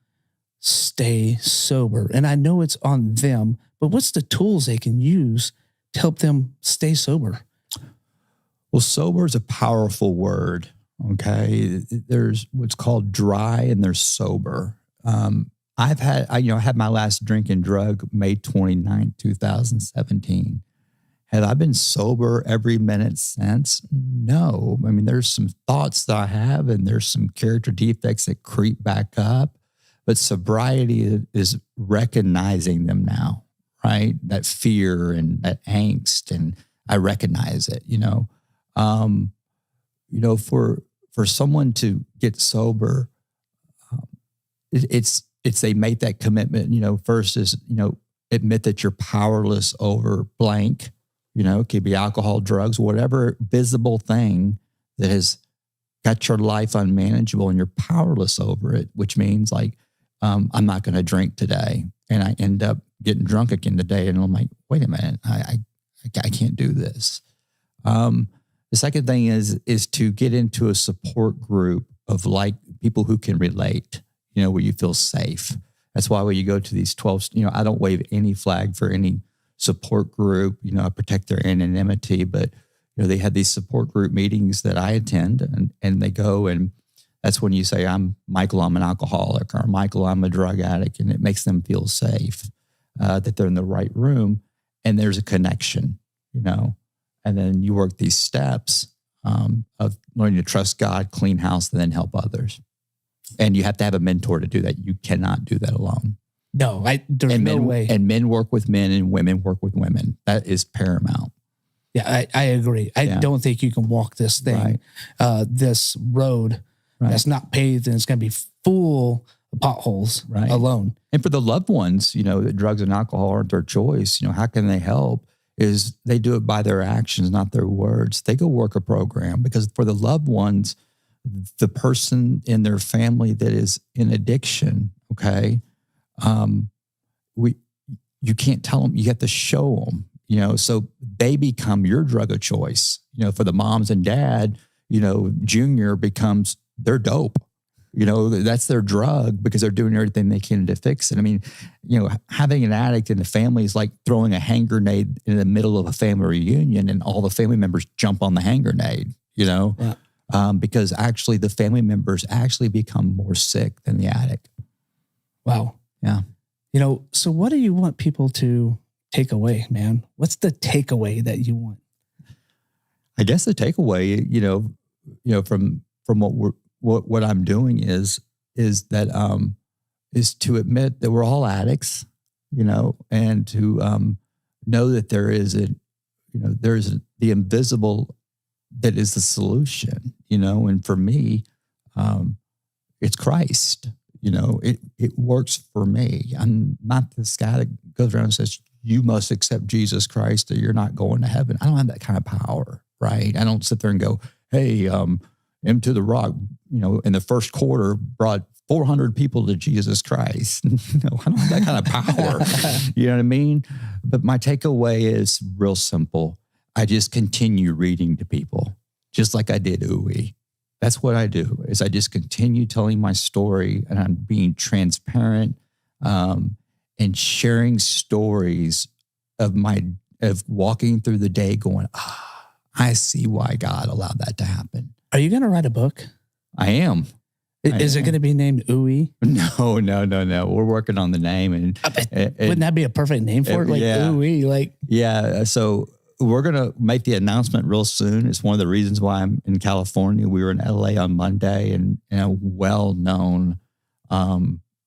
stay sober? And I know it's on them, but what's the tools they can use to help them stay sober? Well, sober is a powerful word. Okay. There's what's called dry and there's sober. I had my last drink and drug May 29th, 2017. Have I been sober every minute since? No. I mean, there's some thoughts that I have and there's some character defects that creep back up, but sobriety is recognizing them now, right? That fear and that angst, and I recognize it, for someone to get sober, it's they make that commitment, first is, admit that you're powerless over blank. It could be alcohol, drugs, whatever visible thing that has got your life unmanageable and you're powerless over it, which means like, I'm not going to drink today. And I end up getting drunk again today. And I'm like, wait a minute, I can't do this. The second thing is to get into a support group of like people who can relate, where you feel safe. That's why when you go to these 12, I don't wave any flag for any support group, I protect their anonymity, but they had these support group meetings that I attend and they go, and that's when you say, I'm Michael, I'm an alcoholic, or Michael, I'm a drug addict. And it makes them feel safe, that they're in the right room and there's a connection, and then you work these steps of learning to trust God, clean house, and then help others. And you have to have a mentor to do that. You cannot do that alone. No, there's no way. And men work with men and women work with women. That is paramount. Yeah, I agree. I don't think you can walk this thing, this road that's not paved and it's going to be full of potholes alone. And for the loved ones, drugs and alcohol aren't their choice. How can they help? Is they do it by their actions, not their words. They go work a program, because for the loved ones, the person in their family that is in addiction, okay, you can't tell them, you have to show them, so they become your drug of choice. For the moms and dad, Junior becomes their dope. That's their drug because they're doing everything they can to fix it. I mean, having an addict in the family is like throwing a hand grenade in the middle of a family reunion and all the family members jump on the hand grenade, Yeah. Because actually the family members actually become more sick than the addict. Wow. Yeah. So what do you want people to take away, man? What's the takeaway that you want? I guess the takeaway, from what I'm doing is that is to admit that we're all addicts, and to know that there is the invisible that is the solution, and for me, it's Christ. It works for me. I'm not this guy that goes around and says, you must accept Jesus Christ or you're not going to heaven. I don't have that kind of power, right? I don't sit there and go, hey, Into the Rock, in the first quarter brought 400 people to Jesus Christ. I don't have that kind of power. You know what I mean? But my takeaway is real simple. I just continue reading to people, just like I did Uwe. That's what I do, is I just continue telling my story, and I'm being transparent and sharing stories of walking through the day going, I see why God allowed that to happen. Are you going to write a book? I am. Is it going to be named Uwe? No. We're working on the name. And wouldn't that be a perfect name for it? Like Uwe, Yeah. So we're going to make the announcement real soon. It's one of the reasons why I'm in California. We were in LA on Monday, and a well-known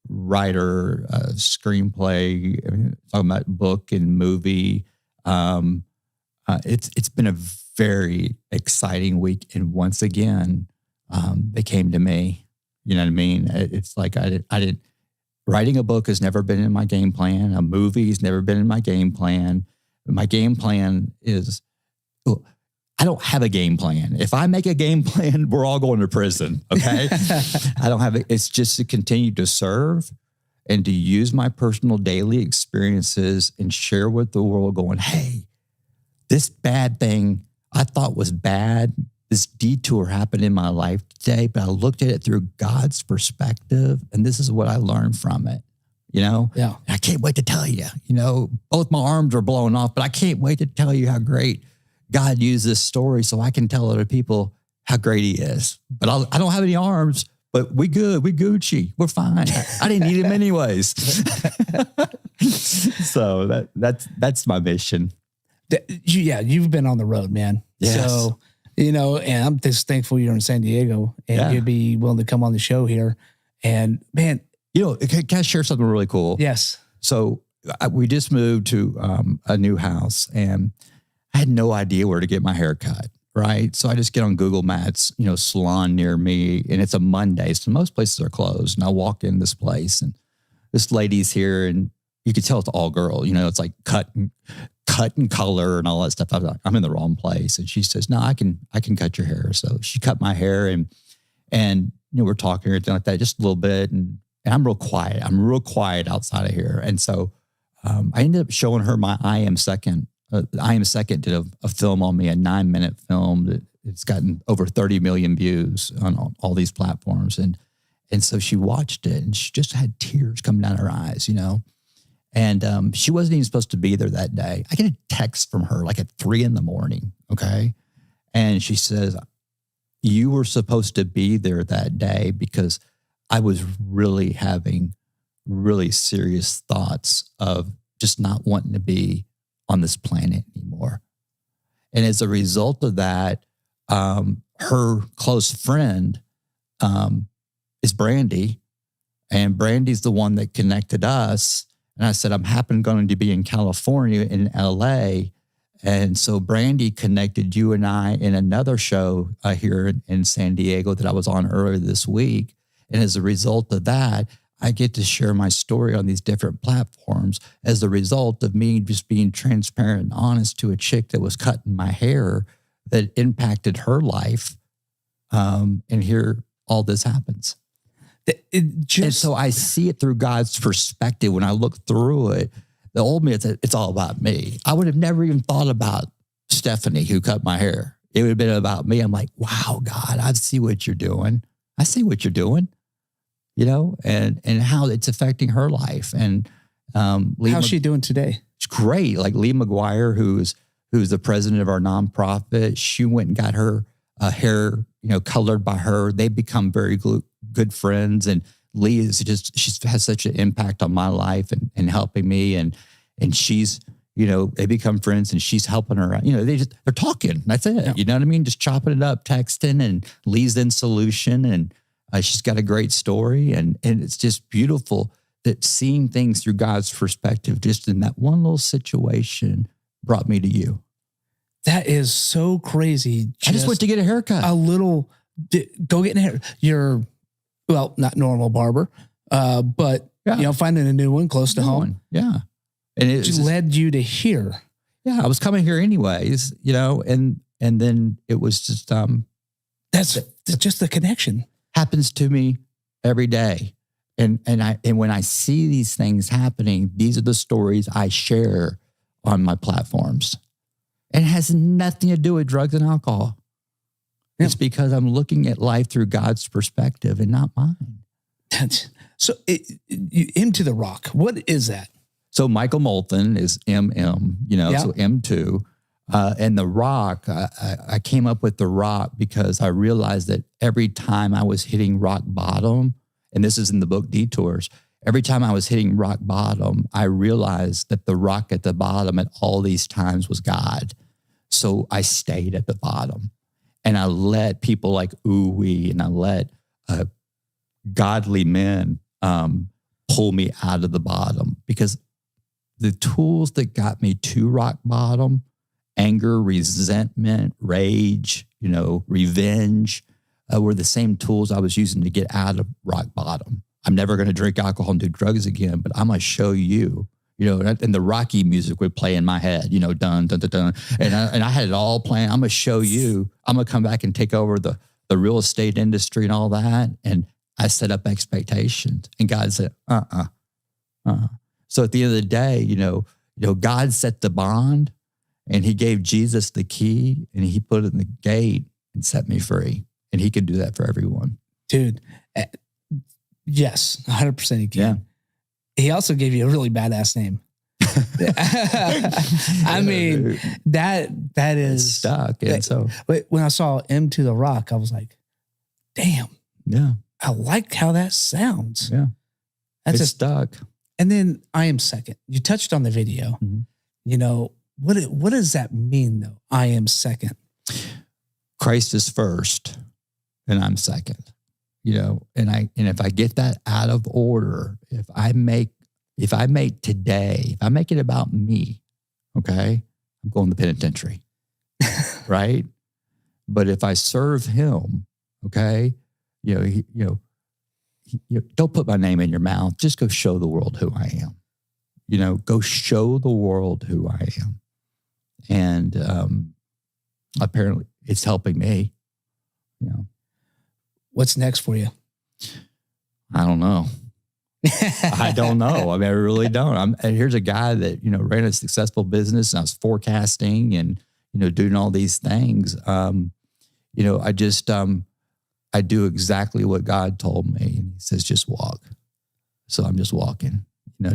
writer, screenplay, talking about book and movie. It's been a very exciting week. And once again, they came to me. You know what I mean? It's like I didn't. Writing a book has never been in my game plan. A movie has never been in my game plan. My game plan is, I don't have a game plan. If I make a game plan, we're all going to prison. Okay. I don't have it. It's just to continue to serve and to use my personal daily experiences and share with the world going, hey, this bad thing I thought was bad. This detour happened in my life today, but I looked at it through God's perspective, and this is what I learned from it. Yeah. And I can't wait to tell you, both my arms are blown off, but I can't wait to tell you how great God used this story so I can tell other people how great he is. But I don't have any arms, but we good. We Gucci. We're fine. I didn't need him anyways. So that's my mission. You've been on the road, man. Yes. So, and I'm just thankful you're in San Diego and you'd be willing to come on the show here. And man, can I share something really cool? Yes. So we just moved to a new house, and I had no idea where to get my hair cut, right? So I just get on Google Maps, salon near me, and it's a Monday, so most places are closed. And I walk in this place, and this lady's here, and you can tell it's all girl. It's like cut and color and all that stuff. I was like, I'm in the wrong place. And she says, no, I can cut your hair. So she cut my hair, and we're talking or anything like that, just a little bit. And I'm real quiet. I'm real quiet outside of here. And so I ended up showing her my I Am Second. I Am Second did a film on me, a 9-minute film that it's gotten over 30 million views on all these platforms. And so she watched it, and she just had tears coming down her eyes, And she wasn't even supposed to be there that day. I get a text from her like at 3 a.m. Okay. And she says, you were supposed to be there that day because I was really having really serious thoughts of just not wanting to be on this planet anymore. And as a result of that, her close friend is Brandy, and Brandy's the one that connected us. And I said, I'm going to be in California, in LA. And so Brandy connected you and I in another show here in San Diego that I was on earlier this week. And as a result of that, I get to share my story on these different platforms as a result of me just being transparent and honest to a chick that was cutting my hair that impacted her life. And here all this happens. And so I see it through God's perspective. When I look through it, the old me, it's all about me. I would have never even thought about Stephanie who cut my hair. It would have been about me. I'm like, wow, God, I see what you're doing. I see what you're doing, and how it's affecting her life. And how's she doing today? It's great. Like Lee McGuire, who's the president of our nonprofit, she went and got her hair, colored by her. They've become very good friends. And Lee she has such an impact on my life and helping me. And she's, they become friends and she's helping her out. They're talking. That's it. Yeah. You know what I mean? Just chopping it up, texting, and Lee's in solution. And she's got a great story. And it's just beautiful that seeing things through God's perspective, just in that one little situation, brought me to you. That is so crazy. I just went to get a haircut. Go get a hair. You're, not normal barber, but finding a new one close to home. Yeah. And it led you to here. Yeah. I was coming here anyways, and then it was just, that's just the connection. Happens to me every day. And when I see these things happening, these are the stories I share on my platforms. And it has nothing to do with drugs and alcohol. Yeah. It's because I'm looking at life through God's perspective and not mine. So Into the Rock, what is that? So Michael Molthan is MM, so M2. And the rock, I came up with the rock because I realized that every time I was hitting rock bottom, and this is in the book Detours, every time I was hitting rock bottom, I realized that the rock at the bottom at all these times was God. So I stayed at the bottom. And I let people like Uwe and I let godly men pull me out of the bottom, because the tools that got me to rock bottom, anger, resentment, rage, revenge, were the same tools I was using to get out of rock bottom. I'm never going to drink alcohol and do drugs again, but I'm going to show you, and the Rocky music would play in my head, dun, dun, dun, dun. And I had it all planned. I'm going to show you, I'm going to come back and take over the real estate industry and all that. And I set up expectations, and God said, So at the end of the day, God set the bond, and he gave Jesus the key, and he put it in the gate and set me free. And he can do that for everyone. Dude, yes, 100% he can. Yeah. He also gave you a really badass name. I mean, that is it's stuck. And so when I saw Into the Rock, I was like, damn. Yeah. I like how that sounds. Yeah. That's stuck. And then I am second. You touched on the video. Mm-hmm. What does that mean though? I am Christ is first and I'm second. And if I get that out of order, if I make today, if I make it about me, okay, I'm going to the penitentiary, right? But if I serve him, okay, don't put my name in your mouth. Just go show the world who I am. Go show the world who I am. And apparently it's helping me, What's next for you? I don't know. I don't know. I mean, I really don't. And here's a guy that, ran a successful business, and I was forecasting and, doing all these things. I do exactly what God told me. And he says, just walk. So I'm just walking,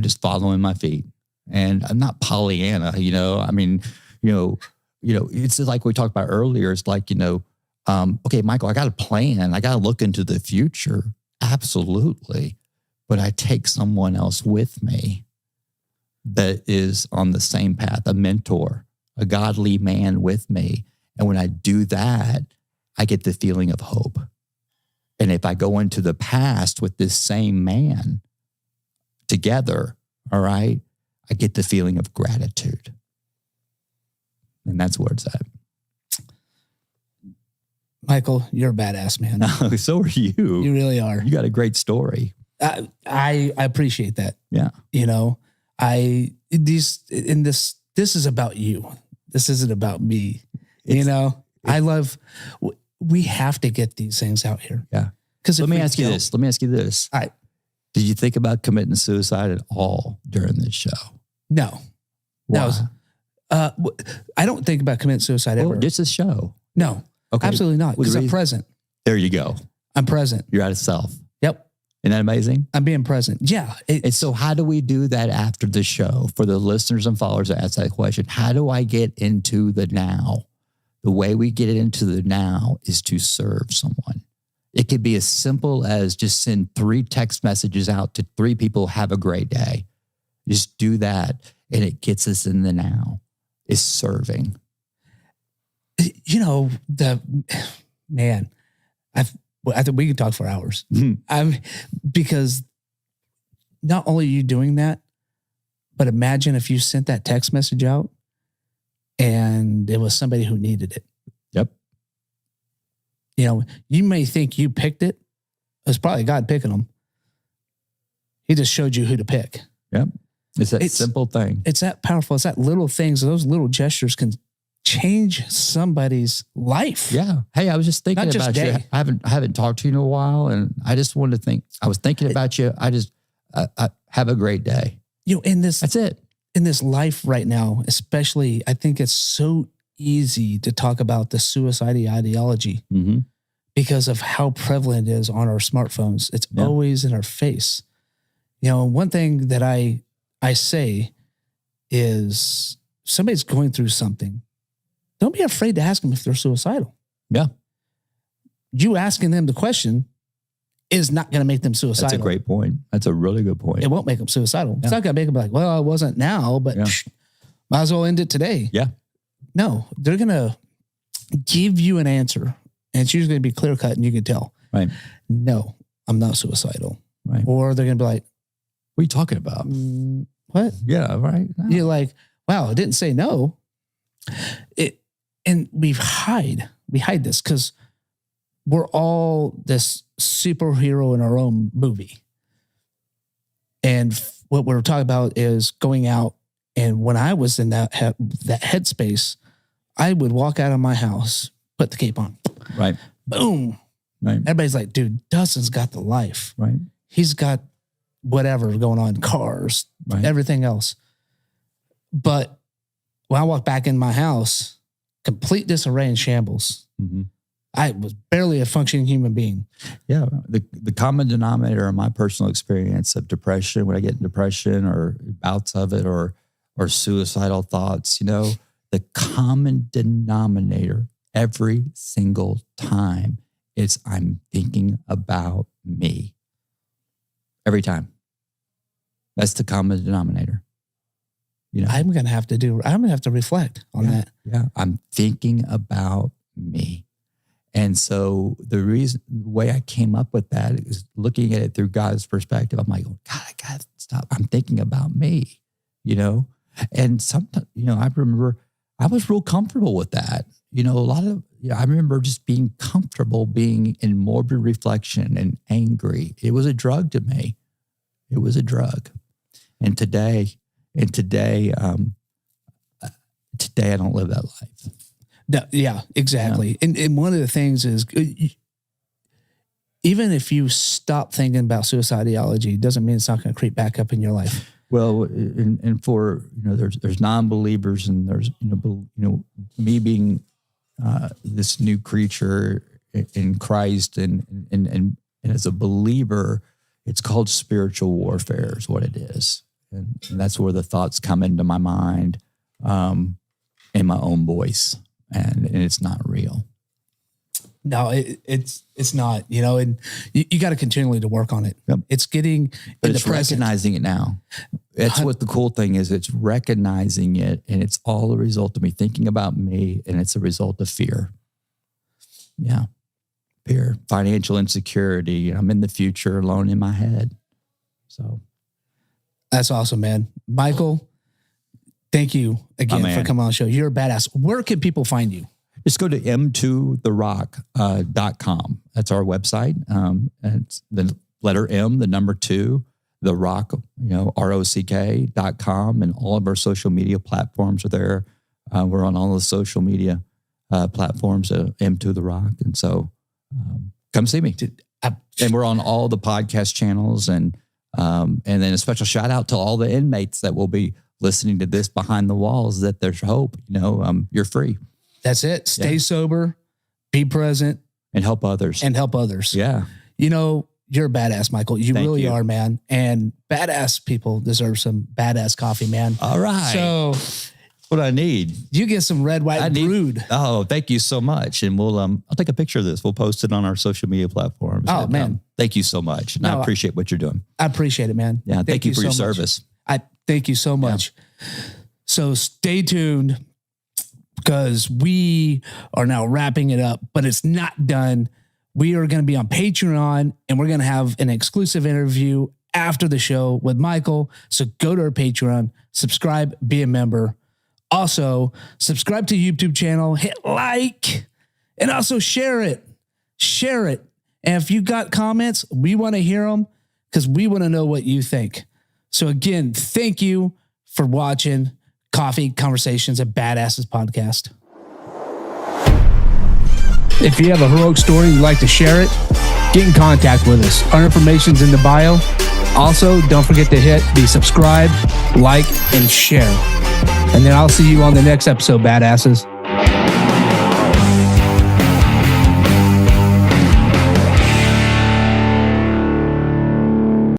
just following my feet. And I'm not Pollyanna, I mean, it's like we talked about earlier. It's like, okay, Michael, I got a plan. I got to look into the future. Absolutely. But I take someone else with me that is on the same path, a mentor, a godly man with me. And when I do that, I get the feeling of hope. And if I go into the past with this same man together, all right, I get the feeling of gratitude. And that's where it's at. Michael, you're a badass, man. So are you. You really are. You got a great story. I appreciate that. Yeah. This is about you. This isn't about me. I love we have to get these things out here. Yeah. Because Let me ask you this. All right. Did you think about committing suicide at all during this show? No. Why? I don't think about committing suicide ever. Well, it's a show. No, Okay. absolutely not. Well, Because the I'm reason- present. There you go. I'm present. You're out of self. Yep. Isn't that amazing? I'm being present. Yeah. And so how do we do that after the show? For the listeners and followers that ask that question, how do I get into the now? The way we get into the now is to serve someone. It could be as simple as just send 3 text messages out to 3 people, have a great day. Just do that. And it gets us in the now. Is serving. You know, I think we could talk for hours. Because not only are you doing that, but imagine if you sent that text message out and it was somebody who needed it. Yep. You know, you may think you picked it. It's probably God picking them. He just showed you who to pick. Yep. It's that simple thing. It's that powerful. It's that little things. Those little gestures can change somebody's life. Yeah. Hey, I was just thinking Not just about you. day. I haven't talked to you in a while, and I just wanted to think. I was thinking about you. I have a great day. You know, That's it. in this life right now, especially, I think it's so easy to talk about the suicide ideology Mm-hmm. because of how prevalent it is on our smartphones. It's Yeah. always in our face. You know, one thing that I say is somebody's going through something. Don't be afraid to ask them if they're suicidal. Yeah. You asking them the question is not going to make them suicidal. That's a great point. That's a really good point. It won't make them suicidal. Yeah. It's not going to make them like, well, I wasn't now, but Yeah. might as well end it today. Yeah. No, they're going to give you an answer, and it's usually going to be clear cut and you can tell. Right. No, I'm not suicidal. Right. Or they're going to be like, What are you talking about? what? Yeah. Right. No. You're like, wow, I didn't say no. And we hide this because we're all this superhero in our own movie. And what we're talking about is going out. And when I was in that headspace, I would walk out of my house, put the cape on, Right. boom. Right. Everybody's like, dude, Dustin's got the life. Right. He's got whatever going on, cars, Right. everything else. But when I walked back in my house, complete disarray and shambles. Mm-hmm. I was barely a functioning human being. Yeah. The common denominator in my personal experience of depression, when I get in depression or bouts of it or suicidal thoughts, you know, the common denominator every single time is I'm thinking about me. Every time. That's the common denominator. You know? I'm going to have to reflect on that. Yeah. I'm thinking about me. And so the way I came up with that is looking at it through God's perspective. I'm like, God, I got to stop. I'm thinking about me, you know? And sometimes, you know, I remember I was real comfortable with that. You know, I remember just being comfortable being in morbid reflection and angry. It was a drug to me. It was a drug. And today, I don't live that life. No, yeah, exactly. Yeah. And one of the things is, even if you stop thinking about suicidology, it doesn't mean it's not going to creep back up in your life. Well, and for, you know, there's non-believers, and there's, you know, me being this new creature in Christ, and as a believer, it's called spiritual warfare is what it is. And that's where the thoughts come into my mind in my own voice. And it's not real. No, it's not, you know, and you got to continually to work on it. Yep. It's getting but in it's the present. Recognizing it now. That's what the cool thing is. It's recognizing it, and it's all a result of me thinking about me, and it's a result of fear. Yeah. Fear, financial insecurity. I'm in the future alone in my head. So that's awesome, man. Michael, thank you again for coming on the show. You're a badass. Where can people find you? Just go to m2therock.com. That's our website. It's the letter M, the number 2, the rock, you know, ROCK.com. And all of our social media platforms are there. We're on all the social media platforms, M to the Rock. And so come see me. And we're on all the podcast channels, and then a special shout out to all the inmates that will be listening to this behind the walls, that there's hope. You're free. That's it. Stay sober, be present, and help others. Yeah. You're a badass, Michael. You Thank really you. are, man. And badass people deserve some badass coffee, man. All right. So what I need. you get some red, white, brewed. Oh, thank you so much. And we'll I'll take a picture of this. We'll post it on our social media platforms. Oh, and, man. Thank you so much. And I appreciate what you're doing. I appreciate it, man. Yeah. Thank you for your so much. service. I thank you so much. So stay tuned, because we are now wrapping it up, but it's not done. We are going to be on Patreon, and we're going to have an exclusive interview after the show with Michael. So go to our Patreon, subscribe, be a member. Also, subscribe to YouTube channel, hit like, and also share it. Share it. And if you got comments, we want to hear them, because we want to know what you think. So again, thank you for watching Coffee Conversations, a Badasses podcast. If you have a heroic story you'd like to share it, get in contact with us. Our information's in the bio. Also, don't forget to hit the subscribe, like, and share. And then I'll see you on the next episode, badasses.